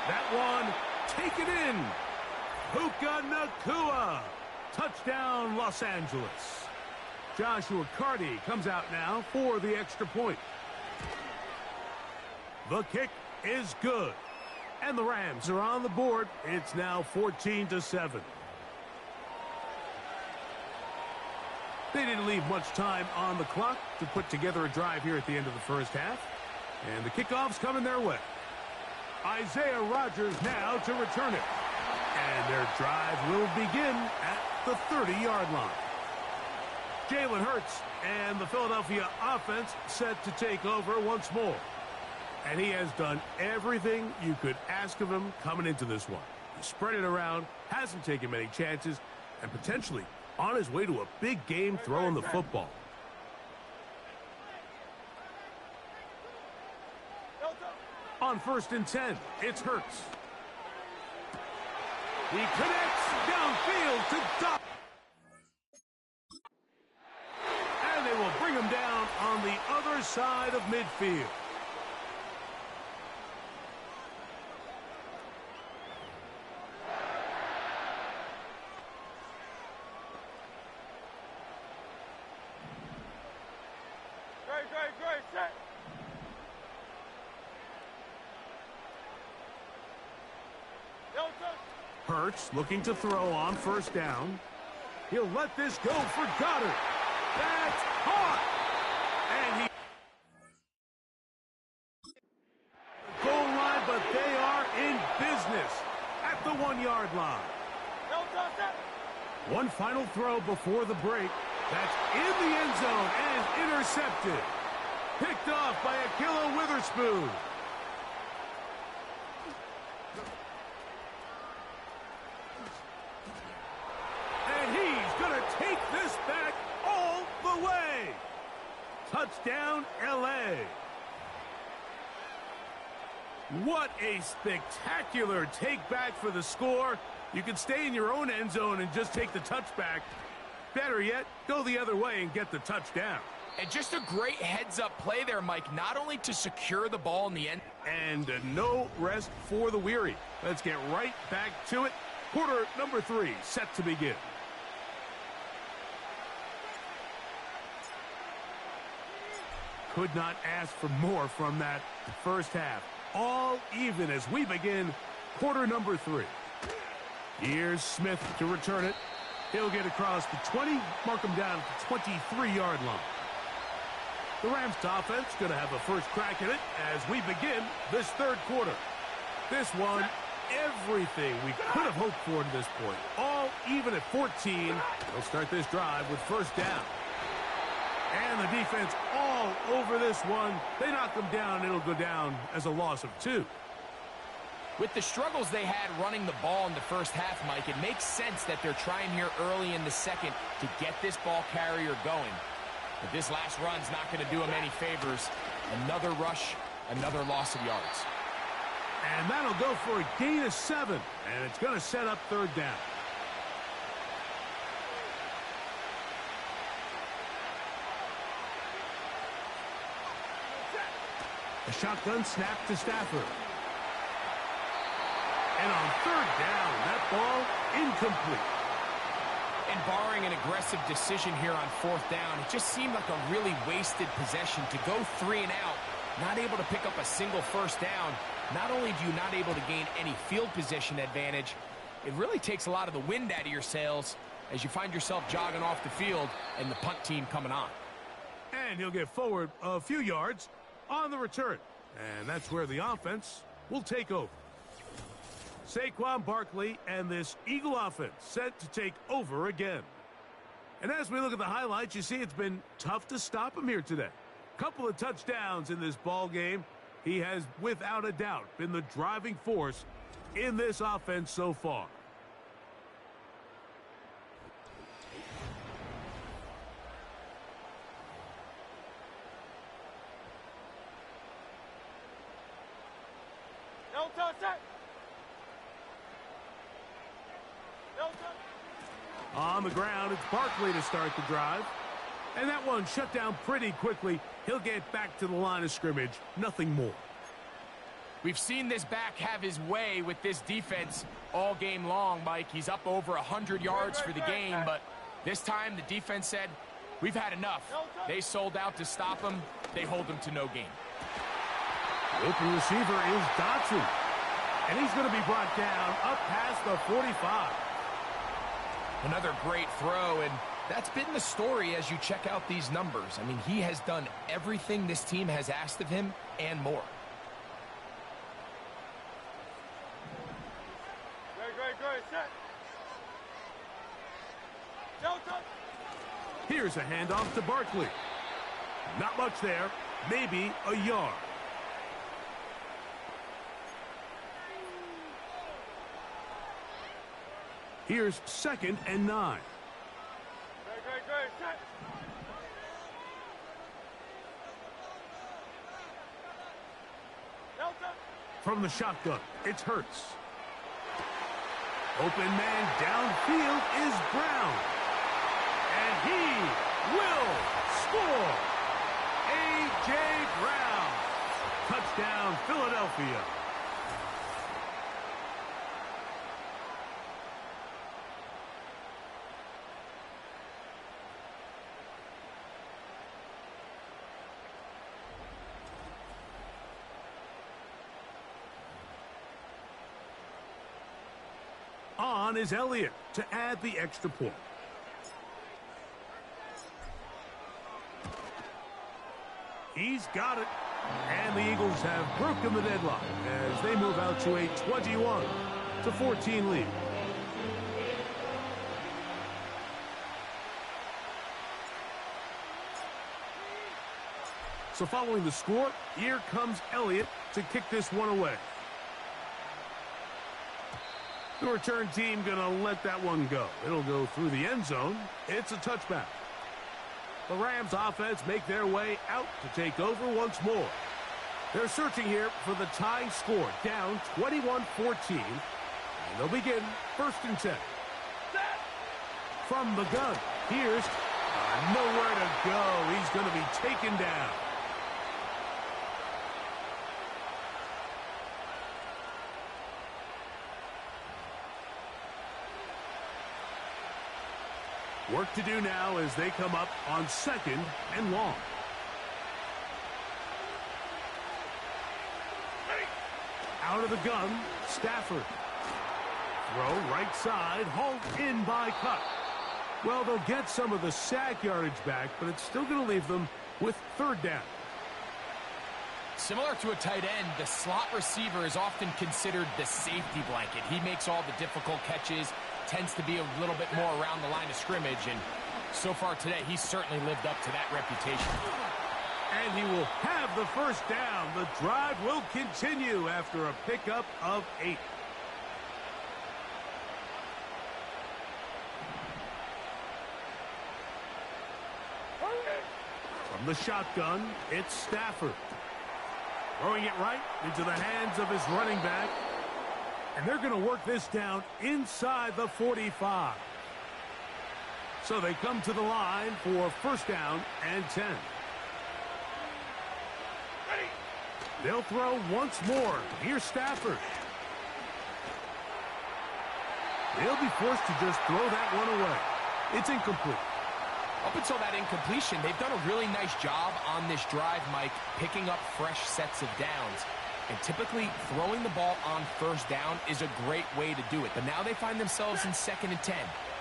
That one taken in. Puka Nacua. Touchdown, Los Angeles. Joshua Carty comes out now for the extra point. The kick is good. And the Rams are on the board. It's now 14-7. They didn't leave much time on the clock to put together a drive here at the end of the first half. And the kickoff's coming their way. Isaiah Rodgers now to return it. And their drive will begin at the 30-yard line. Jalen Hurts and the Philadelphia offense set to take over once more. And he has done everything you could ask of him coming into this one. He spread it around, hasn't taken many chances, and potentially on his way to a big game throwing the football. On first and 10, it's Hurts. He connects downfield to Doc. And they will bring him down on the other side of midfield. Great, set. Hurts looking to throw on first down. He'll let this go for Goddard. That's caught. And he... goal line, but they are in business at the 1-yard line. One final throw before the break. That's in the end zone and intercepted. Picked off by Ahkello Witherspoon. And he's going to take this back all the way. Touchdown, L.A. What a spectacular take back for the score. You can stay in your own end zone and just take the touchback. Better yet, go the other way and get the touchdown. And just a great heads-up play there, Mike, not only to secure the ball in the end. And no rest for the weary. Let's get right back to it. Quarter number 3 set to begin. Could not ask for more from that first half. All even as we begin quarter number 3. Here's Smith to return it. He'll get across the 20, mark him down at the 23-yard line. The Rams offense going to have a first crack at it as we begin this third quarter. This one, everything we could have hoped for to this point. All even at 14. They'll start this drive with first down. And the defense all over this one. They knock them down. It'll go down as a loss of 2. With the struggles they had running the ball in the first half, Mike, it makes sense that they're trying here early in the second to get this ball carrier going. But this last run's not going to do him any favors. Another rush, another loss of yards. And that'll go for a gain of 7. And it's going to set up third down. A shotgun snap to Stafford. And on third down, that ball incomplete. And barring an aggressive decision here on fourth down, it just seemed like a really wasted possession to go 3 and out, not able to pick up a single first down. Not only do you not able to gain any field position advantage, it really takes a lot of the wind out of your sails as you find yourself jogging off the field and the punt team coming on. And he'll get forward a few yards on the return. And that's where the offense will take over. Saquon Barkley and this Eagle offense set to take over again. And as we look at the highlights, you see it's been tough to stop him here today. Couple of touchdowns in this ball game. He has, without a doubt, been the driving force in this offense so far. On the ground, it's Barkley to start the drive. And that one shut down pretty quickly. He'll get back to the line of scrimmage. Nothing more. We've seen this back have his way with this defense all game long, Mike. He's up over 100 yards for the game, but this time the defense said, we've had enough. They sold out to stop him. They hold him to no gain. The open receiver is Dotson. And he's going to be brought down up past the 45. Another great throw, and that's been the story as you check out these numbers. I mean, he has done everything this team has asked of him and more. Here's a handoff to Barkley. Not much there, maybe a yard. Here's 2nd and 9. From the shotgun, it's Hurts. Open man downfield is Brown. And he will score. A.J. Brown. Touchdown, Philadelphia. On is Elliott to add the extra point. He's got it. And the Eagles have broken the deadlock as they move out to a 21-14 lead. So following the score, here comes Elliott to kick this one away. The return team going to let that one go. It'll go through the end zone. It's a touchback. The Rams offense make their way out to take over once more. They're searching here for the tying score, down 21-14. And they'll begin 1st and 10. From the gun, here's nowhere to go. He's going to be taken down. Work to do now as they come up on 2nd and long. Out of the gun, Stafford. Throw right side, hauled in by Cut. Well, they'll get some of the sack yardage back, but it's still going to leave them with third down. Similar to a tight end, the slot receiver is often considered the safety blanket. He makes all the difficult catches, tends to be a little bit more around the line of scrimmage, and so far today, he's certainly lived up to that reputation. And he will have the first down. The drive will continue after a pickup of 8. From the shotgun, it's Stafford. Throwing it right into the hands of his running back. And they're going to work this down inside the 45. So they come to the line for first down and 10. They'll throw once more. Here's Stafford. They'll be forced to just throw that one away. It's incomplete. Up until that incompletion, they've done a really nice job on this drive, Mike, picking up fresh sets of downs. And typically, throwing the ball on first down is a great way to do it. But now they find themselves in 2nd and 10.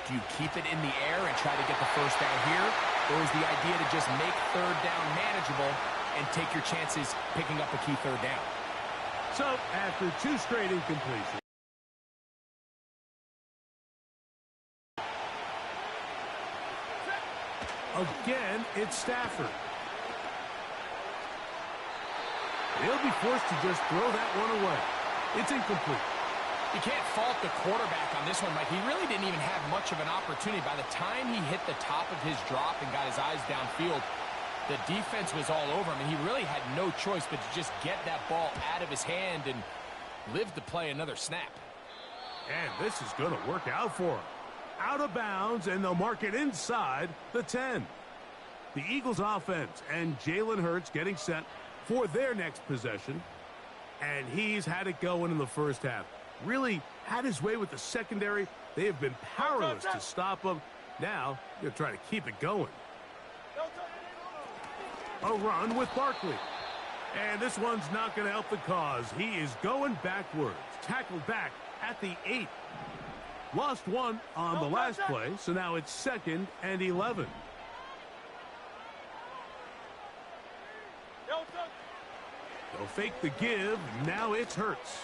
Do you keep it in the air and try to get the first down here? Or is the idea to just make third down manageable and take your chances picking up a key third down? So, after 2 straight incompletions, again, it's Stafford. They'll be forced to just throw that one away. It's incomplete. You can't fault the quarterback on this one, Mike. He really didn't even have much of an opportunity. By the time he hit the top of his drop and got his eyes downfield, the defense was all over him, and he really had no choice but to just get that ball out of his hand and live to play another snap. And this is going to work out for him. Out of bounds, and they'll mark it inside the 10. The Eagles offense and Jalen Hurts getting set for their next possession. And he's had it going in the first half. Really had his way with the secondary. They have been powerless to stop him. Now, they're trying to keep it going. A run with Barkley. And this one's not going to help the cause. He is going backwards. Tackled back at the 8. Lost one on the last play, so now it's 2nd and 11. They'll fake the give. Now it's Hurts.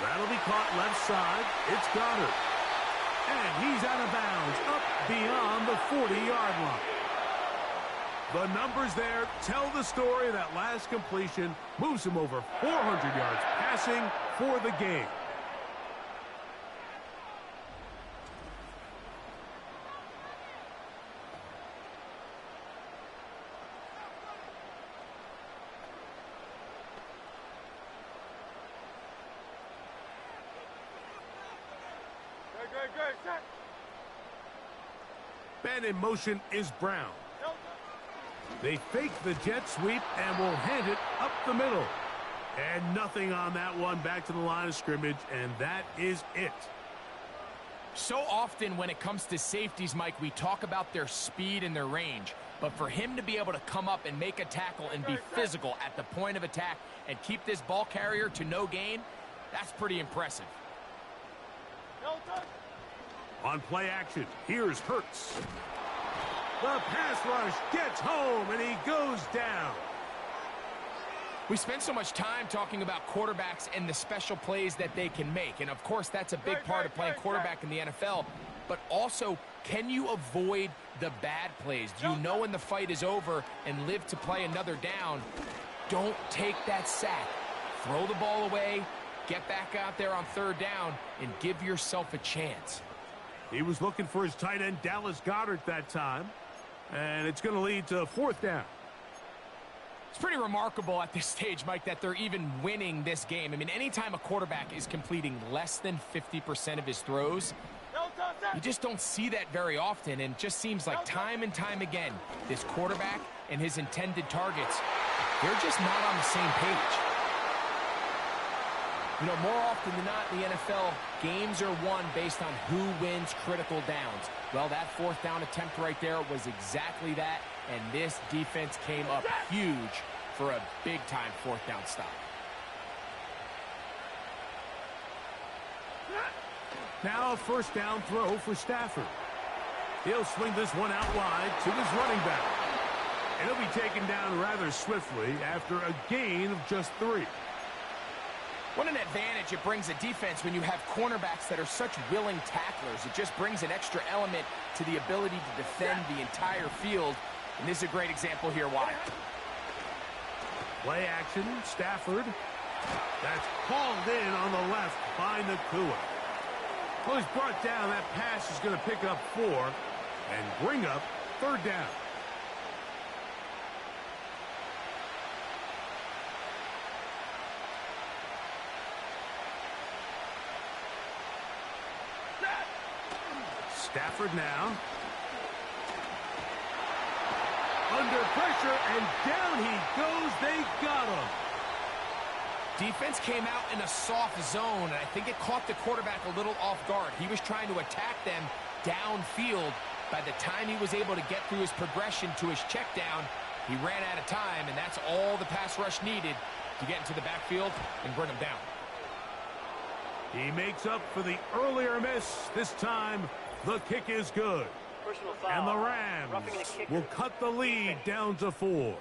That'll be caught left side. It's Goddard. And he's out of bounds, up beyond the 40-yard line. The numbers there tell the story. That last completion moves him over 400 yards passing for the game. Man in motion is Brown. They fake the jet sweep and will hand it up the middle. And nothing on that one. Back to the line of scrimmage, and that is it. So often when it comes to safeties, Mike, we talk about their speed and their range. But for him to be able to come up and make a tackle and be physical at the point of attack and keep this ball carrier to no gain, that's pretty impressive. On play action, here's Hurts. The pass rush gets home, and he goes down. We spend so much time talking about quarterbacks and the special plays that they can make. And, of course, that's a big part of playing quarterback in the NFL. But also, can you avoid the bad plays? Do you know when the fight is over and live to play another down? Don't take that sack. Throw the ball away, get back out there on third down, and give yourself a chance. He was looking for his tight end, Dallas Goedert, that time. And it's going to lead to fourth down. It's pretty remarkable at this stage, Mike, that they're even winning this game. I mean, anytime a quarterback is completing less than 50% of his throws, you just don't see that very often. And it just seems like time and time again, this quarterback and his intended targets, they're just not on the same page. You know, more often than not in the NFL, games are won based on who wins critical downs. Well, that fourth down attempt right there was exactly that, and this defense came up huge for a big-time fourth down stop. Now a first down throw for Stafford. He'll swing this one out wide to his running back. And he'll be taken down rather swiftly after a gain of just 3. What an advantage it brings a defense when you have cornerbacks that are such willing tacklers. It just brings an extra element to the ability to defend the entire field. And this is a great example here why. Play action, Stafford. That's called in on the left by Nakua. Well, he's brought down. That pass is going to pick up 4 and bring up 3rd down. Stafford now. Under pressure, and down he goes. They got him. Defense came out in a soft zone, and I think it caught the quarterback a little off guard. He was trying to attack them downfield. By the time he was able to get through his progression to his check down, he ran out of time, and that's all the pass rush needed to get into the backfield and bring him down. He makes up for the earlier miss. This time, the kick is good. And the Rams will cut the lead down to 4.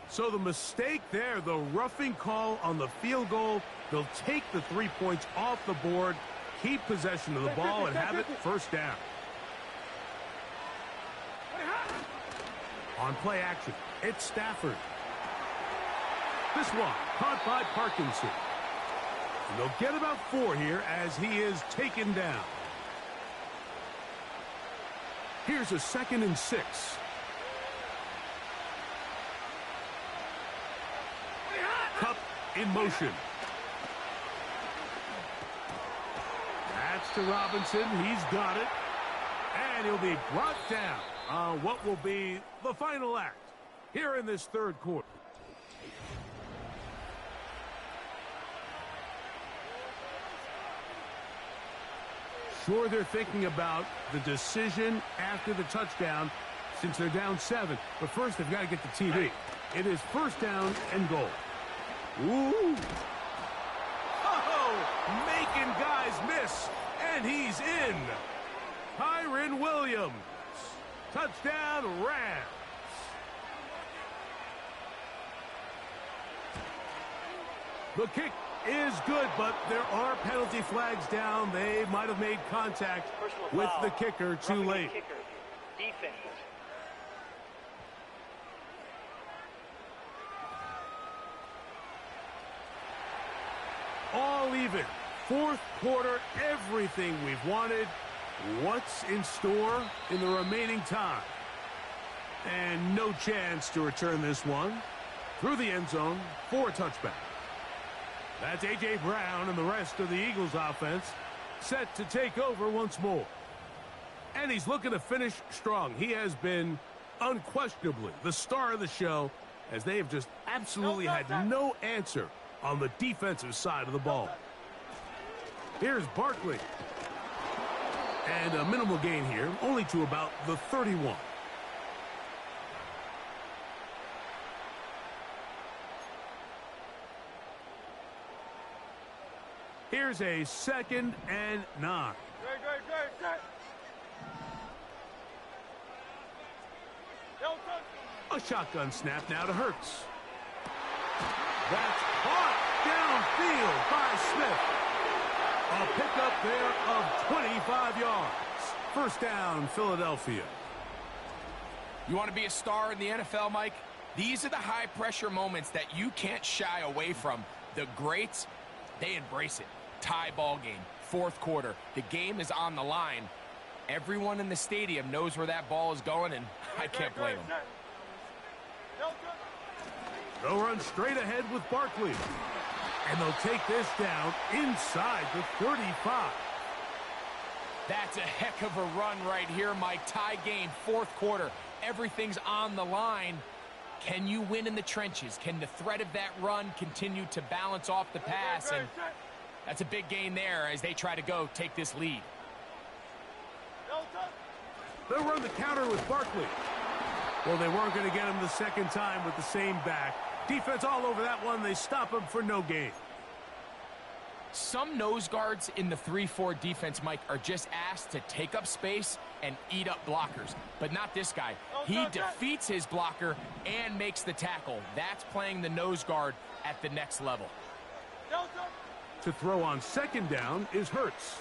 So the mistake there, the roughing call on the field goal, they'll take the 3 points off the board, keep possession of the ball, and have it 1st down. On play action, it's Stafford. This one caught by Parkinson. And they'll get about 4 here as he is taken down. Here's a 2nd and 6. Cup in motion. That's to Robinson. He's got it. And he'll be brought down on what will be the final act here in this 3rd quarter. Sure, they're thinking about the decision after the touchdown since they're down 7. But first, they've got to get the TV. It is 1st down and goal. Ooh. Oh, making guys miss. And he's in. Kyren Williams. Touchdown, Rams. The kick is good, but there are penalty flags down. They might have made contact with the kicker too late. Defense. All even. 4th quarter, everything we've wanted. What's in store in the remaining time? And no chance to return this one. Through the end zone for a touchback. That's A.J. Brown and the rest of the Eagles offense set to take over once more. And he's looking to finish strong. He has been unquestionably the star of the show as they have just absolutely had no answer on the defensive side of the ball. Here's Barkley. And a minimal gain here, only to about the 31. Here's a 2nd and 9. A shotgun snap now to Hurts. That's caught downfield by Smith. A pickup there of 25 yards. 1st down, Philadelphia. You want to be a star in the NFL, Mike? These are the high-pressure moments that you can't shy away from. The greats, they embrace it. Tie ball game, 4th quarter. The game is on the line. Everyone in the stadium knows where that ball is going, and I can't blame them. They'll run straight ahead with Barkley. And they'll take this down inside the 35. That's a heck of a run right here, Mike. Tie game, 4th quarter. Everything's on the line. Can you win in the trenches? Can the threat of that run continue to balance off the pass? And that's a big gain there as they try to go take this lead. They'll run the counter with Barkley. Well, they weren't going to get him the 2nd time with the same back. Defense all over that one. They stop him for no gain. Some nose guards in the 3-4 defense, Mike, are just asked to take up space and eat up blockers. But not this guy. He defeats his blocker and makes the tackle. That's playing the nose guard at the next level. To throw on second down is Hurts.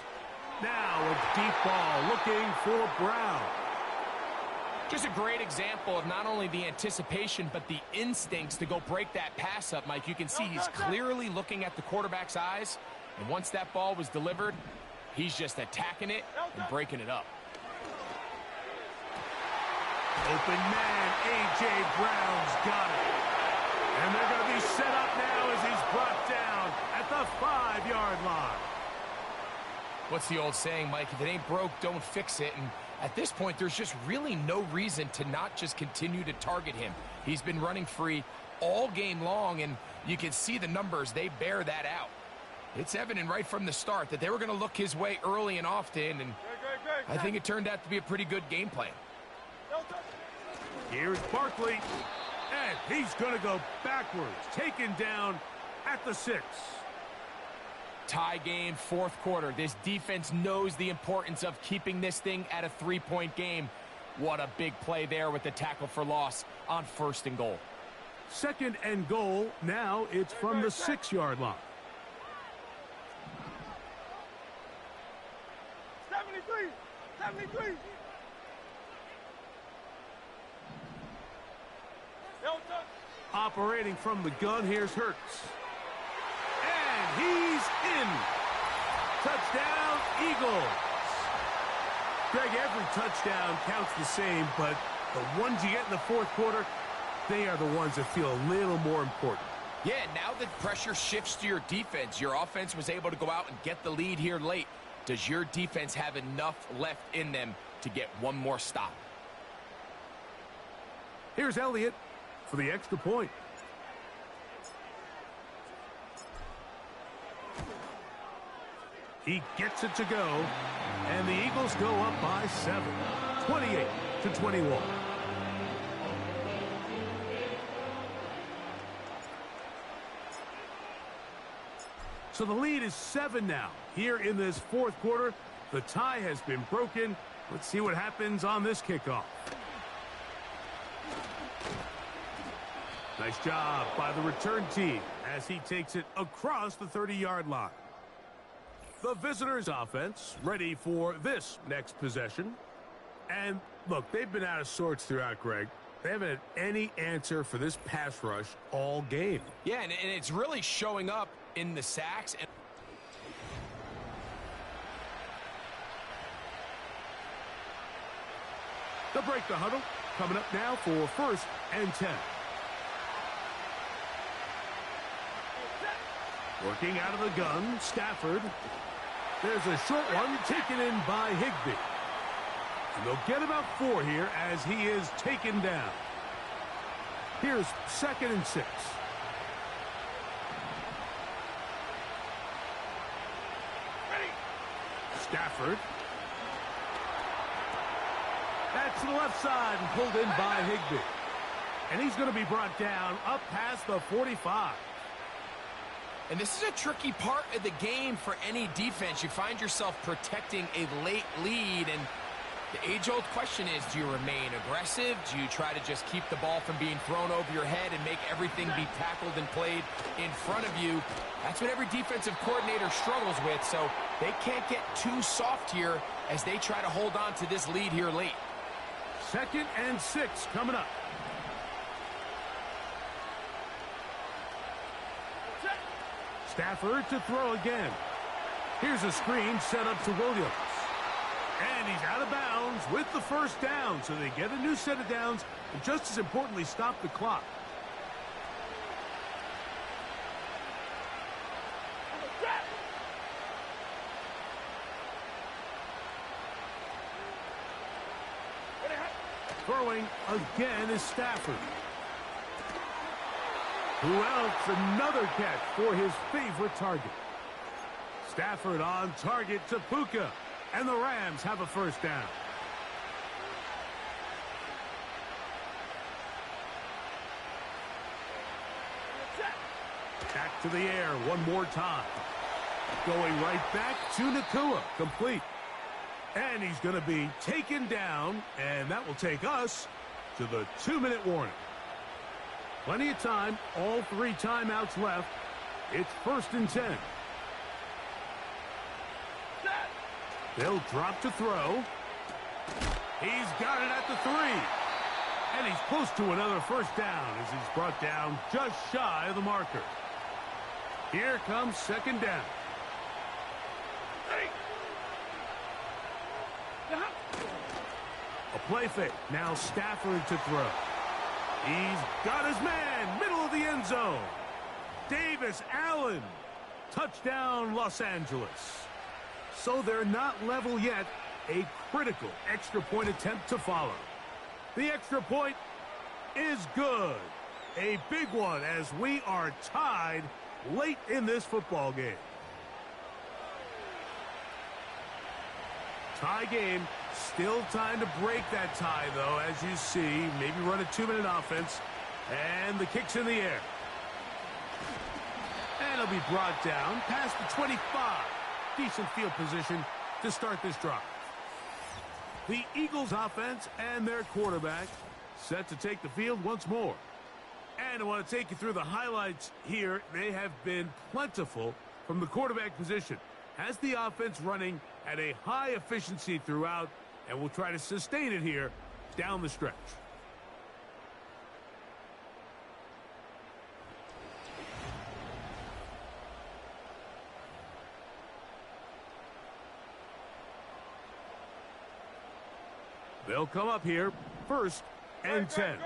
Now a deep ball looking for Brown. Just a great example of not only the anticipation, but the instincts to go break that pass up, Mike. You can see he's clearly looking at the quarterback's eyes. And once that ball was delivered, he's just attacking it and breaking it up. Open man, A.J. Brown's got it. And they're going to be set up now as he's brought down at the 5-yard line. What's the old saying, Mike? If it ain't broke, don't fix it. And at this point, there's just really no reason to not just continue to target him. He's been running free all game long, and you can see the numbers. They bear that out. It's evident right from the start that they were going to look his way early and often, and I think it turned out to be a pretty good game plan. Here's Barkley, and he's going to go backwards, taken down at the 6. Tie game, fourth quarter. This defense knows the importance of keeping this thing at a 3-point game. What a big play there with the tackle for loss on 1st and goal. 2nd and goal. Now it's from the 6-yard line. 73. Operating from the gun, here's Hurts. And he's in. Touchdown, Eagles. Greg, every touchdown counts the same, but the ones you get in the fourth quarter, they are the ones that feel a little more important. Yeah, now that pressure shifts to your defense, your offense was able to go out and get the lead here late. Does your defense have enough left in them to get one more stop? Here's Elliott for the extra point. He gets it to go, and the Eagles go up by 7, 28-21. So the lead is 7 now. Here in this fourth quarter, the tie has been broken. Let's see what happens on this kickoff. Nice job by the return team as he takes it across the 30-yard line. The visitors' offense ready for this next possession. And look, they've been out of sorts throughout, Greg. They haven't had any answer for this pass rush all game. Yeah, and it's really showing up in the sacks. They'll break the huddle. Coming up now for 1st and 10. Working out of the gun, Stafford. There's a short one taken in by Higbee. And they'll get about 4 here as he is taken down. Here's 2nd and 6. Stafford. That's to the left side and pulled in by Higbee. And he's going to be brought down up past the 45. And this is a tricky part of the game for any defense. You find yourself protecting a late lead, and the age-old question is, do you remain aggressive? Do you try to just keep the ball from being thrown over your head and make everything be tackled and played in front of you? That's what every defensive coordinator struggles with, so they can't get too soft here as they try to hold on to this lead here late. 2nd and 6 coming up. Stafford to throw again. Here's a screen set up to Williams. And he's out of bounds with the first down, so they get a new set of downs, and just as importantly, stop the clock. Throwing again is Stafford. Who else? Another catch for his favorite target. Stafford on target to Puka. And the Rams have a first down. Back to the air one more time. Going right back to Nakua. Complete. And he's going to be taken down, and that will take us to the 2-minute warning. Plenty of time. All 3 timeouts left. It's 1st and 10. They'll drop to throw. He's got it at the 3. And he's close to another first down as he's brought down just shy of the marker. Here comes 2nd down. A play fake. Now Stafford to throw. He's got his man. Middle of the end zone. Davis Allen. Touchdown, Los Angeles. So they're not level yet. A critical extra point attempt to follow. The extra point is good. A big one as we are tied late in this football game. Tie game. Still time to break that tie, though, as you see. Maybe run a 2-minute offense. And the kick's in the air. And it'll be brought down past the 25. Decent field position to start this drive. The Eagles offense and their quarterback set to take the field once more. And I want to take you through the highlights here. They have been plentiful from the quarterback position. Has the offense running at a high efficiency throughout, and we'll try to sustain it here down the stretch. They'll come up here, 1st and 10.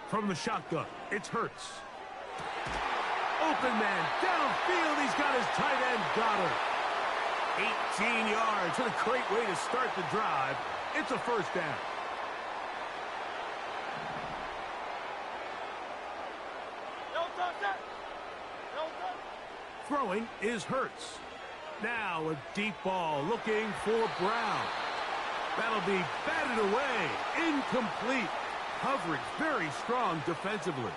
From the shotgun, it's Hurts. Open man, downfield, he's got his tight end, Goddard. 18 yards, what a great way to start the drive. It's a 1st down. Throwing is Hurts. Now a deep ball looking for Brown. That'll be batted away. Incomplete. Coverage very strong defensively.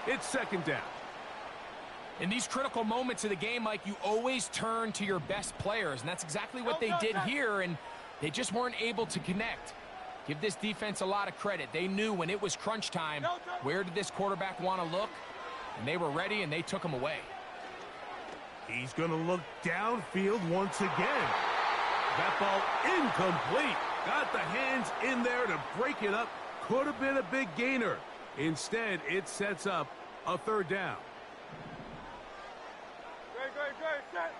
It's 2nd down. In these critical moments of the game, Mike, you always turn to your best players, and that's exactly what they did here, and they just weren't able to connect. Give this defense a lot of credit. They knew when it was crunch time, where did this quarterback want to look, and they were ready, and they took him away. He's going to look downfield once again. That ball incomplete. Got the hands in there to break it up. Could have been a big gainer. Instead, it sets up a 3rd down. Set.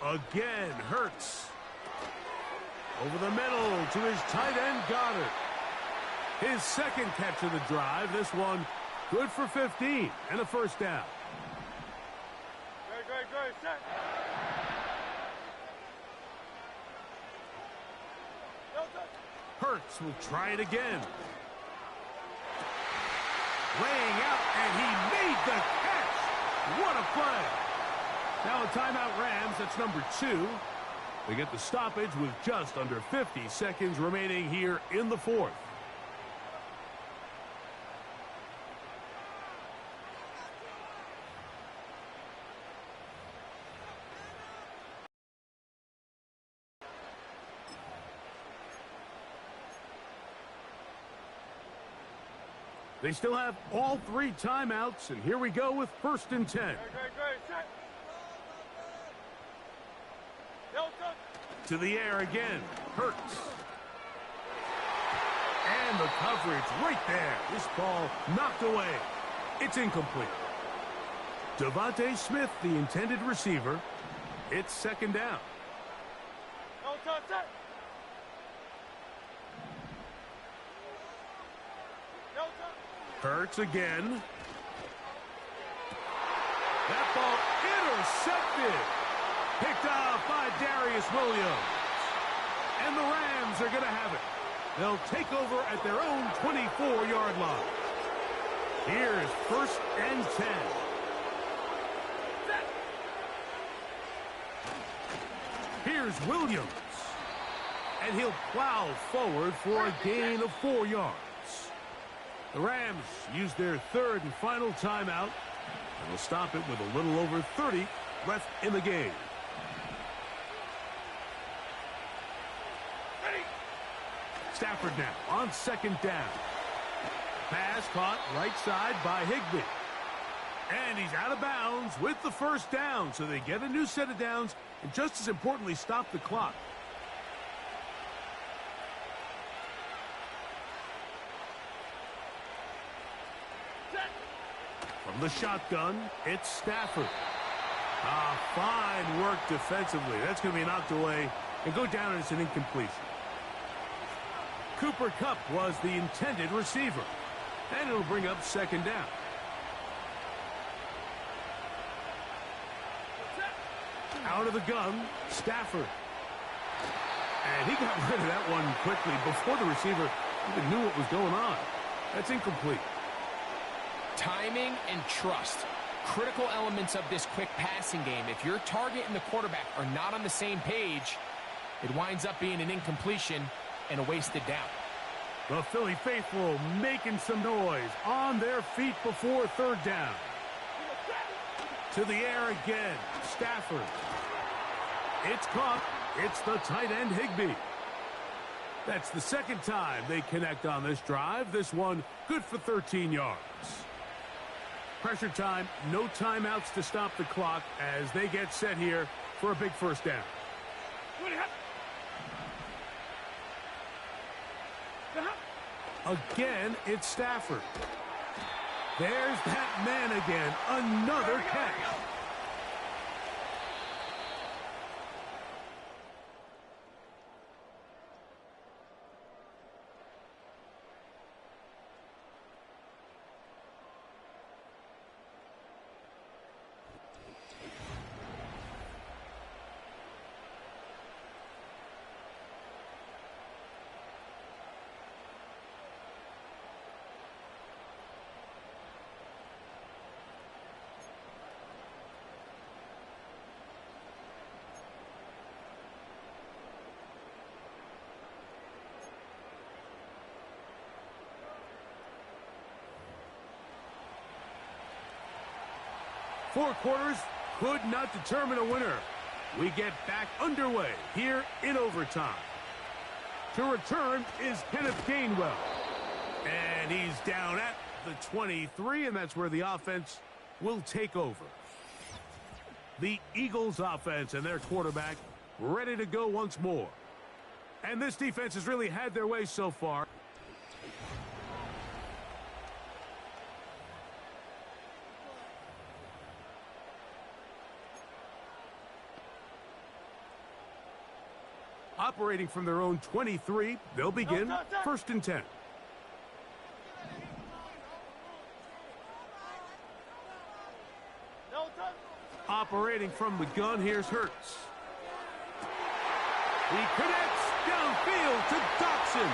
Again, Hurts. Over the middle to his tight end, Goddard. His 2nd catch of the drive. This one good for 15 and a 1st down. Good, set. Hurts will try it again. Laying out, and he made the catch. What a play. Now a timeout Rams, that's number 2. They get the stoppage with just under 50 seconds remaining here in the 4th. They still have all 3 timeouts, and here we go with 1st and 10. Set. To the air again, Hurts. And the coverage right there. This ball knocked away. It's incomplete. Devontae Smith, the intended receiver. It's 2nd down. Set. Hurts again. That ball intercepted. Picked off by Darius Williams. And the Rams are going to have it. They'll take over at their own 24-yard line. Here's 1st and 10. Here's Williams. And he'll plow forward for a gain of 4 yards. The Rams use their 3rd and final timeout, and will stop it with a little over 30 left in the game. Stafford now on 2nd down. Pass caught right side by Higbee. And he's out of bounds with the 1st down, so they get a new set of downs, and just as importantly, stop the clock. From the shotgun, it's Stafford. Fine work defensively. That's going to be knocked away and go down as an incompletion. Cooper Kupp was the intended receiver, and it'll bring up 2nd down. Out of the gun, Stafford. And he got rid of that one quickly before the receiver even knew what was going on. That's incomplete. Timing and trust. Critical elements of this quick passing game. If your target and the quarterback are not on the same page, it winds up being an incompletion and a wasted down. The Philly faithful making some noise on their feet before 3rd down. To the air again, Stafford. It's caught. It's the tight end Higbee. That's the 2nd time they connect on this drive. This one good for 13 yards. Pressure time, no timeouts to stop the clock as they get set here for a big 1st down. Again, it's Stafford. There's that man again. Another catch. Four quarters could not determine a winner. We get back underway here in overtime. To return is Kenneth Gainwell. And he's down at the 23, and that's where the offense will take over. The Eagles offense and their quarterback ready to go once more. And this defense has really had their way so far. Operating from their own 23, they'll begin 1st and 10. Operating from the gun, here's Hurts. He connects downfield to Dotson.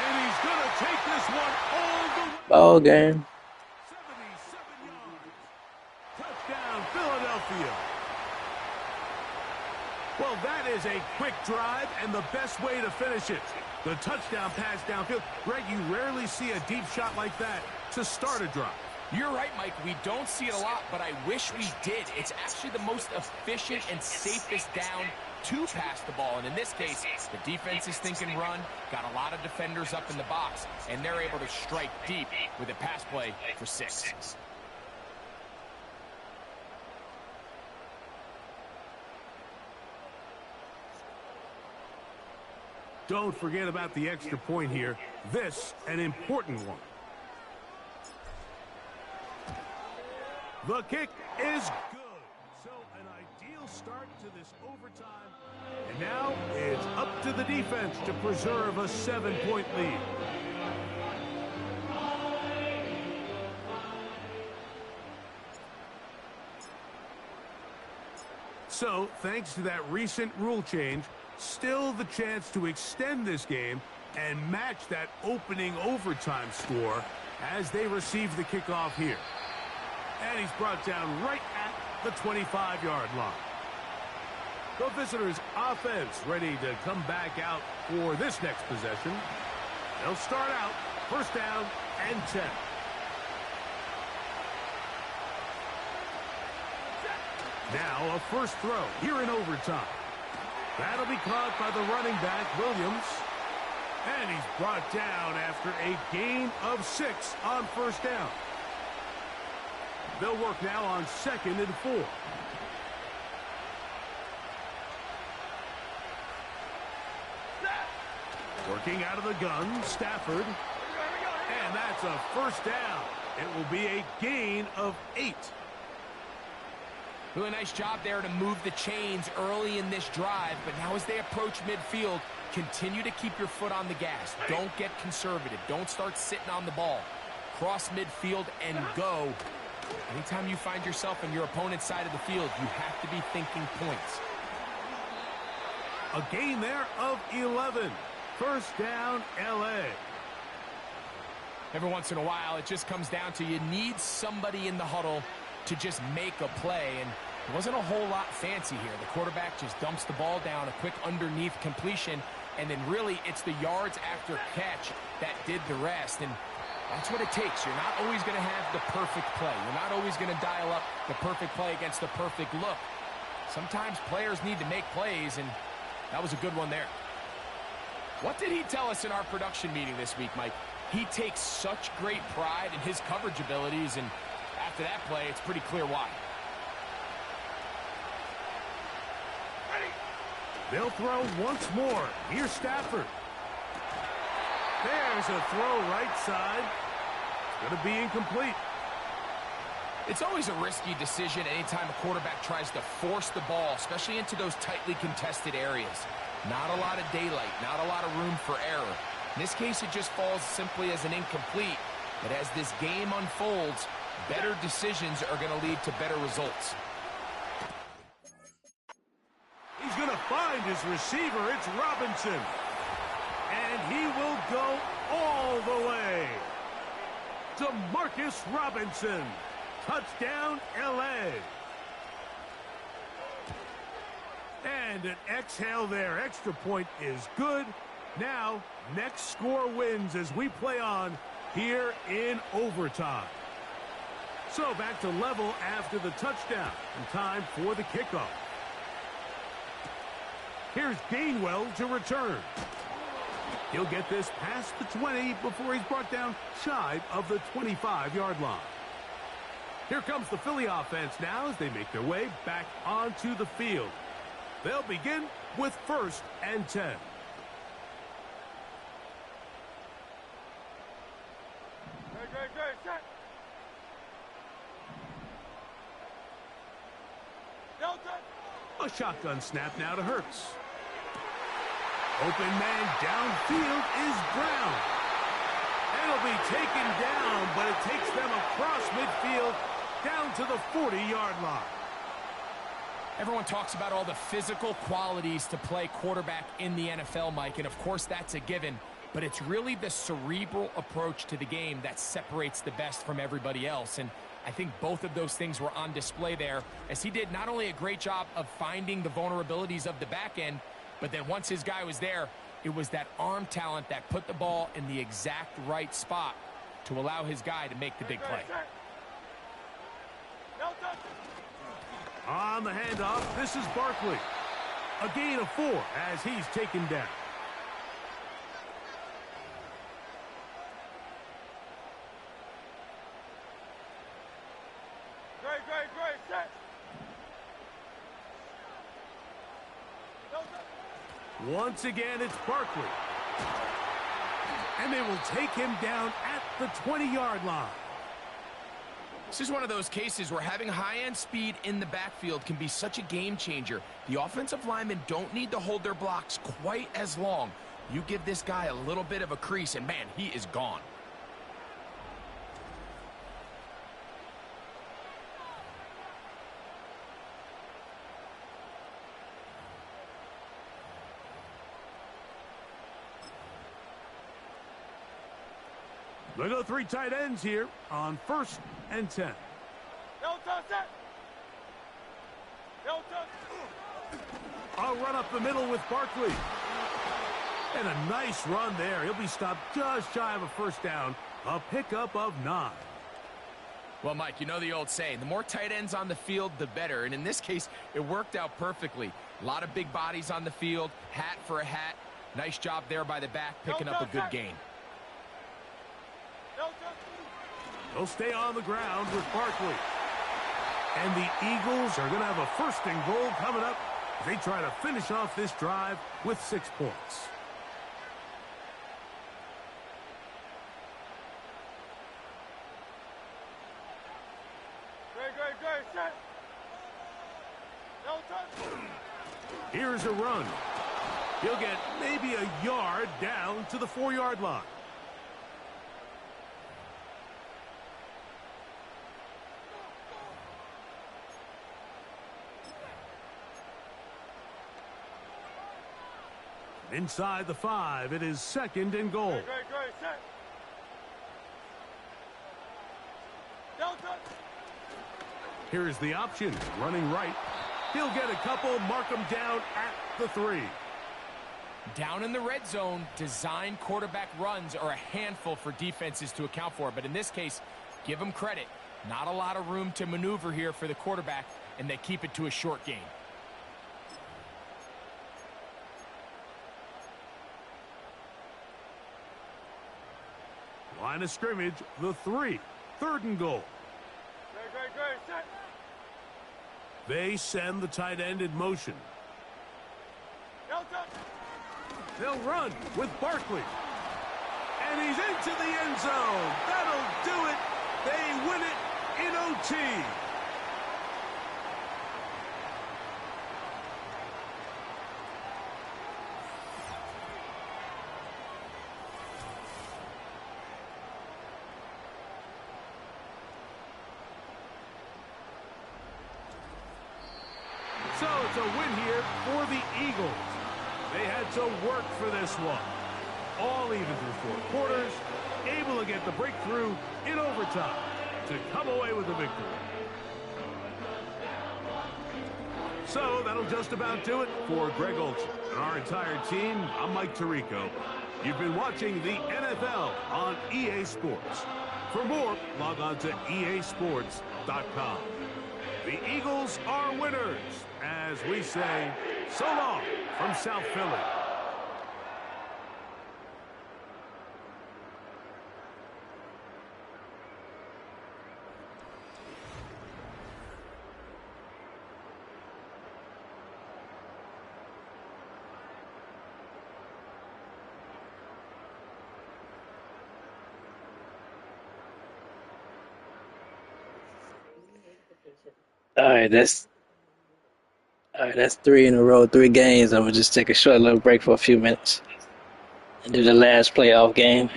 And he's going to take this one all the way. Ball game. 77 yards. Touchdown, Philadelphia. Well, that is a quick drive and the best way to finish it. The touchdown pass downfield. Greg, you rarely see a deep shot like that to start a drive. You're right, Mike. We don't see it a lot, but I wish we did. It's actually the most efficient and safest down to pass the ball. And in this case, the defense is thinking run, got a lot of defenders up in the box, and they're able to strike deep with a pass play for 6. Don't forget about the extra point here. This, an important one. The kick is good. So an ideal start to this overtime. And now it's up to the defense to preserve a 7-point lead. So, thanks to that recent rule change, Still the chance to extend this game and match that opening overtime score as they receive the kickoff here. And he's brought down right at the 25-yard line. The visitors' offense ready to come back out for this next possession. They'll start out first down and 10. Now a first throw here in overtime. That'll be caught by the running back, Williams. And he's brought down after a gain of 6 on first down. They'll work now on 2nd and 4. Working out of the gun, Stafford. And that's a first down. It will be a gain of 8. Really nice job there to move the chains early in this drive, but now as they approach midfield, continue to keep your foot on the gas. Don't get conservative. Don't start sitting on the ball. Cross midfield and go. Anytime you find yourself on your opponent's side of the field, you have to be thinking points. A gain there of 11. First down, L.A. Every once in a while, it just comes down to you need somebody in the huddle to just make a play, and it wasn't a whole lot fancy here. The quarterback just dumps the ball down, a quick underneath completion, and then really it's the yards after catch that did the rest, and that's what it takes. You're not always going to have the perfect play. You're not always going to dial up the perfect play against the perfect look. Sometimes players need to make plays, and that was a good one there. What did he tell us in our production meeting this week, Mike? He takes such great pride in his coverage abilities, and after that play, it's pretty clear why. They'll throw once more. Here's Stafford. There's a throw right side. It's going to be incomplete. It's always a risky decision anytime a quarterback tries to force the ball, especially into those tightly contested areas. Not a lot of daylight, not a lot of room for error. In this case, it just falls simply as an incomplete. But as this game unfolds, better decisions are going to lead to better results. He's going to find his receiver. It's Robinson. And he will go all the way. DeMarcus Robinson. Touchdown, L.A. And an exhale there. Extra point is good. Now, next score wins as we play on here in overtime. So back to level after the touchdown, and time for the kickoff. Here's Gainwell to return. He'll get this past the 20 before he's brought down shy of the 25-yard line. Here comes the Philly offense now as they make their way back onto the field. They'll begin with 1st and 10. A shotgun snap now to Hurts. Open man downfield is Brown. And he'll be taken down, but it takes them across midfield down to the 40-yard line. Everyone talks about all the physical qualities to play quarterback in the NFL, Mike, and of course that's a given, but it's really the cerebral approach to the game that separates the best from everybody else, and I think both of those things were on display there, as he did not only a great job of finding the vulnerabilities of the back end, but then once his guy was there, it was that arm talent that put the ball in the exact right spot to allow his guy to make the big play. On the handoff, this is Barkley. A gain of 4 as he's taken down. Great, set. Once again, it's Barkley. And they will take him down at the 20-yard line. This is one of those cases where having high-end speed in the backfield can be such a game changer. The offensive linemen don't need to hold their blocks quite as long. You give this guy a little bit of a crease, and man, he is gone. They go 3 tight ends here on 1st and 10. I'll run up the middle with Barkley. And a nice run there. He'll be stopped just shy of a first down. A pickup of 9. Well, Mike, you know the old saying, the more tight ends on the field, the better. And in this case, it worked out perfectly. A lot of big bodies on the field, hat for a hat. Nice job there by the back, picking up a good gain. They'll stay on the ground with Barkley. And the Eagles are going to have a 1st and goal coming up as they try to finish off this drive with 6 points. Here's a run. He'll get maybe a yard down to the 4-yard line. Inside the 5, it is 2nd and goal. Here's the option, running right. He'll get a couple, mark him down at the 3. Down in the red zone, design quarterback runs are a handful for defenses to account for. But in this case, give them credit. Not a lot of room to maneuver here for the quarterback, and they keep it to a short gain. Line of scrimmage, the 3. 3rd and goal. They send the tight end in motion. They'll run with Barkley. And he's into the end zone. That'll do it. They win it in OT. So it's a win here for the Eagles. They had to work for this one. All even through 4 quarters, able to get the breakthrough in overtime to come away with the victory. So that'll just about do it for Greg Olson and our entire team. I'm Mike Tirico. You've been watching the NFL on EA Sports. For more, log on to easports.com. The Eagles are winners, as we say, so long from South Philly. All right, that's 3 in a row, 3 games. I'm gonna just take a short little break for a few minutes and do the last playoff game.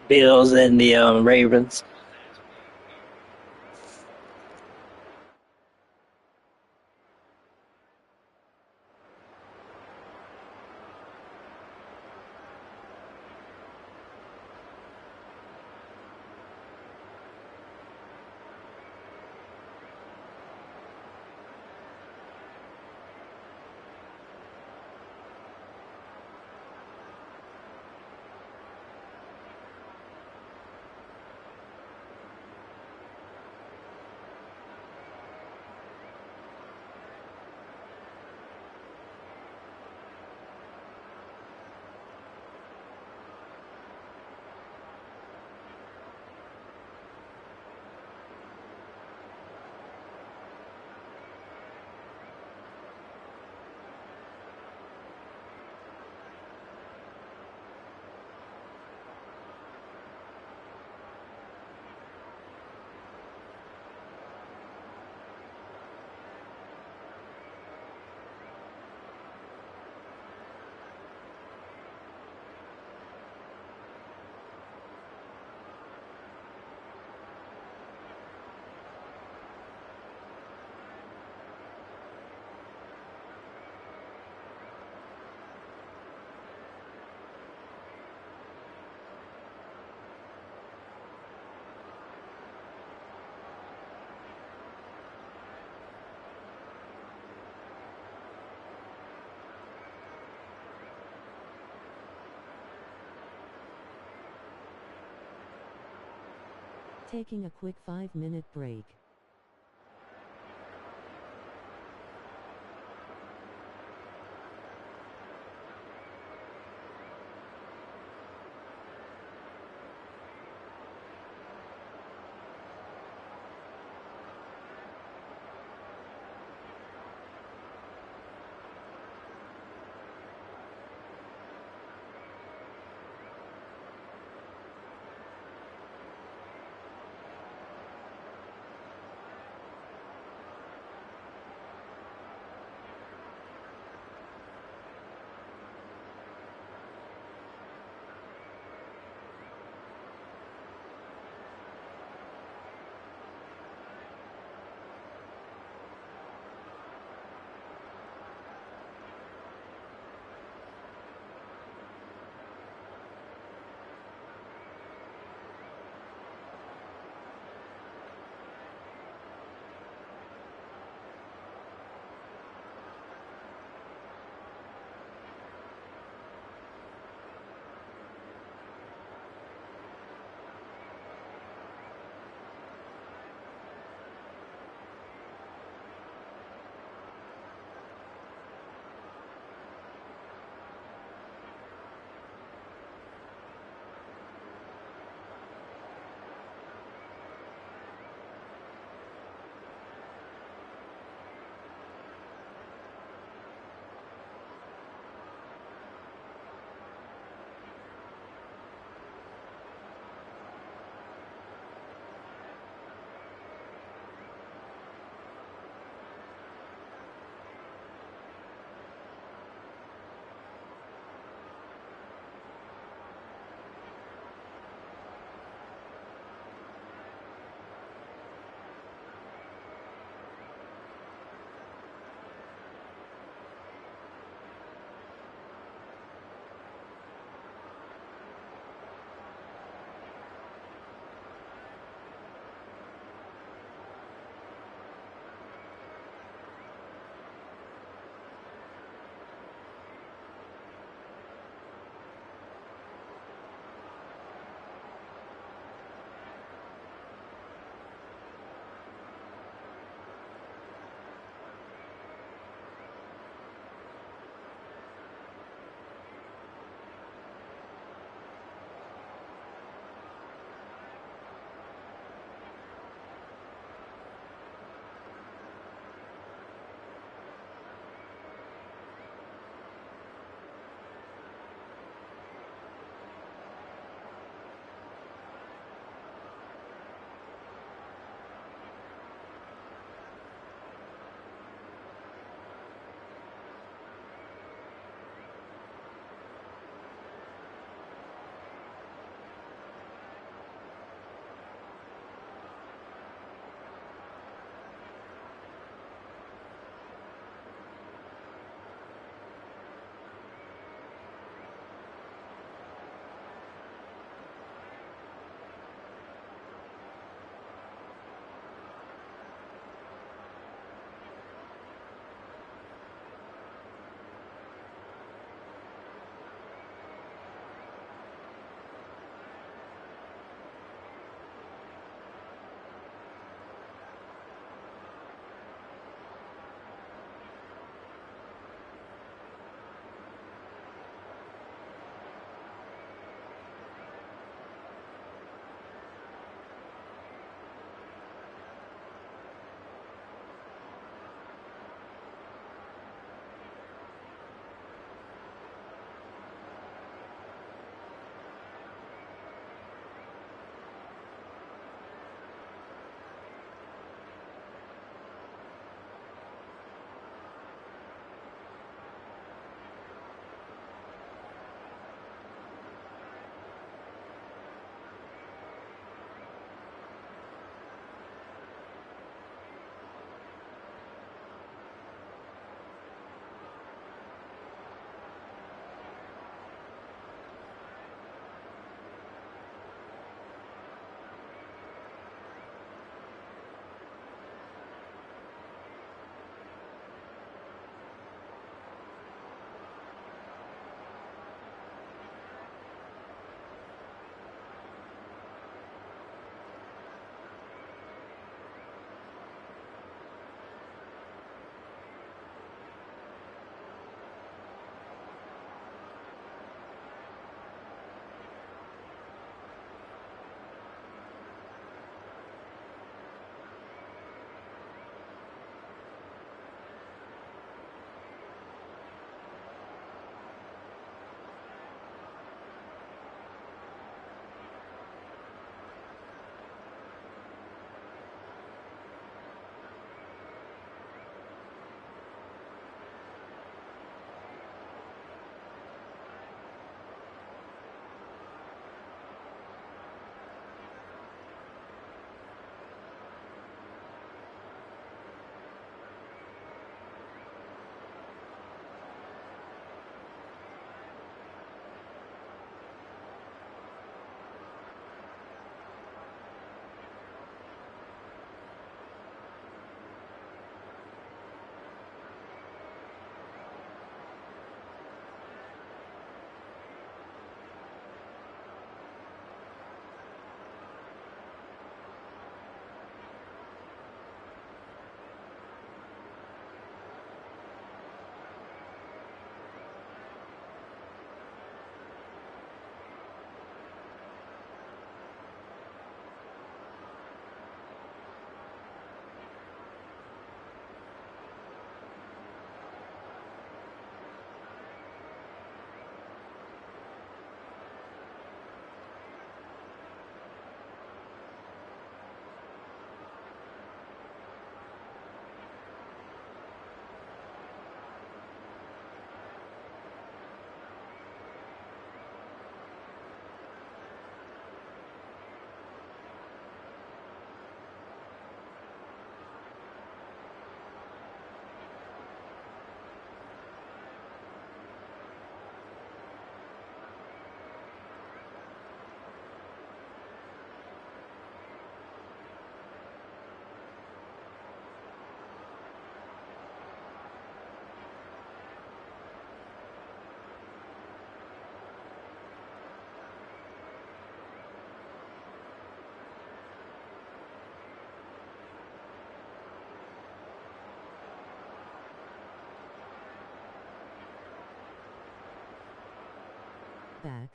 Bills and the Ravens. Taking a quick 5-minute break. back.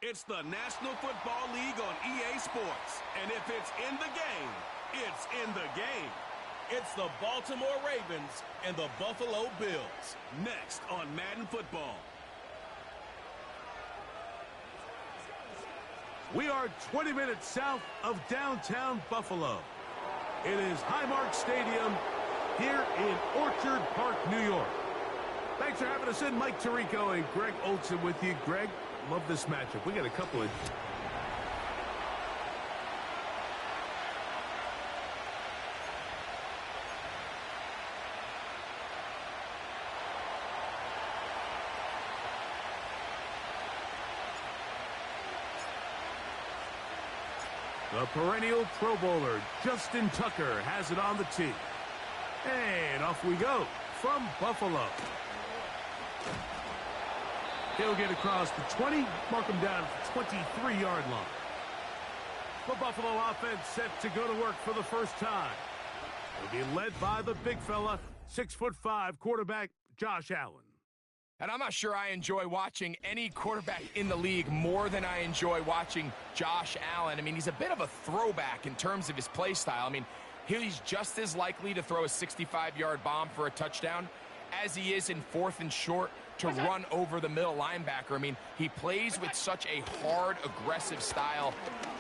It's the National Football League on EA Sports. And if it's in the game, it's in the game. It's the Baltimore Ravens and the Buffalo Bills. Next on Madden Football. We are 20 minutes south of downtown Buffalo. It is Highmark Stadium here in Orchard Park, New York. Thanks for having us in. Mike Tirico and Greg Olson with you. Greg, love this matchup. We got a couple of... The perennial Pro Bowler, Justin Tucker, has it on the tee. And off we go from Buffalo. He'll get across the 20, mark him down at the 23-yard line. The Buffalo offense set to go to work for the first time. They'll be led by the big fella, 6'5" quarterback Josh Allen. And I'm not sure I enjoy watching any quarterback in the league more than I enjoy watching Josh Allen. I mean, he's a bit of a throwback in terms of his play style. I mean, he's just as likely to throw a 65-yard bomb for a touchdown as he is in 4th and short to run over the middle linebacker. I mean, he plays with such a hard, aggressive style.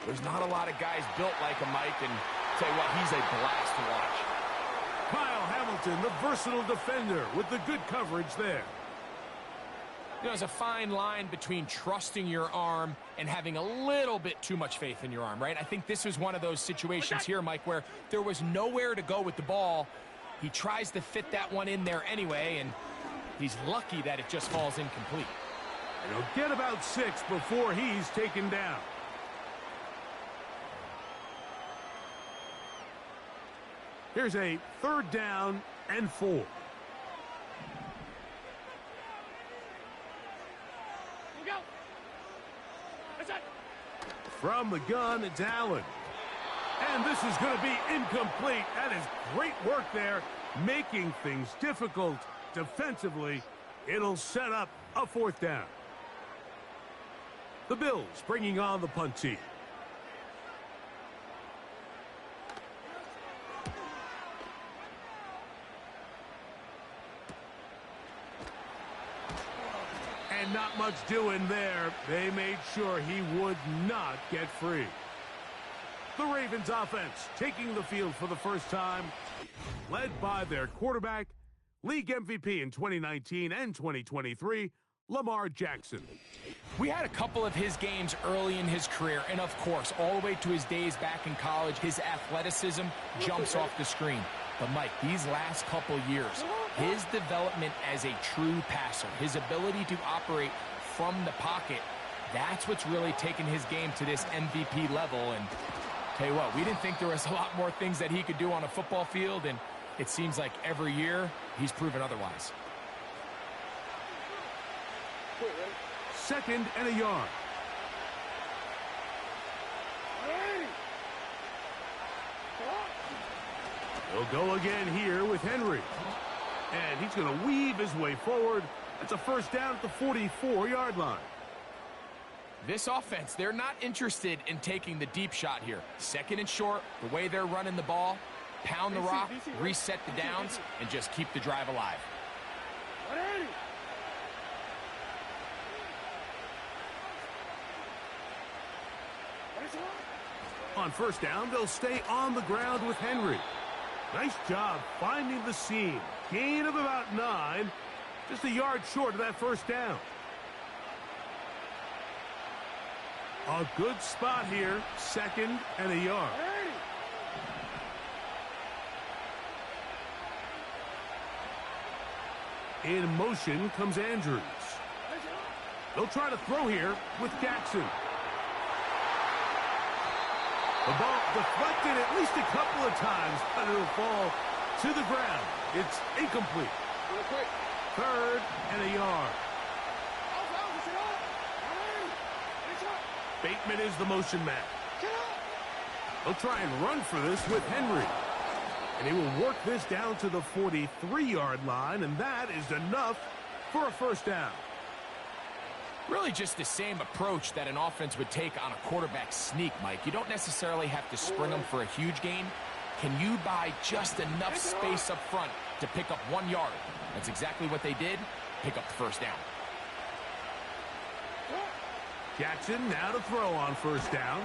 There's not a lot of guys built like him, Mike, and tell you what, he's a blast to watch. Kyle Hamilton, the versatile defender, with the good coverage there. You know, there's a fine line between trusting your arm and having a little bit too much faith in your arm, right? I think this was one of those situations here, Mike, where there was nowhere to go with the ball. He tries to fit that one in there anyway, and he's lucky that it just falls incomplete. And he'll get about 6 before he's taken down. Here's a 3rd down and 4. From the gun, it's Allen. And this is going to be incomplete. That is great work there, making things difficult defensively. It'll set up a 4th down. The Bills bringing on the punt team. And not much doing there. They made sure he would not get free. The Ravens offense taking the field for the first time, led by their quarterback, league MVP in 2019 and 2023, Lamar Jackson. We had a couple of his games early in his career, and of course, all the way to his days back in college, his athleticism jumps off the screen. But Mike, these last couple years, his development as a true passer, his ability to operate from the pocket, that's what's really taken his game to this MVP level. And tell you what, we didn't think there was a lot more things that he could do on a football field, and it seems like every year he's proven otherwise. 2nd and a yard. He'll go again here with Henry. And he's going to weave his way forward. That's a 1st down at the 44-yard line. This offense, they're not interested in taking the deep shot here. 2nd and short, the way they're running the ball, pound the rock, reset the downs, and just keep the drive alive. On 1st down, they'll stay on the ground with Henry. Nice job finding the seam. Gain of about 9. Just a yard short of that 1st down. A good spot here. 2nd and a yard. In motion comes Andrews. They'll try to throw here with Jackson. The ball deflected at least a couple of times, but it'll fall to the ground. It's incomplete. Third and a yard. Bateman is the motion man. They'll try and run for this with Henry. And he will work this down to the 43-yard line, and that is enough for a first down. Really just the same approach that an offense would take on a quarterback sneak, Mike. You don't necessarily have to spring them for a huge gain. Can you buy just enough space up front to pick up 1 yard? That's exactly what they did. Pick up the first down. Jackson now to throw on first down.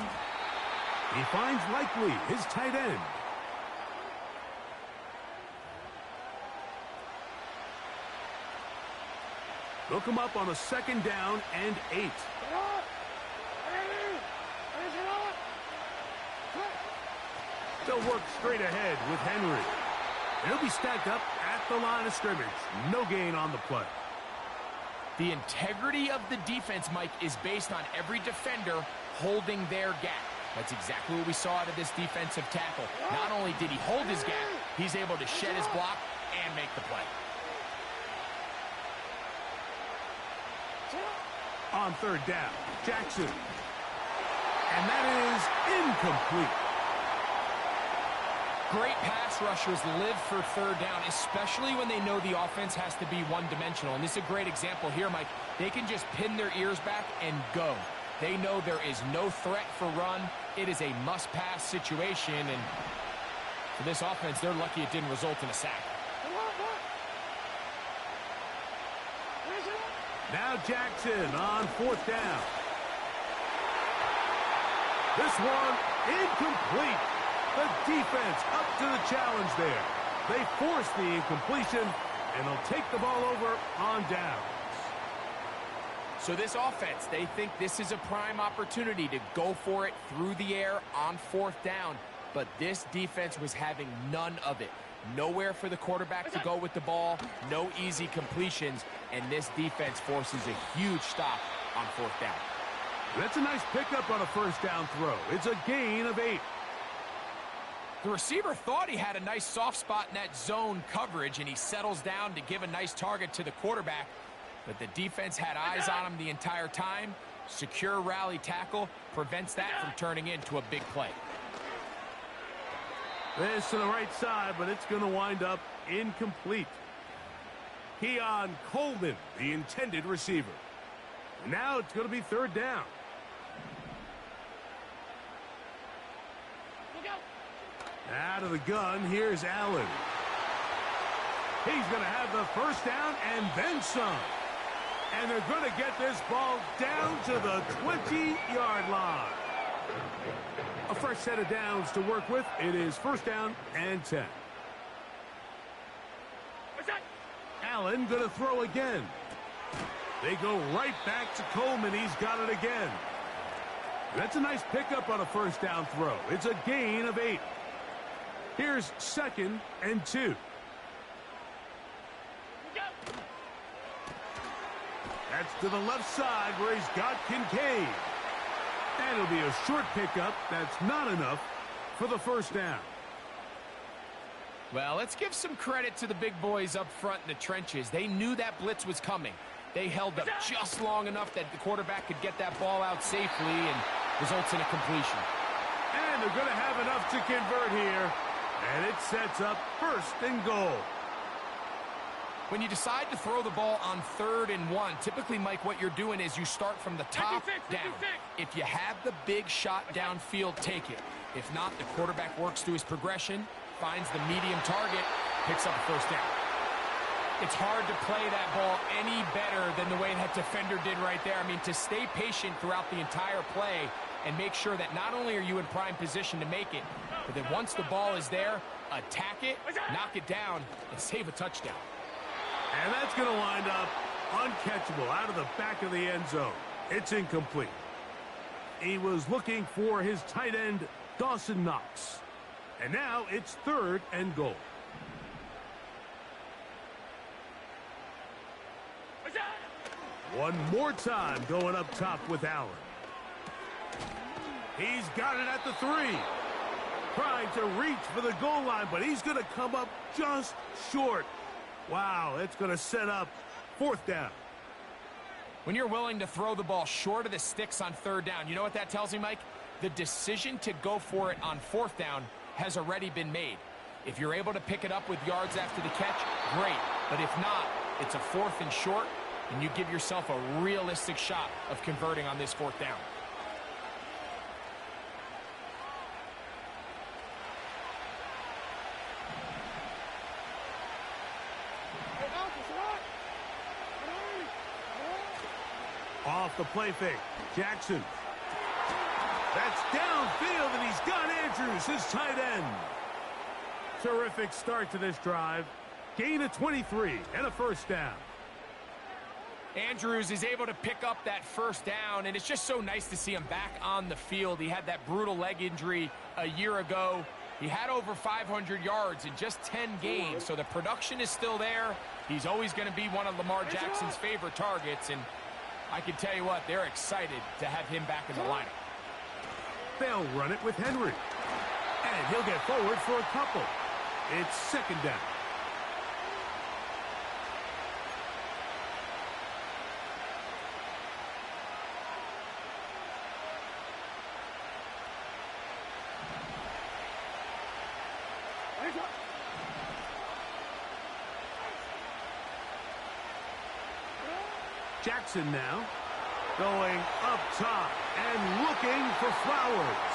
He finds Likely, his tight end. They'll come up on a second down and 8. They'll work straight ahead with Henry. He'll be stacked up at the line of scrimmage. No gain on the play. The integrity of the defense, Mike, is based on every defender holding their gap. That's exactly what we saw out of this defensive tackle. Not only did he hold his gap, he's able to shed his block and make the play. On third down, Jackson. And that is incomplete. Great pass rushers live for third down, especially when they know the offense has to be one-dimensional. And this is a great example here, Mike. They can just pin their ears back and go. They know there is no threat for run. It is a must-pass situation. And for this offense, they're lucky it didn't result in a sack. Now Jackson on fourth down. This one incomplete. The defense up to the challenge there. They force the incompletion, and they'll take the ball over on downs. So this offense, they think this is a prime opportunity to go for it through the air on fourth down. But this defense was having none of it. Nowhere for the quarterback to go with the ball, no easy completions, and this defense forces a huge stop on fourth down. That's a nice pickup on a first down throw. It's a gain of 8. The receiver thought he had a nice soft spot in that zone coverage, and he settles down to give a nice target to the quarterback. But the defense had eyes on him the entire time. Secure rally tackle prevents that from turning into a big play. This to the right side, but it's going to wind up incomplete. Keon Coleman, the intended receiver. Now it's going to be third down. Out of the gun, here's Allen. He's going to have the first down and then some. And they're going to get this ball down to the 20-yard line. A fresh set of downs to work with. It is first down and 10. Allen going to throw again. They go right back to Coleman. He's got it again. That's a nice pickup on a first down throw. It's a gain of 8. Here's second and 2. That's to the left side where he's got Kincaid. And it'll be a short pickup. That's not enough for the first down. Well, let's give some credit to the big boys up front in the trenches. They knew that blitz was coming. They held up just long enough that the quarterback could get that ball out safely and results in a completion. And they're going to have enough to convert here. And it sets up first and goal. When you decide to throw the ball on 3rd and 1, typically, Mike, what you're doing is you start from the top down. If you have the big shot downfield, take it. If not, the quarterback works through his progression, finds the medium target, picks up a first down. It's hard to play that ball any better than the way that defender did right there. I mean, to stay patient throughout the entire play and make sure that not only are you in prime position to make it, but then once the ball is there, attack it, knock it down, and save a touchdown. And that's going to wind up uncatchable out of the back of the end zone. It's incomplete. He was looking for his tight end, Dawson Knox. And now it's 3rd and goal. One more time going up top with Allen. He's got it at the 3. Trying to reach for the goal line, but he's going to come up just short. Wow, it's going to set up 4th down. When you're willing to throw the ball short of the sticks on 3rd down, you know what that tells me, Mike? The decision to go for it on 4th down has already been made. If you're able to pick it up with yards after the catch, great. But if not, it's a 4th and short, and you give yourself a realistic shot of converting on this 4th down. Off the play fake. Jackson. That's downfield, and he's got Andrews, his tight end. Terrific start to this drive. Gain of 23 and a 1st down. Andrews is able to pick up that 1st down, and it's just so nice to see him back on the field. He had that brutal leg injury a year ago. He had over 500 yards in just 10 games, so the production is still there. He's always going to be one of Lamar Jackson's favorite targets, and I can tell you what, they're excited to have him back in the lineup. They'll run it with Henry. And he'll get forward for a couple. It's 2nd down. Jackson now going up top and looking for Flowers.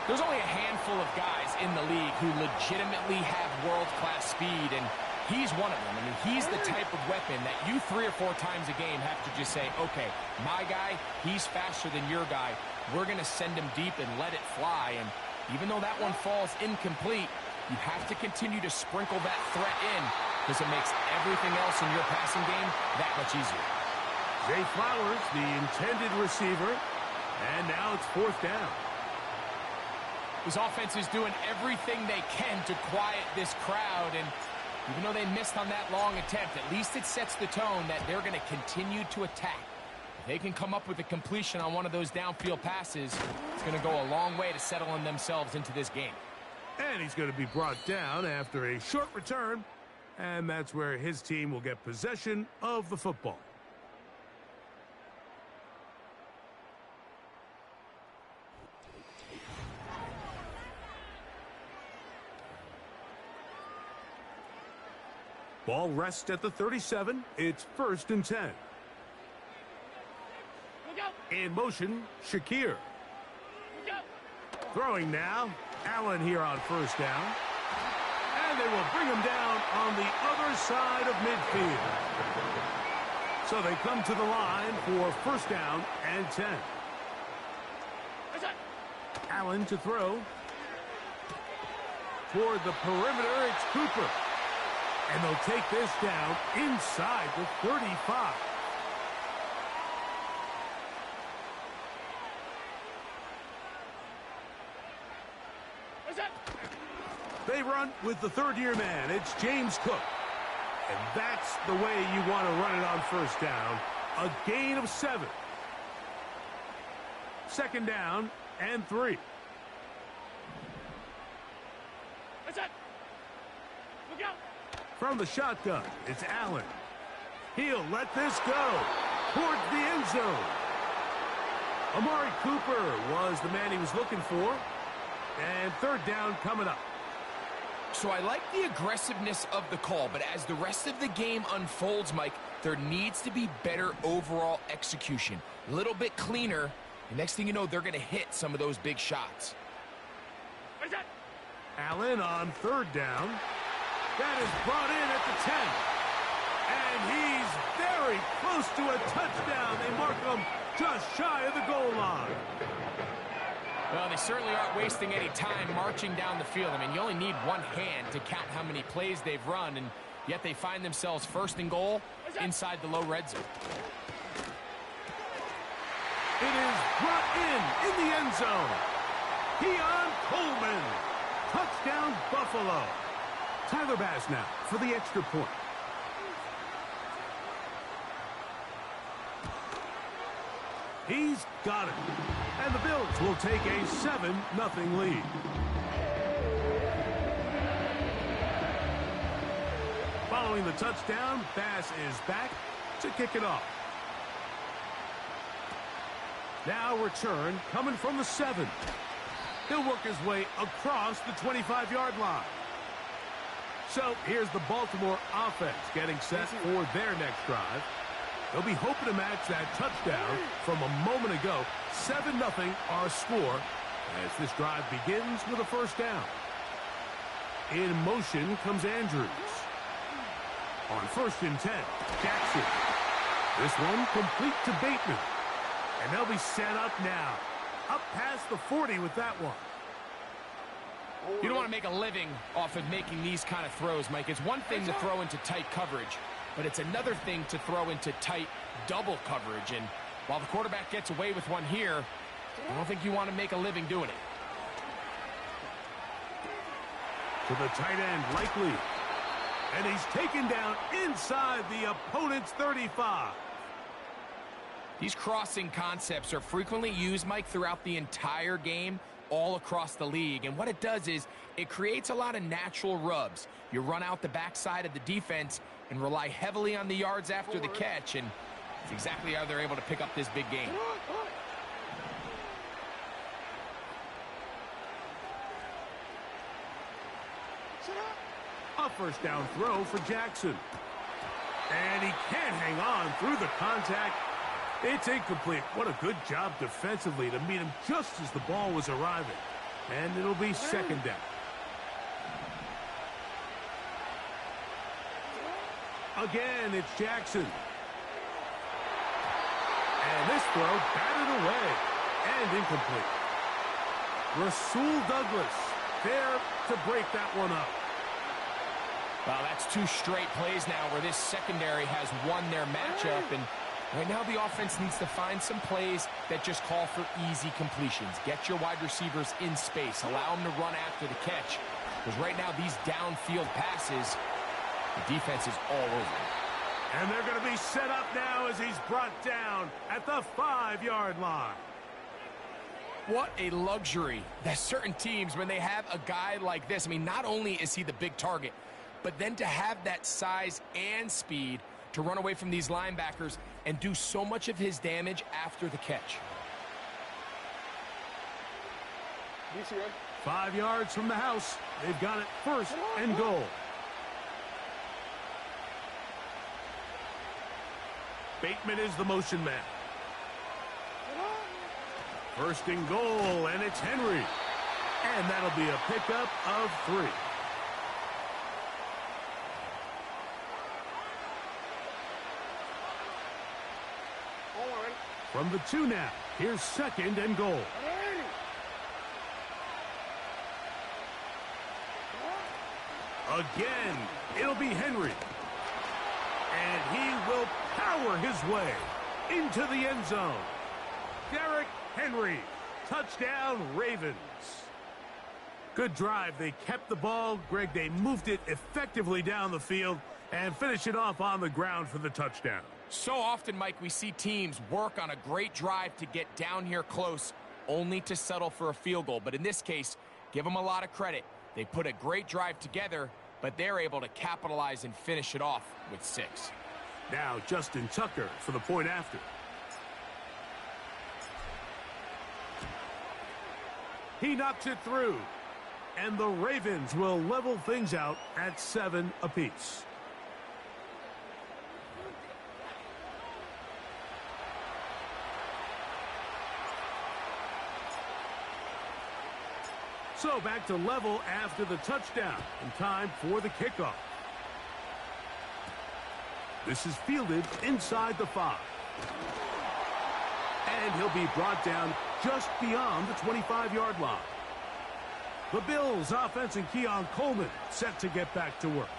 There's only a handful of guys in the league who legitimately have world-class speed, and he's one of them. I mean, he's the type of weapon that you 3 or 4 times a game have to just say, okay, my guy, he's faster than your guy. We're going to send him deep and let it fly. And even though that one falls incomplete, you have to continue to sprinkle that threat in because it makes everything else in your passing game that much easier. Zay Flowers, the intended receiver, and now it's 4th down. This offense is doing everything they can to quiet this crowd, and even though they missed on that long attempt, at least it sets the tone that they're going to continue to attack. If they can come up with a completion on one of those downfield passes, it's going to go a long way to settling themselves into this game. And he's going to be brought down after a short return, and that's where his team will get possession of the football. Ball rests at the 37. It's 1st and 10. In motion, Shakir. Throwing now. Allen here on 1st down. And they will bring him down on the other side of midfield. So they come to the line for 1st down and 10. Allen to throw. Toward the perimeter, it's Cooper. And they'll take this down inside the 35. They run with the 3rd-year man. It's James Cook. And that's the way you want to run it on 1st down. A gain of 7. 2nd down and 3. From the shotgun, it's Allen. He'll let this go towards the end zone. Amari Cooper was the man he was looking for. And 3rd down coming up. So I like the aggressiveness of the call, but as the rest of the game unfolds, Mike, there needs to be better overall execution. A little bit cleaner. The next thing you know, they're going to hit some of those big shots. Allen on 3rd down. That is brought in at the 10. And he's very close to a touchdown. They mark him just shy of the goal line. Well, they certainly aren't wasting any time marching down the field. I mean, you only need one hand to count how many plays they've run, and yet they find themselves 1st and goal inside the low red zone. It is brought in the end zone. Keon Coleman. Touchdown, Buffalo. Tyler Bass now for the extra point. He's got it. And the Bills will take a 7-0 lead. Following the touchdown, Bass is back to kick it off. Now return coming from the 7. He'll work his way across the 25-yard line. So here's the Baltimore offense getting set for their next drive. They'll be hoping to match that touchdown from a moment ago. 7-0 our score as this drive begins with a first down. In motion comes Andrews. On 1st and 10, Jackson. This one complete to Bateman. And they'll be set up now. Up past the 40 with that one. You don't want to make a living off of making these kind of throws, Mike. It's one thing to throw into tight coverage, but it's another thing to throw into tight double coverage. And while the quarterback gets away with one here, I don't think you want to make a living doing it. To the tight end, Likely. And he's taken down inside the opponent's 35. These crossing concepts are frequently used, Mike, throughout the entire game, all across the league. And what it does is it creates a lot of natural rubs. You run out the backside of the defense and rely heavily on the yards after the catch, and it's exactly how they're able to pick up this big game. A first down throw for Jackson. And he can't hang on through the contact. It's incomplete. What a good job defensively to meet him just as the ball was arriving. And it'll be second down. Again, it's Jackson. And this throw batted away and incomplete. Rasul Douglas there to break that one up. Well, that's 2 straight plays now where this secondary has won their matchup, and right now the offense needs to find some plays that just call for easy completions. Get your wide receivers in space. Allow them to run after the catch, because right now these downfield passes, the defense is all over them. And they're going to be set up now as he's brought down at the 5-yard line. What a luxury that certain teams, when they have a guy like this, I mean, not only is he the big target, but then to have that size and speed to run away from these linebackers and do so much of his damage after the catch. 5 yards from the house. They've got it 1st and goal. Bateman is the motion man. 1st and goal, and it's Henry. And that'll be a pickup of 3. From the 2 now, here's 2nd and goal. Again, it'll be Henry. And he will power his way into the end zone. Derrick Henry, touchdown Ravens. Good drive. They kept the ball. Greg, they moved it effectively down the field and finish it off on the ground for the touchdown. So often, Mike, we see teams work on a great drive to get down here close, only to settle for a field goal. But in this case, give them a lot of credit. They put a great drive together, but they're able to capitalize and finish it off with 6. Now Justin Tucker for the point after. He knocks it through. And the Ravens will level things out at 7 apiece. So back to level after the touchdown, and time for the kickoff. This is fielded inside the 5. And he'll be brought down just beyond the 25-yard line. The Bills offense and Keon Coleman set to get back to work.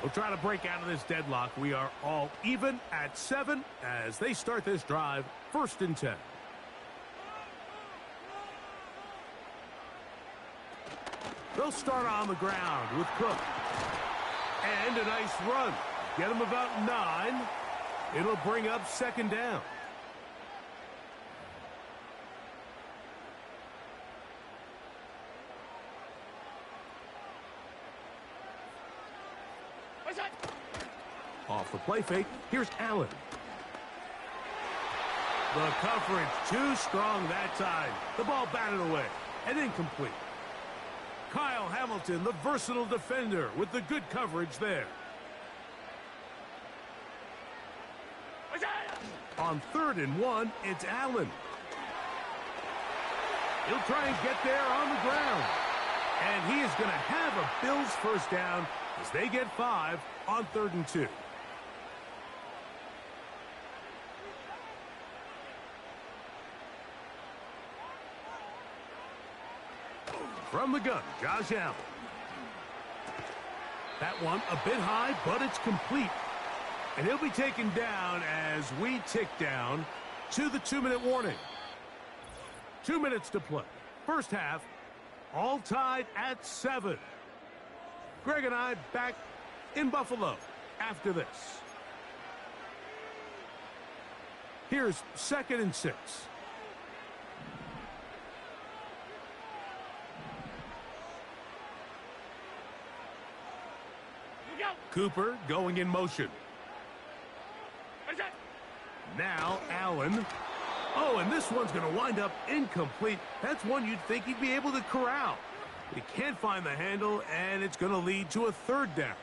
We'll try to break out of this deadlock. We are all even at 7 as they start this drive, 1st and 10. They'll start on the ground with Cook. And a nice run. Get him about 9. It'll bring up 2nd down. Off the play fake, here's Allen. The coverage too strong that time. The ball batted away and incomplete. Kyle Hamilton, the versatile defender, with the good coverage there. On 3rd and 1, it's Allen. He'll try and get there on the ground. And he is going to have a Bills first down as they get 5 on 3rd and 2. From the gun, Josh Allen. That one a bit high, but it's complete. And he'll be taken down as we tick down to the 2-minute warning. 2 minutes to play. First half, all tied at 7. Greg and I back in Buffalo after this. Here's 2nd and 6. Cooper going in motion. Now Allen. Oh, and this one's going to wind up incomplete. That's one you'd think he'd be able to corral. He can't find the handle, and it's going to lead to a 3rd down.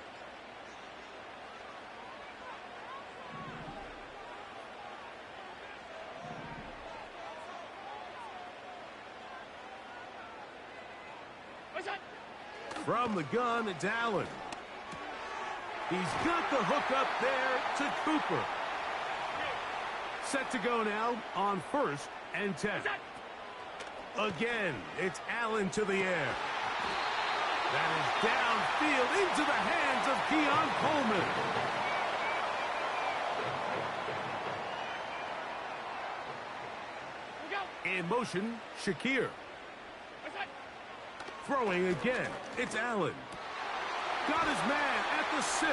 From the gun, it's Allen. He's got the hook up there to Cooper. Set to go now on 1st and 10. Again, it's Allen to the air. That is downfield into the hands of Keon Coleman. In motion, Shakir. Throwing again, it's Allen. Got his man at the 6.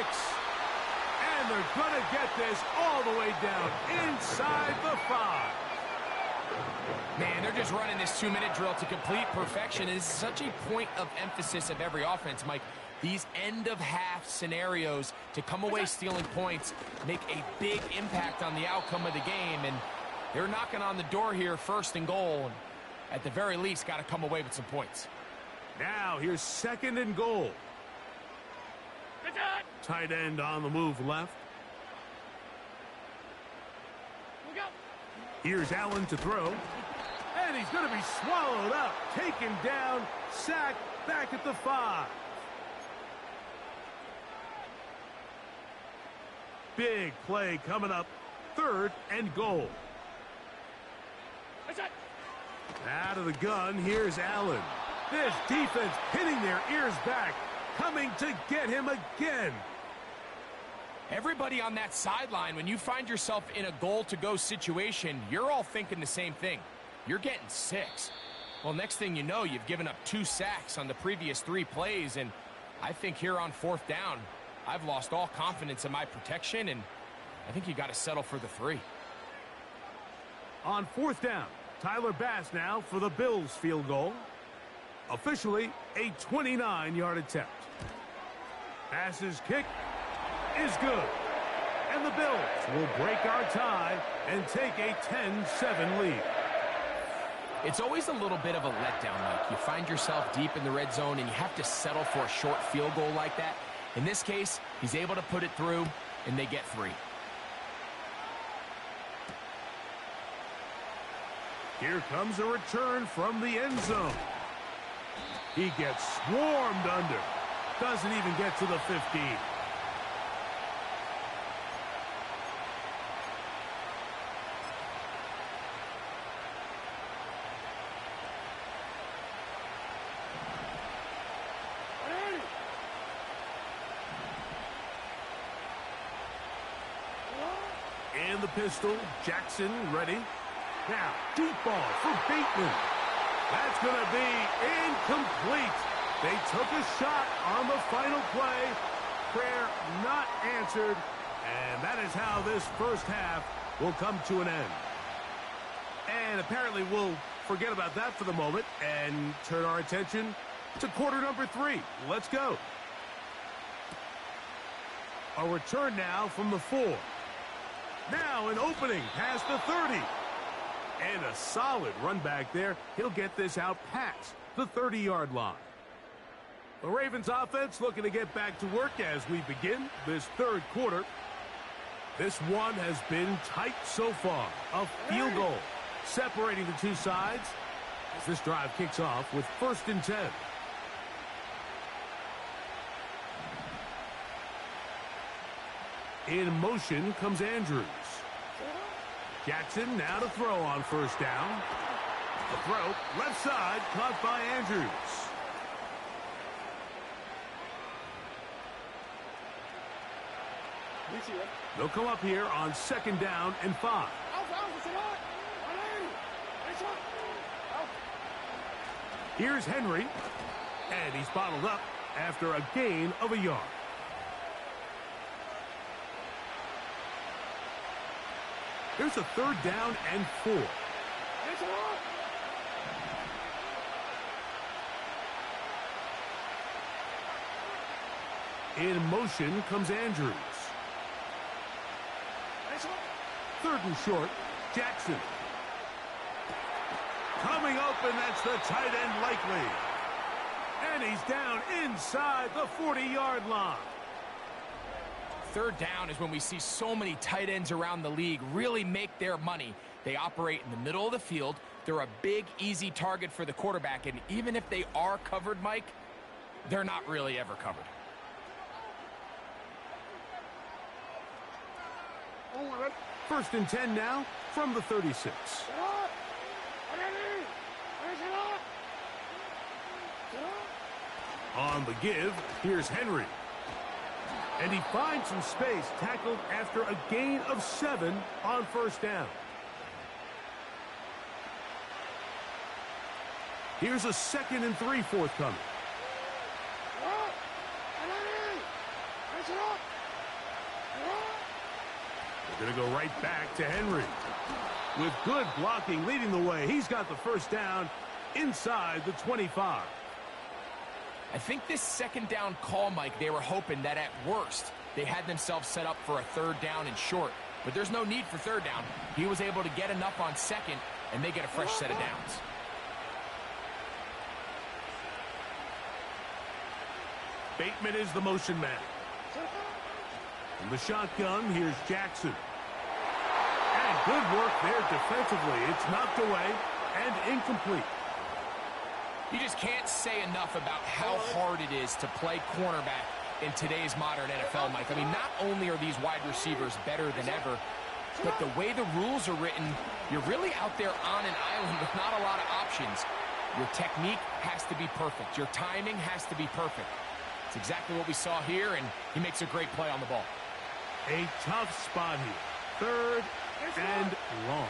And they're going to get this all the way down inside the 5. Man, they're just running this 2-minute drill to complete perfection. It is such a point of emphasis of every offense, Mike. These end-of-half scenarios to come away stealing points make a big impact on the outcome of the game. And they're knocking on the door here, 1st and goal. And at the very least, got to come away with some points. Now, here's 2nd and goal. Tight end on the move left. Here's Allen to throw. And he's going to be swallowed up, taken down, sacked back at the 5. Big play coming up, 3rd and goal. Out of the gun, here's Allen. This defense pinning their ears back, coming to get him again. Everybody on that sideline, when you find yourself in a goal-to-go situation, you're all thinking the same thing. You're getting 6. Well, next thing you know, you've given up 2 sacks on the previous 3 plays, and I think here on 4th down, I've lost all confidence in my protection, and I think you got to settle for the 3. On 4th down, Tyler Bass now for the Bills field goal. Officially a 29-yard attempt. Bass's kick is good. And the Bills will break our tie and take a 10-7 lead. It's always a little bit of a letdown, Mike. You find yourself deep in the red zone and you have to settle for a short field goal like that. In this case, he's able to put it through and they get 3. Here comes a return from the end zone. He gets swarmed under. Doesn't even get to the 15. And the pistol, Jackson ready. Now, deep ball for Bateman. That's going to be incomplete. They took a shot on the final play. Prayer not answered. And that is how this first half will come to an end. And apparently we'll forget about that for the moment and turn our attention to quarter number 3. Let's go. A return now from the 4. Now an opening past the 30. And a solid run back there. He'll get this out past the 30-yard line. The Ravens offense looking to get back to work as we begin this third quarter. This one has been tight so far. A field goal separating the two sides as this drive kicks off with 1st and 10. In motion comes Andrews. Jackson now to throw on 1st down. The throw, left side, caught by Andrews. They'll come up here on 2nd down and 5. Here's Henry, and he's bottled up after a gain of a yard. Here's a 3rd down and 4. In motion comes Andrews. 3rd and short, Jackson. Coming open, that's the tight end likely. And he's down inside the 40-yard line. 3rd down is when we see so many tight ends around the league really make their money. They operate in the middle of the field. They're a big, easy target for the quarterback. And even if they are covered, Mike, they're not really ever covered. First and 10 now from the 36. On the give, here's Henry. And he finds some space, tackled after a gain of 7 on 1st down. Here's a 2nd and 3 forthcoming. They're going to go right back to Henry. With good blocking leading the way, he's got the 1st down inside the 25. I think this 2nd down call, Mike, they were hoping that at worst they had themselves set up for a 3rd down and short. But there's no need for 3rd down. He was able to get enough on 2nd, and they get a fresh set of downs. Bateman is the motion man. From the shotgun, here's Jackson. And good work there defensively. It's knocked away and incomplete. You just can't say enough about how hard it is to play cornerback in today's modern NFL, Mike. I mean, not only are these wide receivers better than ever, but the way the rules are written, you're really out there on an island with not a lot of options. Your technique has to be perfect. Your timing has to be perfect. It's exactly what we saw here, and he makes a great play on the ball. A tough spot here. 3rd and long.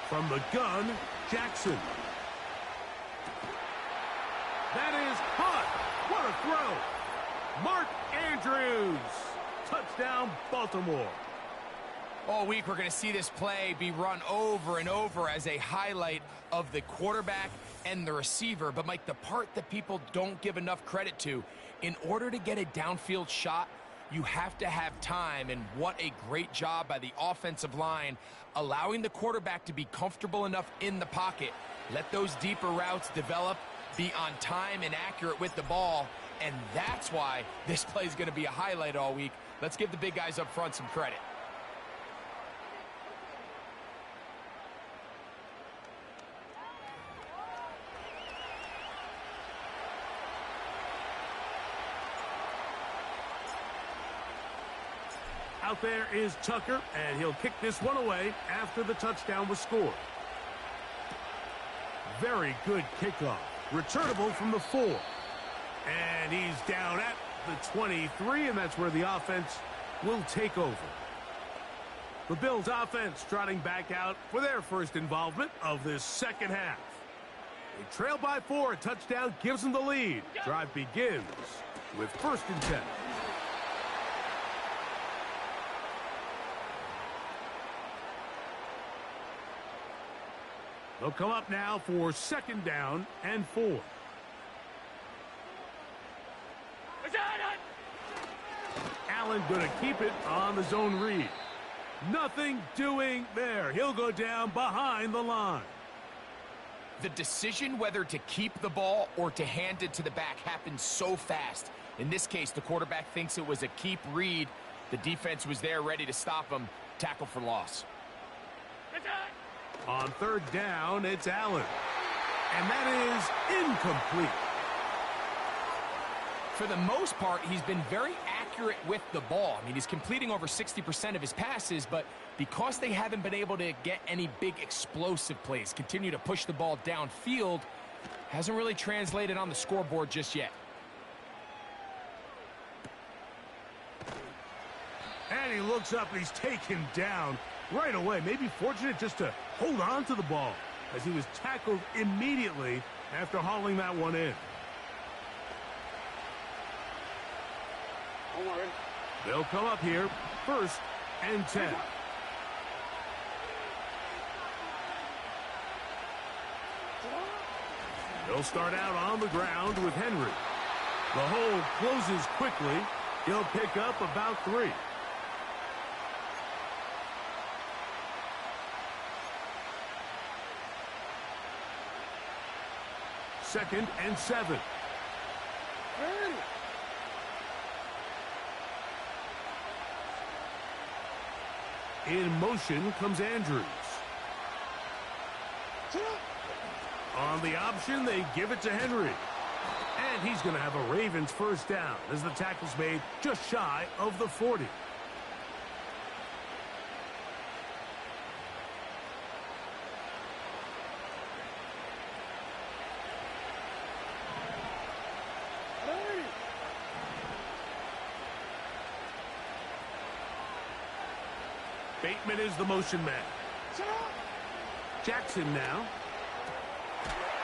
From the gun, Jackson. That is hot. What a throw. Mark Andrews. Touchdown, Baltimore. All week, we're going to see this play be run over and over as a highlight of the quarterback and the receiver. But, Mike, the part that people don't give enough credit to, in order to get a downfield shot, you have to have time, and what a great job by the offensive line, allowing the quarterback to be comfortable enough in the pocket, let those deeper routes develop, be on time and accurate with the ball, and that's why this play is going to be a highlight all week. Let's give the big guys up front some credit. Out there is Tucker, and he'll kick this one away after the touchdown was scored. Very good kickoff. Returnable from the 4. And he's down at the 23, and that's where the offense will take over. The Bills offense trotting back out for their first involvement of this second half. They trail by 4. A touchdown gives them the lead. Drive begins with 1st and 10. They'll come up now for 2nd down and 4. Allen going to keep it on the zone read. Nothing doing there. He'll go down behind the line. The decision whether to keep the ball or to hand it to the back happens so fast. In this case, the quarterback thinks it was a keep read. The defense was there ready to stop him. Tackle for loss. On 3rd down, it's Allen. And that is incomplete. For the most part, he's been very accurate with the ball. I mean, he's completing over 60% of his passes, but because they haven't been able to get any big explosive plays, continue to push the ball downfield, hasn't really translated on the scoreboard just yet. And he looks up and he's taken down right away. Maybe fortunate just to hold on to the ball as he was tackled immediately after hauling that one in. They'll come up here, 1st and 10. They'll start out on the ground with Henry. The hole closes quickly. He'll pick up about 3. Second and 7. In motion comes Andrews. On the option, they give it to Henry. And he's going to have a Ravens 1st down as the tackle's made just shy of the 40. Bateman is the motion man. Jackson now.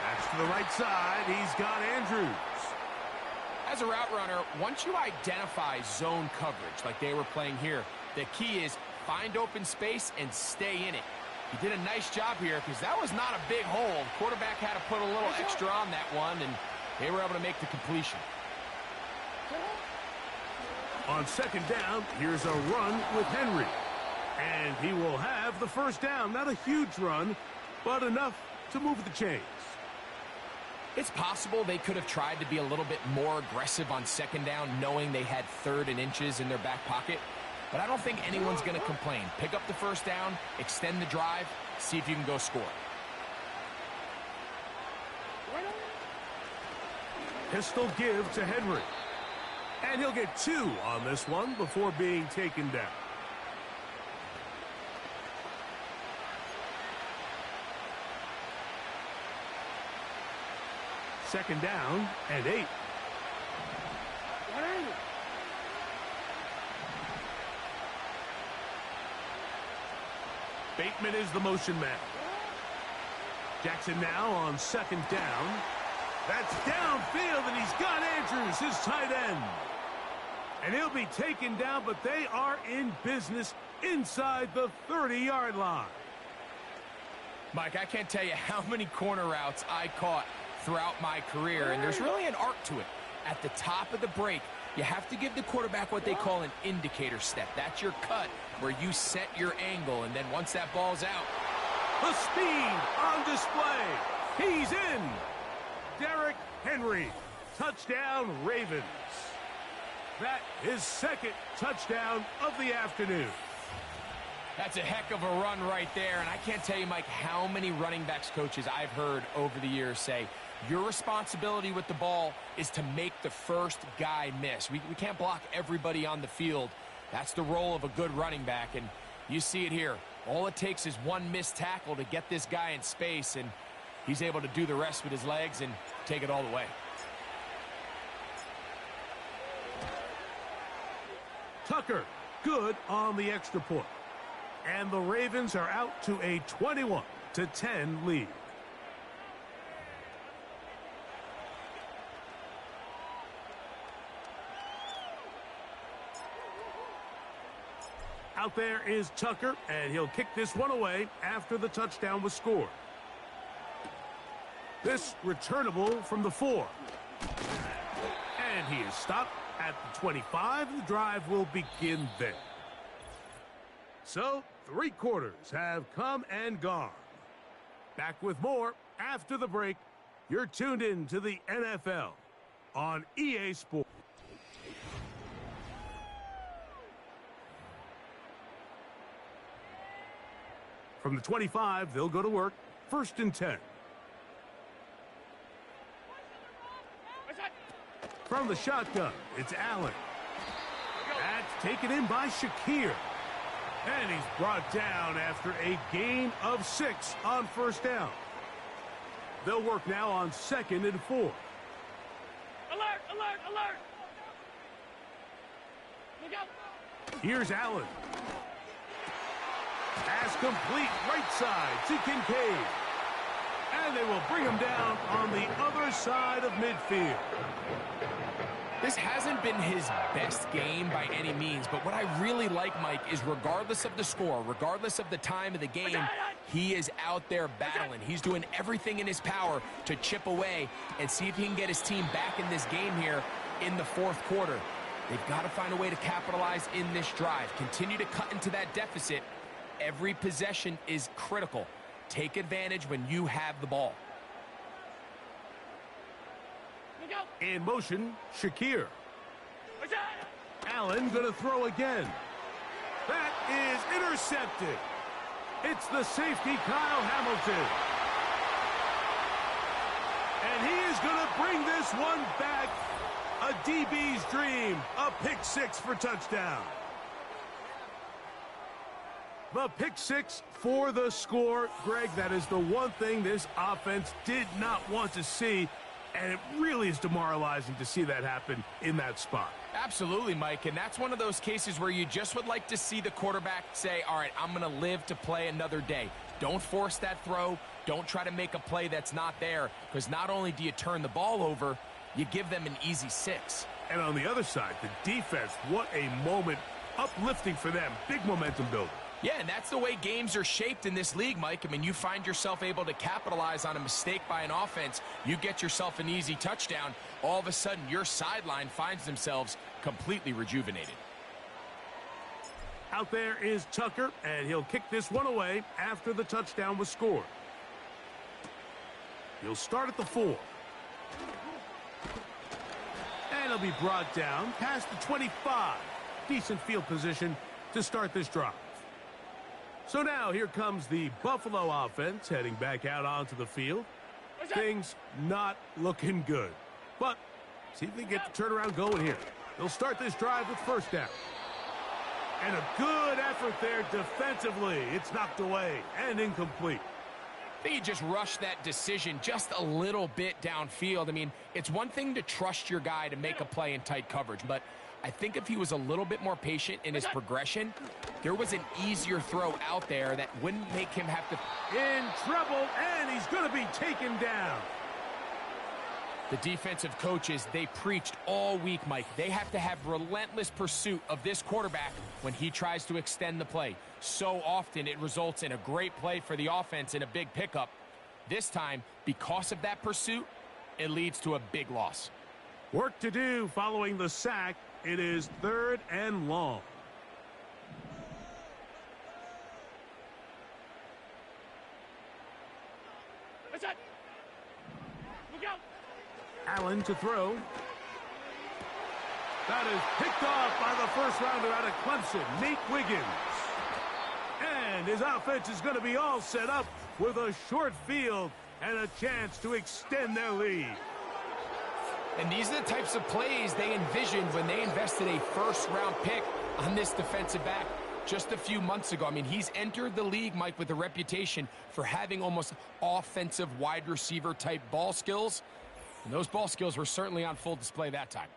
Backs to the right side. He's got Andrews. As a route runner, once you identify zone coverage like they were playing here, the key is find open space and stay in it. He did a nice job here because that was not a big hole. Quarterback had to put a little extra on that one, and they were able to make the completion. On 2nd down, here's a run with Henry. And he will have the 1st down. Not a huge run, but enough to move the chains. It's possible they could have tried to be a little bit more aggressive on 2nd down, knowing they had 3rd and inches in their back pocket. But I don't think anyone's going to complain. Pick up the 1st down, extend the drive, see if you can go score. Pistol give to Henry. And he'll get 2 on this one before being taken down. Second down and 8. Bateman is the motion man. Jackson now on 2nd down. That's downfield, and he's got Andrews, his tight end. And he'll be taken down, but they are in business inside the 30-yard line. Mike, I can't tell you how many corner routes I caught throughout my career, and there's really an art to it. At the top of the break, you have to give the quarterback what they call an indicator step. That's your cut where you set your angle, and then once that ball's out. The speed on display. He's in. Derrick Henry. Touchdown, Ravens. That is 2nd touchdown of the afternoon. That's a heck of a run right there, and I can't tell you, Mike, how many running backs coaches I've heard over the years say, your responsibility with the ball is to make the first guy miss. We can't block everybody on the field. That's the role of a good running back, and you see it here. All it takes is one missed tackle to get this guy in space, and he's able to do the rest with his legs and take it all the way. Tucker, good on the extra point. And the Ravens are out to a 21-10 lead. Out there is Tucker, and he'll kick this one away after the touchdown was scored. This returnable from the 4. And he is stopped at the 25. The drive will begin there. So, 3 quarters have come and gone. Back with more after the break. You're tuned in to the NFL on EA Sports. From the 25, they'll go to work. 1st and 10. From the shotgun, it's Allen. That's taken in by Shakir. And he's brought down after a gain of 6 on 1st down. They'll work now on 2nd and 4. Alert! Alert! Alert! Look out! Here's Allen. Pass complete right side to Kincaid. And they will bring him down on the other side of midfield. This hasn't been his best game by any means, but what I really like, Mike, is regardless of the score, regardless of the time of the game, he is out there battling. He's doing everything in his power to chip away and see if he can get his team back in this game here in the 4th quarter. They've got to find a way to capitalize in this drive. Continue to cut into that deficit. Every possession is critical. Take advantage when you have the ball. In motion, Shakir. Allen going to throw again. That is intercepted. It's the safety, Kyle Hamilton. And he is going to bring this one back. A DB's dream. A pick 6 for touchdown. The pick 6 for the score. Greg, that is the one thing this offense did not want to see. And it really is demoralizing to see that happen in that spot. Absolutely, Mike, and that's one of those cases where you just would like to see the quarterback say, all right, I'm going to live to play another day. Don't force that throw. Don't try to make a play that's not there, because not only do you turn the ball over, you give them an easy 6. And on the other side, the defense, what a moment, uplifting for them. Big momentum builder. Yeah, and that's the way games are shaped in this league, Mike. I mean, you find yourself able to capitalize on a mistake by an offense. You get yourself an easy touchdown. All of a sudden, your sideline finds themselves completely rejuvenated. Out there is Tucker, and he'll kick this one away after the touchdown was scored. He'll start at the 4. And he'll be brought down past the 25. Decent field position to start this drive. So now here comes the Buffalo offense heading back out onto the field. Things not looking good. But see if they get the turnaround going here. They'll start this drive with 1st down. And a good effort there defensively. It's knocked away and incomplete. I think he just rushed that decision just a little bit downfield. I mean, it's one thing to trust your guy to make a play in tight coverage, but I think if he was a little bit more patient in his progression, there was an easier throw out there that wouldn't make him have to... In trouble, and he's going to be taken down. The defensive coaches, they preached all week, Mike. They have to have relentless pursuit of this quarterback when he tries to extend the play. So often it results in a great play for the offense and a big pickup. This time, because of that pursuit, it leads to a big loss. Work to do following the sack. It is 3rd and long. Allen to throw. That is picked off by the first rounder out of Clemson, Nate Wiggins. And his offense is going to be all set up with a short field and a chance to extend their lead. And these are the types of plays they envisioned when they invested a first-round pick on this defensive back just a few months ago. I mean, he's entered the league, Mike, with a reputation for having almost offensive wide receiver type ball skills. And those ball skills were certainly on full display that time.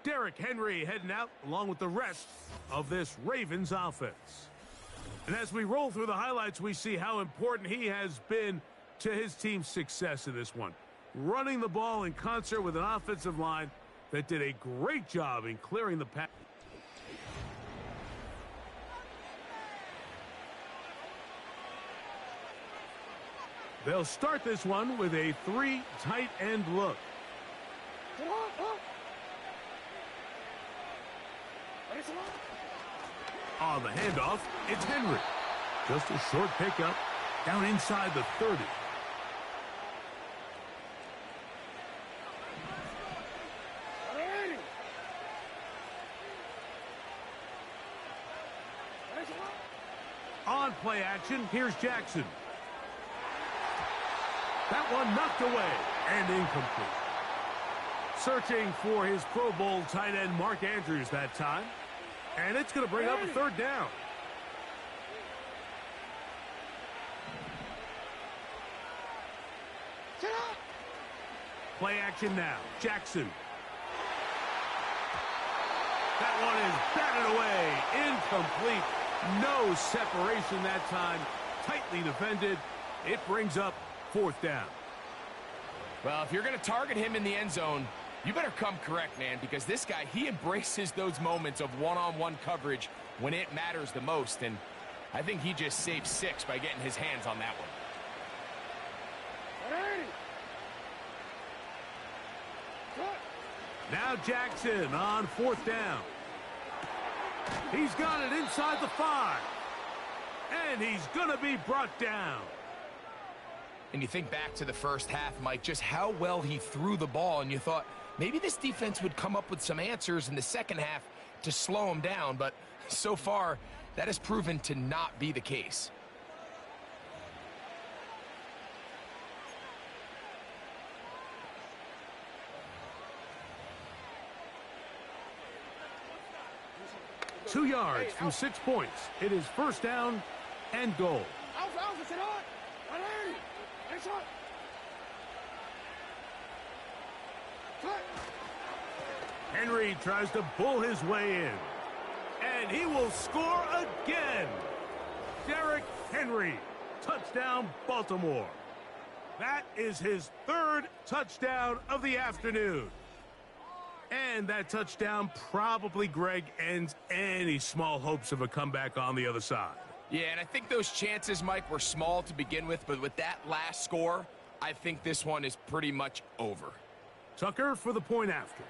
Derrick Henry heading out along with the rest of this Ravens offense. And as we roll through the highlights, we see how important he has been to his team's success in this one. Running the ball in concert with an offensive line that did a great job in clearing the pass. They'll start this one with a 3 tight end look. On the handoff, it's Henry. Just a short pickup down inside the 30. On play action, here's Jackson. That one knocked away and incomplete. Searching for his Pro Bowl tight end Mark Andrews that time. And it's going to bring up a third down. Play action now. Jackson. That one is batted away. Incomplete. No separation that time. Tightly defended. It brings up 4th down. Well, if you're going to target him in the end zone, you better come correct, man, because this guy, he embraces those moments of one-on-one coverage when it matters the most, and I think he just saved 6 by getting his hands on that one. Now Jackson on 4th down. He's got it inside the 5. And he's going to be brought down. And you think back to the first half, Mike, just how well he threw the ball, and you thought maybe this defense would come up with some answers in the second half to slow him down, but so far that has proven to not be the case. Two yards from 6 points. It is 1st down and goal. Henry tries to pull his way in. And he will score again. Derrick Henry. Touchdown, Baltimore. That is his 3rd touchdown of the afternoon. And that touchdown probably, Greg, ends any small hopes of a comeback on the other side. Yeah, and I think those chances, Mike, were small to begin with, but with that last score, I think this one is pretty much over. Tucker for the point after.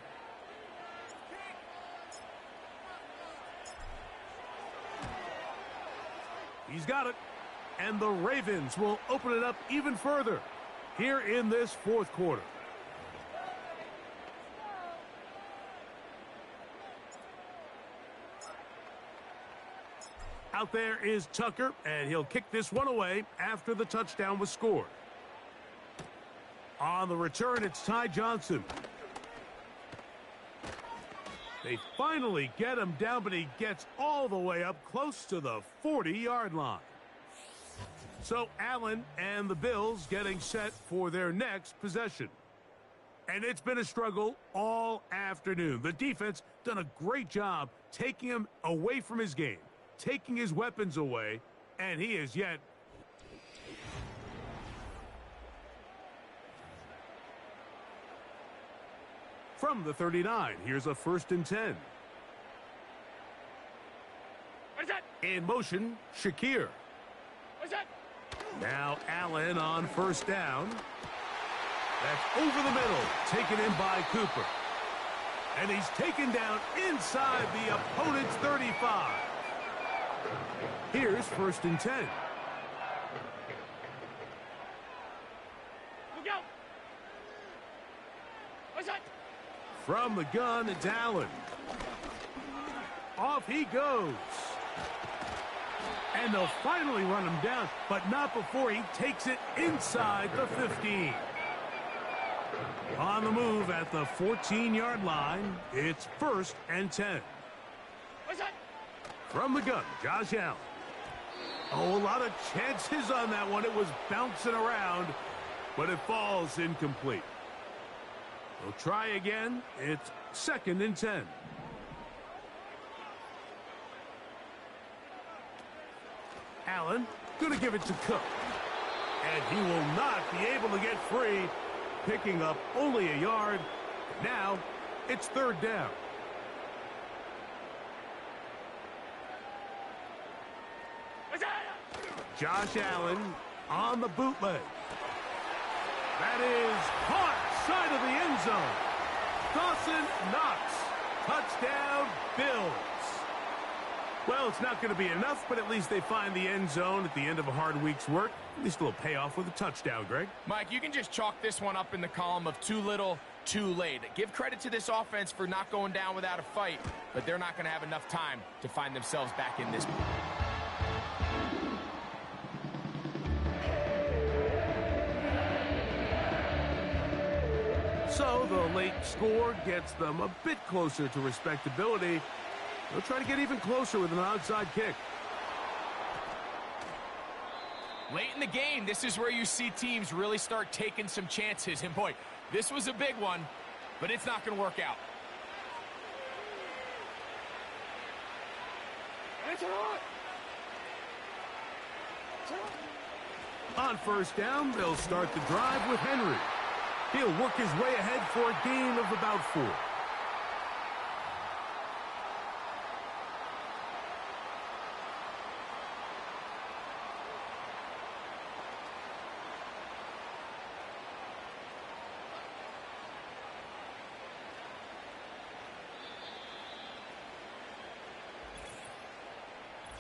He's got it. And the Ravens will open it up even further here in this 4th quarter. Out there is Tucker, and he'll kick this one away after the touchdown was scored. On the return, it's Ty Johnson. They finally get him down, but he gets all the way up close to the 40-yard line. So Allen and the Bills getting set for their next possession. And it's been a struggle all afternoon. The defense done a great job taking him away from his game, taking his weapons away, and he is yet from the 39. Here's a 1st and 10. What is that? In motion, Shakir. What is that? Now Allen on 1st down. That's over the middle, taken in by Cooper. And he's taken down inside the opponent's 35. Here's 1st and 10. Look out! What's that? From the gun, it's Allen. Off he goes. And they'll finally run him down, but not before he takes it inside the 15. On the move at the 14-yard line, it's 1st and 10. What's that? From the gun, Josh Allen. Oh, a lot of chances on that one. It was bouncing around, but it falls incomplete. They'll try again. It's 2nd and 10. Allen going to give it to Cook. And he will not be able to get free, picking up only a yard. Now it's 3rd down. What's that? Josh Allen on the bootleg. That is caught side of the end zone. Dawson Knox. Touchdown, Bills. Well, it's not going to be enough, but at least they find the end zone at the end of a hard week's work. At least a little payoff with a touchdown, Greg. Mike, you can just chalk this one up in the column of too little, too late. Give credit to this offense for not going down without a fight, but they're not going to have enough time to find themselves back in this. So the late score gets them a bit closer to respectability. They'll try to get even closer with an onside kick. Late in the game, this is where you see teams really start taking some chances. And boy, this was a big one, but it's not going to work out. On first down, they'll start the drive with Henry. He'll work his way ahead for a gain of about 4.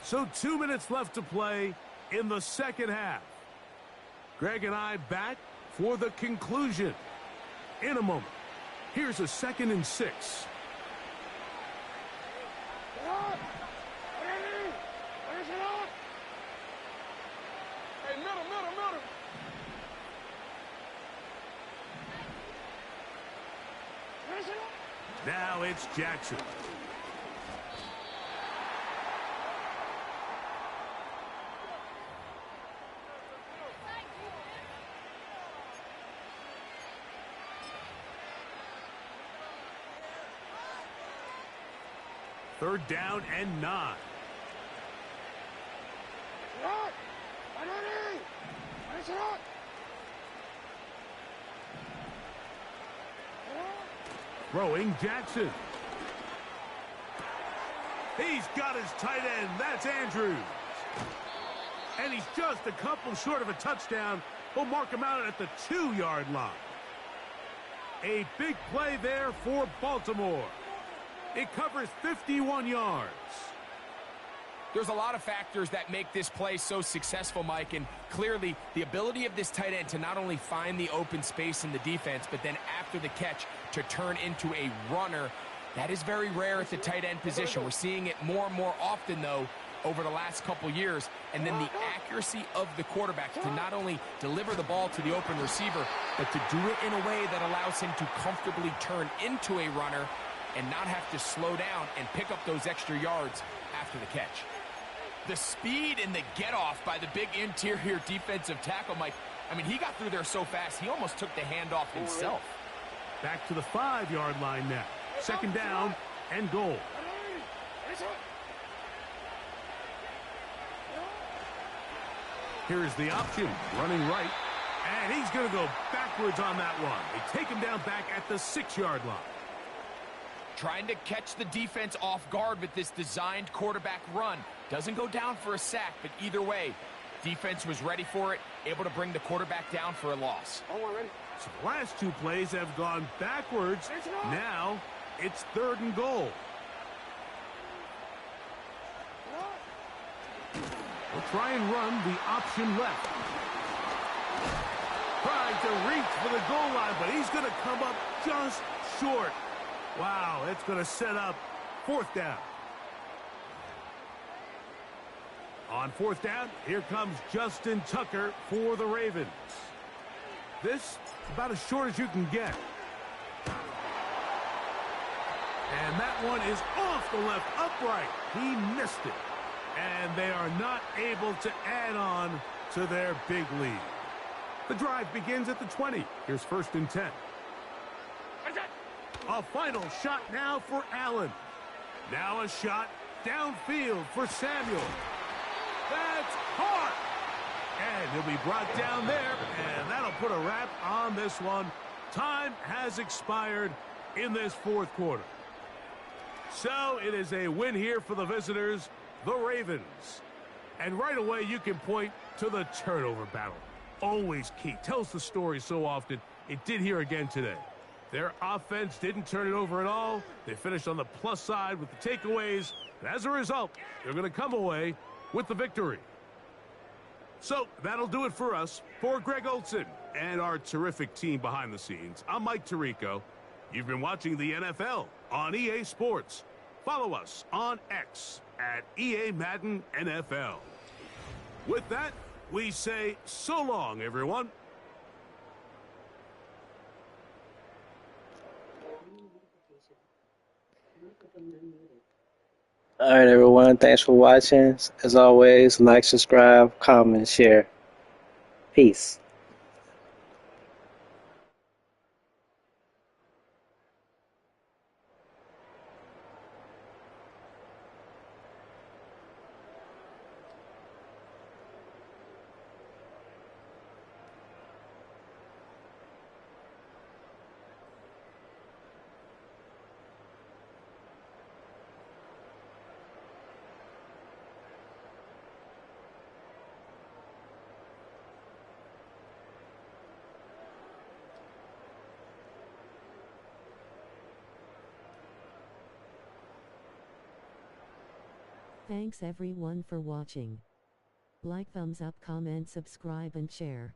So 2 minutes left to play in the second half. Greg and I back for the conclusion in a moment. Here's a 2nd and 6. Now it's Jackson. Third down and 9. Throwing Jackson. He's got his tight end. That's Andrews. And he's just a couple short of a touchdown. We'll mark him out at the 2-yard line. A big play there for Baltimore. It covers 51 yards. There's a lot of factors that make this play so successful, Mike, and clearly the ability of this tight end to not only find the open space in the defense, but then after the catch to turn into a runner. That is very rare at the tight end position. We're seeing it more and more often, though, over the last couple years. And then the accuracy of the quarterback to not only deliver the ball to the open receiver, but to do it in a way that allows him to comfortably turn into a runner and not have to slow down and pick up those extra yards after the catch. The speed and the get-off by the big interior defensive tackle, Mike, I mean, he got through there so fast, he almost took the handoff himself. Back to the 5-yard line now. 2nd down and goal. Here's the option, running right. And he's going to go backwards on that one. They take him down back at the 6-yard line. Trying to catch the defense off guard with this designed quarterback run. Doesn't go down for a sack, but either way, defense was ready for it, able to bring the quarterback down for a loss. So the last 2 plays have gone backwards. Now it's 3rd and goal. We'll try and run the option left. Trying to reach for the goal line, but he's going to come up just short. Wow, it's going to set up 4th down. On 4th down, here comes Justin Tucker for the Ravens. This about as short as you can get. And that one is off the left upright. He missed it. And they are not able to add on to their big lead. The drive begins at the 20. Here's 1st and 10. A final shot now for Allen. Now a shot downfield for Samuel. That's caught. And he'll be brought down there, and that'll put a wrap on this one. Time has expired in this 4th quarter. So it is a win here for the visitors, the Ravens. And right away you can point to the turnover battle. always key. Tells the story so often. It did here again today. Their offense didn't turn it over at all. They finished on the plus side with the takeaways. And as a result, they're going to come away with the victory. So that'll do it for us. For Greg Olson and our terrific team behind the scenes, I'm Mike Tirico. You've been watching the NFL on EA Sports. Follow us on X at EA Madden NFL. With that, we say so long, everyone. All right, everyone. Thanks for watching. As always, like, subscribe, comment, share. Peace. Thanks everyone for watching. Like, thumbs up, comment, subscribe and share.